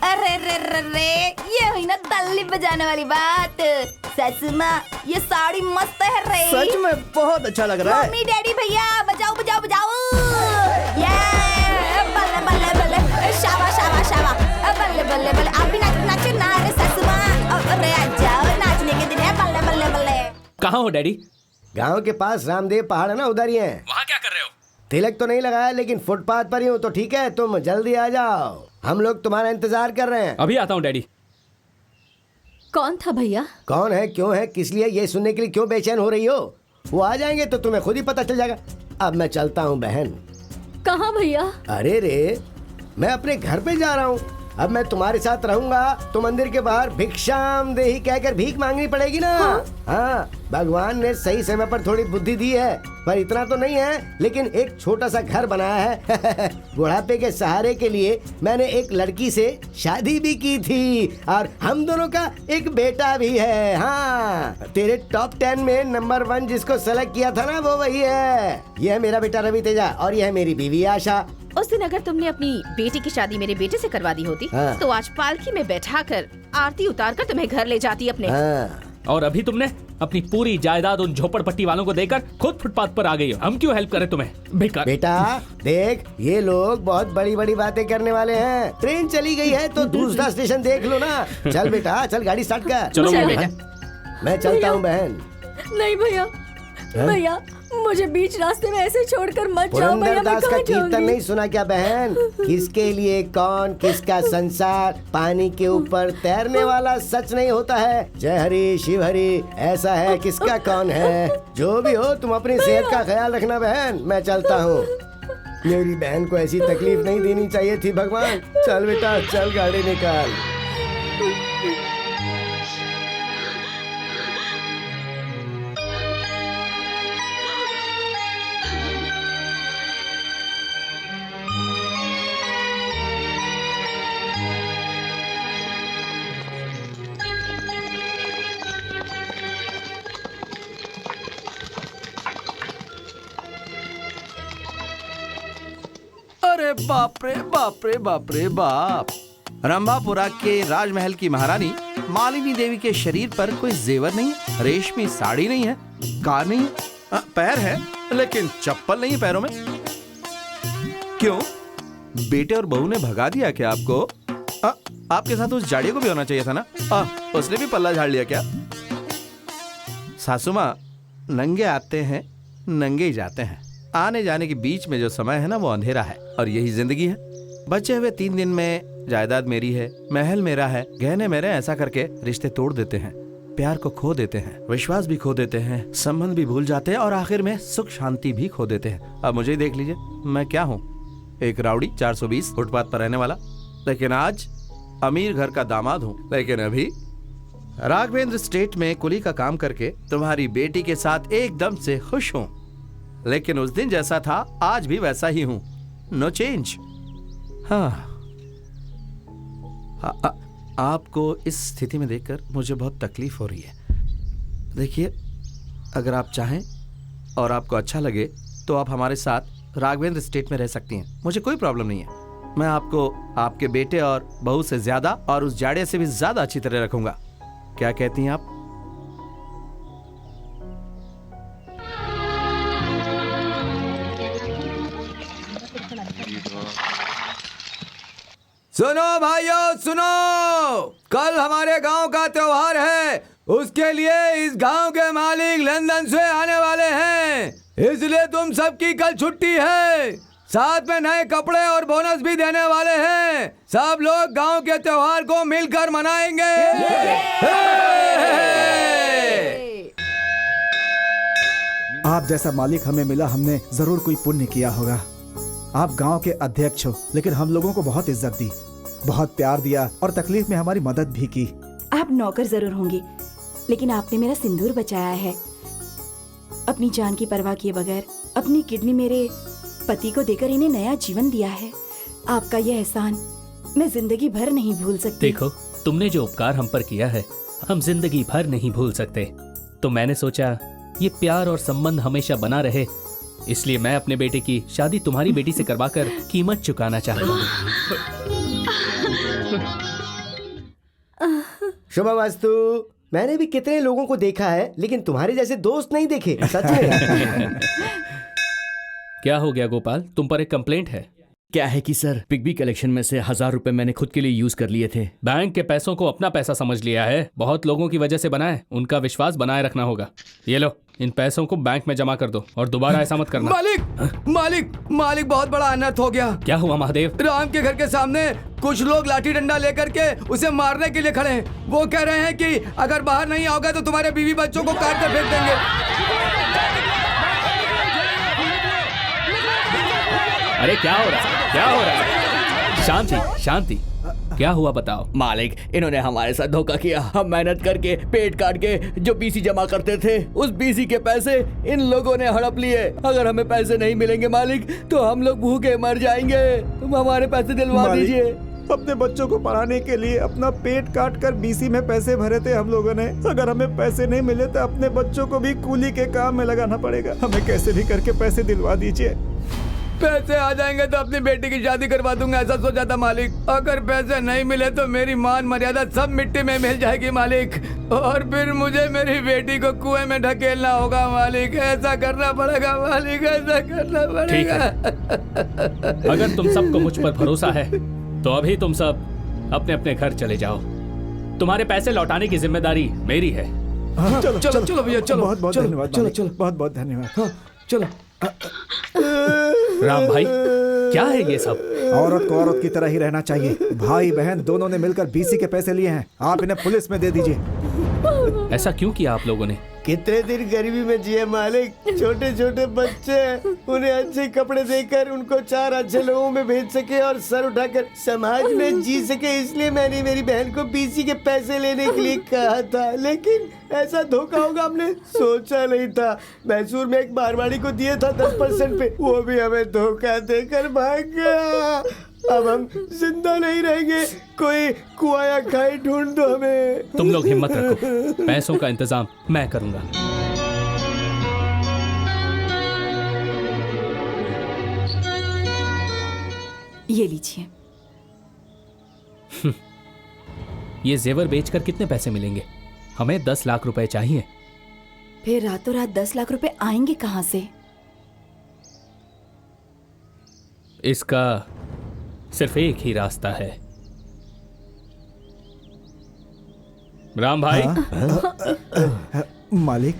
अरे रे रे रे, ये हुई ना तल्ली बजाने वाली बात। ससुमा, ये साड़ी मस्त है रे। सच में बहुत अच्छा लग रहा है। मम्मी डैडी भैया बजाओ बजाओ बजाओ। ये बल्ले बल्ले बल्ले, शाबा शाबा शाबा, बल्ले बल्ले बल्ले। आप भी नाचो ना रे ससुमा। अरे आ जाओ, नाचने के दिन है। बल्ले बल्ले बल्ले। कहाँ हो डैडी? गांव के पास रामदेव पहाड़ है ना, उधर ही है। वहाँ क्या कर रहे हो? तिलक तो नहीं लगाया, लेकिन फुटपाथ पर ही हूँ। तो ठीक है, तुम जल्दी आ जाओ, हम लोग तुम्हारा इंतजार कर रहे हैं। अभी आता हूँ डैडी। कौन था भैया? कौन है, क्यों है, किस लिए, ये सुनने के लिए क्यों बेचैन हो रही हो? वो आ जाएंगे तो तुम्हें खुद ही पता चल जाएगा। अब मैं चलता हूँ बहन। कहाँ भैया? अरे रे, मैं अपने घर पे जा रहा हूँ। अब मैं तुम्हारे साथ रहूंगा तो मंदिर के बाहर भिक्षाम देही कहकर भीख मांगनी पड़ेगी ना। हाँ, भगवान ने सही समय पर थोड़ी बुद्धि दी है, पर इतना तो नहीं है, लेकिन एक छोटा सा घर बनाया है। बुढ़ापे के सहारे के लिए मैंने एक लड़की से शादी भी की थी और हम दोनों का एक बेटा भी है। हाँ, तेरे टॉप 10 में नंबर 1 जिसको सेलेक्ट किया था ना, वो वही है। यह है मेरा बेटा रवि तेजा और यह है मेरी बीवी आशा। उस दिन अगर तुमने अपनी बेटी की शादी मेरे बेटे से करवा दी होती, तो आज पालकी में बैठाकर आरती उतारकर तुम्हें घर ले जाती अपने। और अभी तुमने अपनी पूरी जायदाद उन झोपड़पट्टी वालों को देकर खुद फुटपाथ पर आ गई हो। हम क्यों हेल्प करें तुम्हें? बेकार। बेटा देख, ये लोग बहुत बड़ी बड़ी बातें करने वाले हैं। ट्रेन चली गई है तो दूसरा स्टेशन देख लो ना। चल बेटा, चल गाड़ी स्टार्ट कर। चलो मैं चलता हूँ बहन। नहीं भैया, भैया मुझे बीच रास्ते में ऐसे छोड़कर मत जाओ भैया। पुरंदरदास का कीर्तन नहीं सुना क्या बहन? किसके लिए कौन, किसका संसार, पानी के ऊपर तैरने वाला सच नहीं होता है। जय हरि शिव हरि, ऐसा है किसका कौन है। जो भी हो, तुम अपनी सेहत का ख्याल रखना बहन। मैं चलता हूँ। मेरी बहन को ऐसी तकलीफ नहीं देनी चाहिए थी भगवान। चल बेटा, चल गाड़ी निकाल। अरे बाप रे बाप रे बाप रे बाप। रंभापुरा के राजमहल की महारानी मालिनी देवी के शरीर पर कोई जेवर नहीं है, रेशमी साड़ी नहीं है, कार नहीं है, पैर है लेकिन चप्पल नहीं है पैरों में। क्यों, बेटे और बहू ने भगा दिया क्या आपको? आपके साथ उस जाड़िया को भी होना चाहिए था ना। उसने भी पल्ला झाड़ लिया क्या? सासू माँ, नंगे आते हैं नंगे ही जाते हैं। आने जाने के बीच में जो समय है ना, वो अंधेरा है और यही जिंदगी है। बचे हुए 3 दिन में जायदाद मेरी है, महल मेरा है, गहने मेरे, ऐसा करके रिश्ते तोड़ देते हैं, प्यार को खो देते हैं, विश्वास भी खो देते हैं, संबंध भी भूल जाते हैं और आखिर में सुख शांति भी खो देते हैं। अब मुझे ही देख लीजिए, मैं क्या हूँ? एक राउडी 420 फुटपाथ पर रहने वाला, लेकिन आज अमीर घर का दामाद हूँ। लेकिन अभी राघवेंद्र स्टेट में कुली का काम करके तुम्हारी बेटी के साथ एकदम से खुश हूँ। लेकिन उस दिन जैसा था आज भी वैसा ही हूं, नो चेंज। हाँ, आपको इस स्थिति में देखकर मुझे बहुत तकलीफ हो रही है। देखिए, अगर आप चाहें और आपको अच्छा लगे तो आप हमारे साथ राघवेंद्र स्टेट में रह सकती हैं, मुझे कोई प्रॉब्लम नहीं है। मैं आपको आपके बेटे और बहू से ज्यादा और उस जाड़े से भी ज्यादा अच्छी तरह रखूंगा। क्या कहती हैं आप? सुनो भाइयों सुनो, कल हमारे गांव का त्योहार है। उसके लिए इस गांव के मालिक लंदन से आने वाले हैं, इसलिए तुम सबकी कल छुट्टी है। साथ में नए कपड़े और बोनस भी देने वाले हैं। सब लोग गांव के त्योहार को मिलकर मनाएंगे। आप जैसा मालिक हमें मिला, हमने जरूर कोई पुण्य किया होगा। आप गांव के अध्यक्ष हो, लेकिन हम लोगों को बहुत इज्जत दी, बहुत प्यार दिया और तकलीफ में हमारी मदद भी की। आप नौकर जरूर होंगे, लेकिन आपने मेरा सिंदूर बचाया है। अपनी जान की परवाह किए बगैर अपनी किडनी मेरे पति को देकर इन्हें नया जीवन दिया है। आपका यह एहसान मैं जिंदगी भर नहीं भूल सकती। देखो, तुमने जो उपकार हम पर किया है हम जिंदगी भर नहीं भूल सकते। तो मैंने सोचा ये प्यार और संबंध हमेशा बना रहे, इसलिए मैं अपने बेटे की शादी तुम्हारी बेटी से करवाकर कीमत चुकाना चाहता हूँ। शुभमस्तु। मैंने भी कितने लोगों को देखा है, लेकिन तुम्हारे जैसे दोस्त नहीं देखे, सच में। क्या हो गया गोपाल, तुम पर एक कंप्लेंट है? क्या है कि सर, पिग्बी कलेक्शन में से 1000 रुपए मैंने खुद के लिए यूज कर लिए थे। बैंक के पैसों को अपना पैसा समझ लिया है। बहुत लोगों की वजह से बना है, उनका विश्वास बनाए रखना होगा। ये लो, इन पैसों को बैंक में जमा कर दो और दोबारा ऐसा मत करना। मालिक बहुत बड़ा अनर्थ हो गया। क्या हुआ महादेव? राम के घर के सामने कुछ लोग लाठी डंडा लेकर के उसे मारने के लिए खड़े हैं। वो कह रहे हैं कि अगर बाहर नहीं आओगे तो तुम्हारे बीवी बच्चों को काट कर फेंक देंगे। अरे क्या हो रहा है, क्या हो रहा है? शांति शांति, क्या हुआ बताओ। मालिक, इन्होंने हमारे साथ धोखा किया। हम मेहनत करके पेट काट के जो बीसी जमा करते थे, उस बीसी के पैसे इन लोगों ने हड़प लिए। अगर हमें पैसे नहीं मिलेंगे मालिक तो हम लोग भूखे मर जाएंगे। तुम हमारे पैसे दिलवा दीजिए। अपने बच्चों को पढ़ाने के लिए अपना पेट काट कर बीसी में पैसे भरे थे हम लोगों ने। अगर हमें पैसे नहीं मिले तो अपने बच्चों को भी कूली के काम में लगाना पड़ेगा। हमें कैसे भी करके पैसे दिलवा दीजिए। पैसे आ जाएंगे तो अपनी बेटी की शादी करवा दूंगा, ऐसा सोचा था मालिक। अगर पैसे नहीं मिले तो मेरी मान मर्यादा सब मिट्टी में मिल जाएगी मालिक, और फिर मुझे मेरी बेटी को कुएं में ढकेलना होगा मालिक। ऐसा करना पड़ेगा मालिक, ऐसा करना पड़ेगा। अगर तुम सबको मुझ पर भरोसा है तो अभी तुम सब अपने अपने घर चले जाओ। तुम्हारे पैसे लौटाने की जिम्मेदारी मेरी है। चलो भैया, चलो। बहुत बहुत धन्यवाद। चलो बहुत बहुत धन्यवाद। चलो। राम भाई, क्या है ये सब? औरत को औरत की तरह ही रहना चाहिए। भाई बहन दोनों ने मिलकर बीसी के पैसे लिए हैं। आप इन्हें पुलिस में दे दीजिए। ऐसा क्यों किया आप लोगों ने? कितने दिन गरीबी में जिए मालिक। छोटे छोटे बच्चे, उन्हें अच्छे कपड़े देकर उनको 4 अच्छे लोगों में भेज सके और सर उठाकर समाज में जी सके, इसलिए मैंने मेरी बहन को बीसी के पैसे लेने के लिए कहा था। लेकिन ऐसा धोखा होगा हमने सोचा नहीं था। मैसूर में एक मारवाड़ी को दिए था 10% पे, वो भी हमें धोखा देकर भाग गया। अब हम जिंदा नहीं रहेंगे। कोई कुआया खाई ढूंढ दो हमें। तुम लोग हिम्मत रखो, पैसों का इंतजाम मैं करूंगा। ये लीजिए। ये जेवर बेचकर कितने पैसे मिलेंगे? हमें 10 लाख रुपए चाहिए। फिर रातों रात 10 लाख रुपए आएंगे कहाँ से? इसका सिर्फ एक ही रास्ता है। राम भाई। मालिक,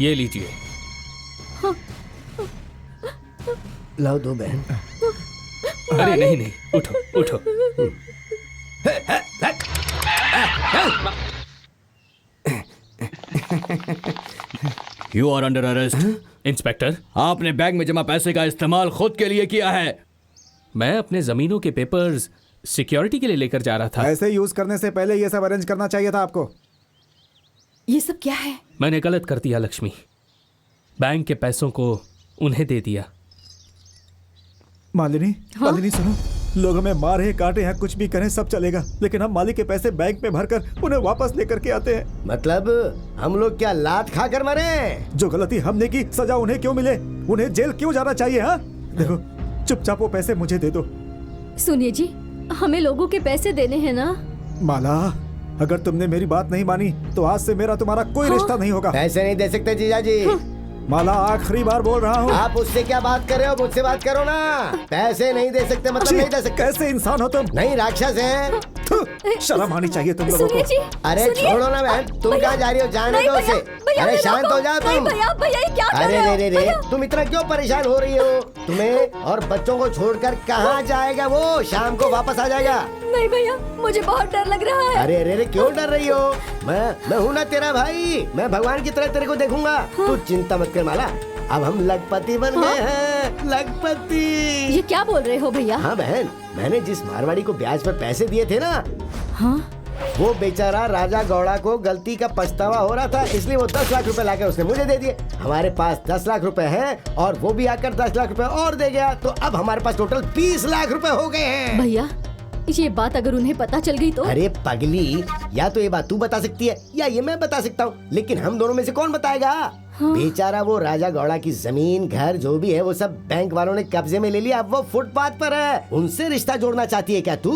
ये लीजिए। लाओ दो बहन। अरे नहीं नहीं, उठो उठो। You are under arrest. Inspector, आपने बैंक में जमा पैसे का इस्तेमाल खुद के लिए किया है। मैं अपने जमीनों के पेपर्स सिक्योरिटी के लिए लेकर जा रहा था। ऐसे यूज करने से पहले ये सब अरेंज करना चाहिए था आपको। ये सब क्या है? मैंने गलत कर दिया लक्ष्मी, बैंक के पैसों को उन्हें दे दिया। मालिनी, मालिनी सुनो, लोग हमें मारे काटे हैं, कुछ भी करें सब चलेगा, लेकिन हम मालिक के पैसे बैंक में भरकर उन्हें वापस लेकर के आते हैं। मतलब हम लोग क्या लात खाकर मरे? जो गलती हमने की सजा उन्हें क्यों मिले? उन्हें जेल क्यों जाना चाहिए? हाँ देखो, चुपचाप वो पैसे मुझे दे दो। सुनिए जी, हमें लोगों के पैसे देने हैं ना। माला, अगर तुमने मेरी बात नहीं मानी तो आज से मेरा तुम्हारा कोई रिश्ता नहीं होगा। पैसे नहीं दे सकते जीजा जी। माला, आखिरी बार बोल रहा हूँ। आप उससे क्या बात कर रहे हो? मुझसे बात करो ना। पैसे नहीं दे सकते मतलब नहीं दे सकते। कैसे इंसान हो तुम? नहीं, राक्षस है। शर्म आनी चाहिए तुम लोगों को। अरे छोड़ो ना बहन, तुम कहाँ जा रही हो? जाने दो उसे। अरे शांत हो जाओ तुम। अरे रे, तुम इतना क्यों परेशान हो रही हो? तुम्हें और बच्चों को छोड़कर कहाँ जाएगा वो? शाम को वापस आ जाएगा। नहीं भैया, मुझे बहुत डर लग रहा है। अरे क्यों डर रही हो? मैं हूँ ना तेरा भाई। मैं भगवान की तरह तेरे को देखूंगा। तू चिंता मत कर माला, अब हम लखपति बन गए हैं। लखपति। ये क्या बोल रहे हो भैया? हाँ बहन, मैंने जिस मारवाड़ी को ब्याज पर पैसे दिए थे ना, वो बेचारा राजा गौड़ा को गलती का पछतावा हो रहा था, इसलिए वो 10 लाख रुपए लाकर उसने मुझे दे दिए। हमारे पास 10 लाख रुपए हैं और वो भी आकर 10 लाख रुपए और दे गया, तो अब हमारे पास टोटल 20 लाख रुपए हो गए हैं। भैया ये बात अगर उन्हें पता चल गई तो? अरे पगली, या तो ये बात तू बता सकती है या ये मैं बता सकता हूँ, लेकिन हम दोनों में से कौन बताएगा? हाँ? बेचारा वो राजा गौड़ा की जमीन घर जो भी है वो सब बैंक वालों ने कब्जे में ले लिया, अब वो फुटपाथ पर है। उनसे रिश्ता जोड़ना चाहती है क्या तू?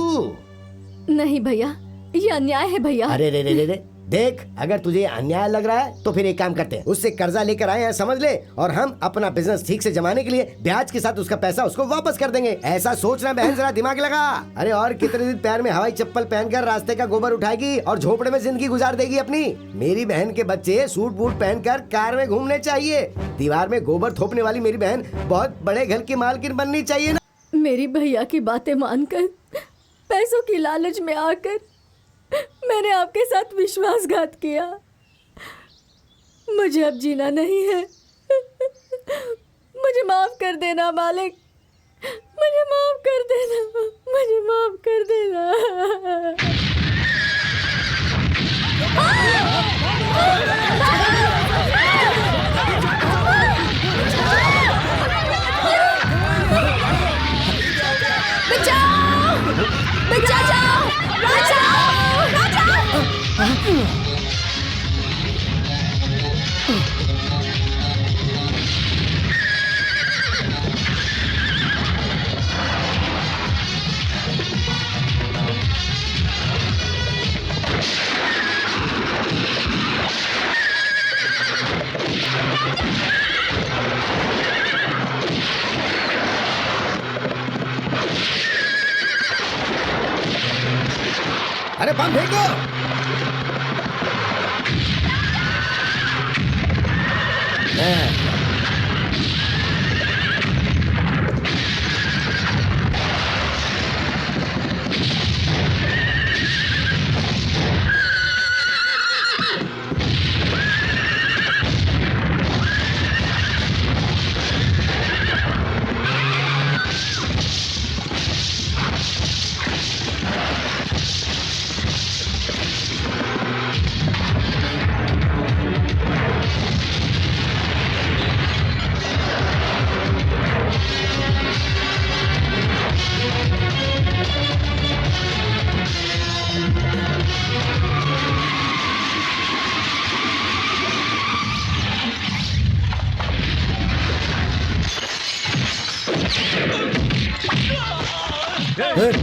नहीं भैया, ये अन्याय है भैया। अरे रे रे रे रे, देख अगर तुझे अन्याय लग रहा है तो फिर एक काम करते हैं, उससे कर्जा लेकर आए हैं समझ ले, और हम अपना बिजनेस ठीक से जमाने के लिए ब्याज के साथ उसका पैसा उसको वापस कर देंगे। ऐसा सोचना बहन, जरा दिमाग लगा। अरे और कितने दिन पैर में हवाई चप्पल पहनकर रास्ते का गोबर उठाएगी और झोपड़े में जिंदगी गुजार देगी अपनी? मेरी बहन के बच्चे सूट बूट पहनकर कार में घूमने चाहिए, दीवार में गोबर थोपने वाली मेरी बहन बहुत बड़े घर की मालकिन बननी चाहिए ना। मेरी भैया की बातें मानकर, पैसों की लालच में आकर मैंने आपके साथ विश्वासघात किया। मुझे अब जीना नहीं है। मुझे माफ कर देना मालिक, मुझे माफ कर देना, मुझे माफ कर देना। बचाओ! बचाओ! बचाओ! अरे बम फेंको।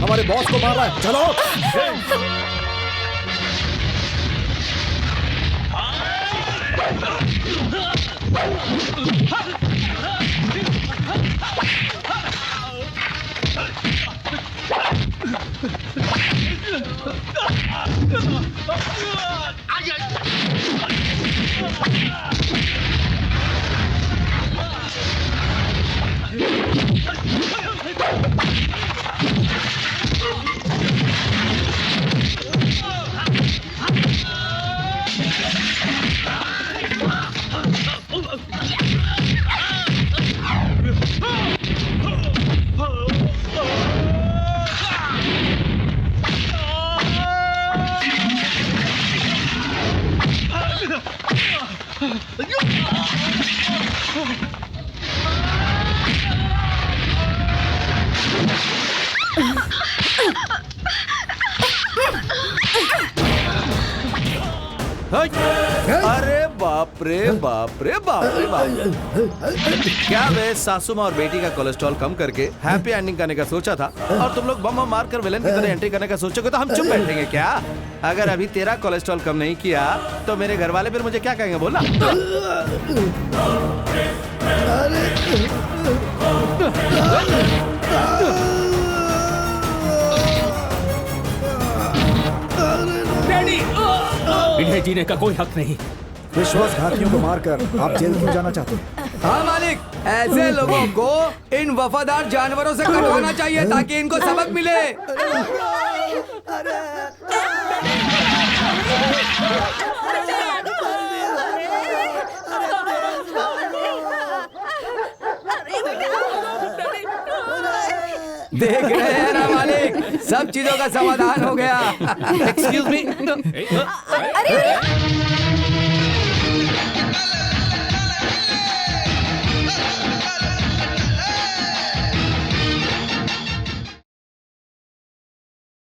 हमारे बॉस को मार रहा है, चलो। अरे बाप रे बाप रे बाप रे बाप। क्या मैं सासू माँ और बेटी का कोलेस्ट्रॉल कम करके हैप्पी एंडिंग करने का सोचा था, और तुम लोग बम मार कर विलेन की तरह एंट्री करने का सोचोगे तो हम चुप बैठेंगे क्या? अगर अभी तेरा कोलेस्ट्रॉल कम नहीं किया तो मेरे घर वाले फिर मुझे क्या कहेंगे बोलना? इन्हें जीने का कोई हक नहीं। विश्वासघातियों को मारकर आप जेल क्यों जाना चाहते हैं? हाँ मालिक, ऐसे लोगों को इन वफादार जानवरों से कटवाना चाहिए ताकि इनको सबक मिले। देख रहे हैं ना मालिक, सब चीजों का समाधान हो गया। Excuse me. अरे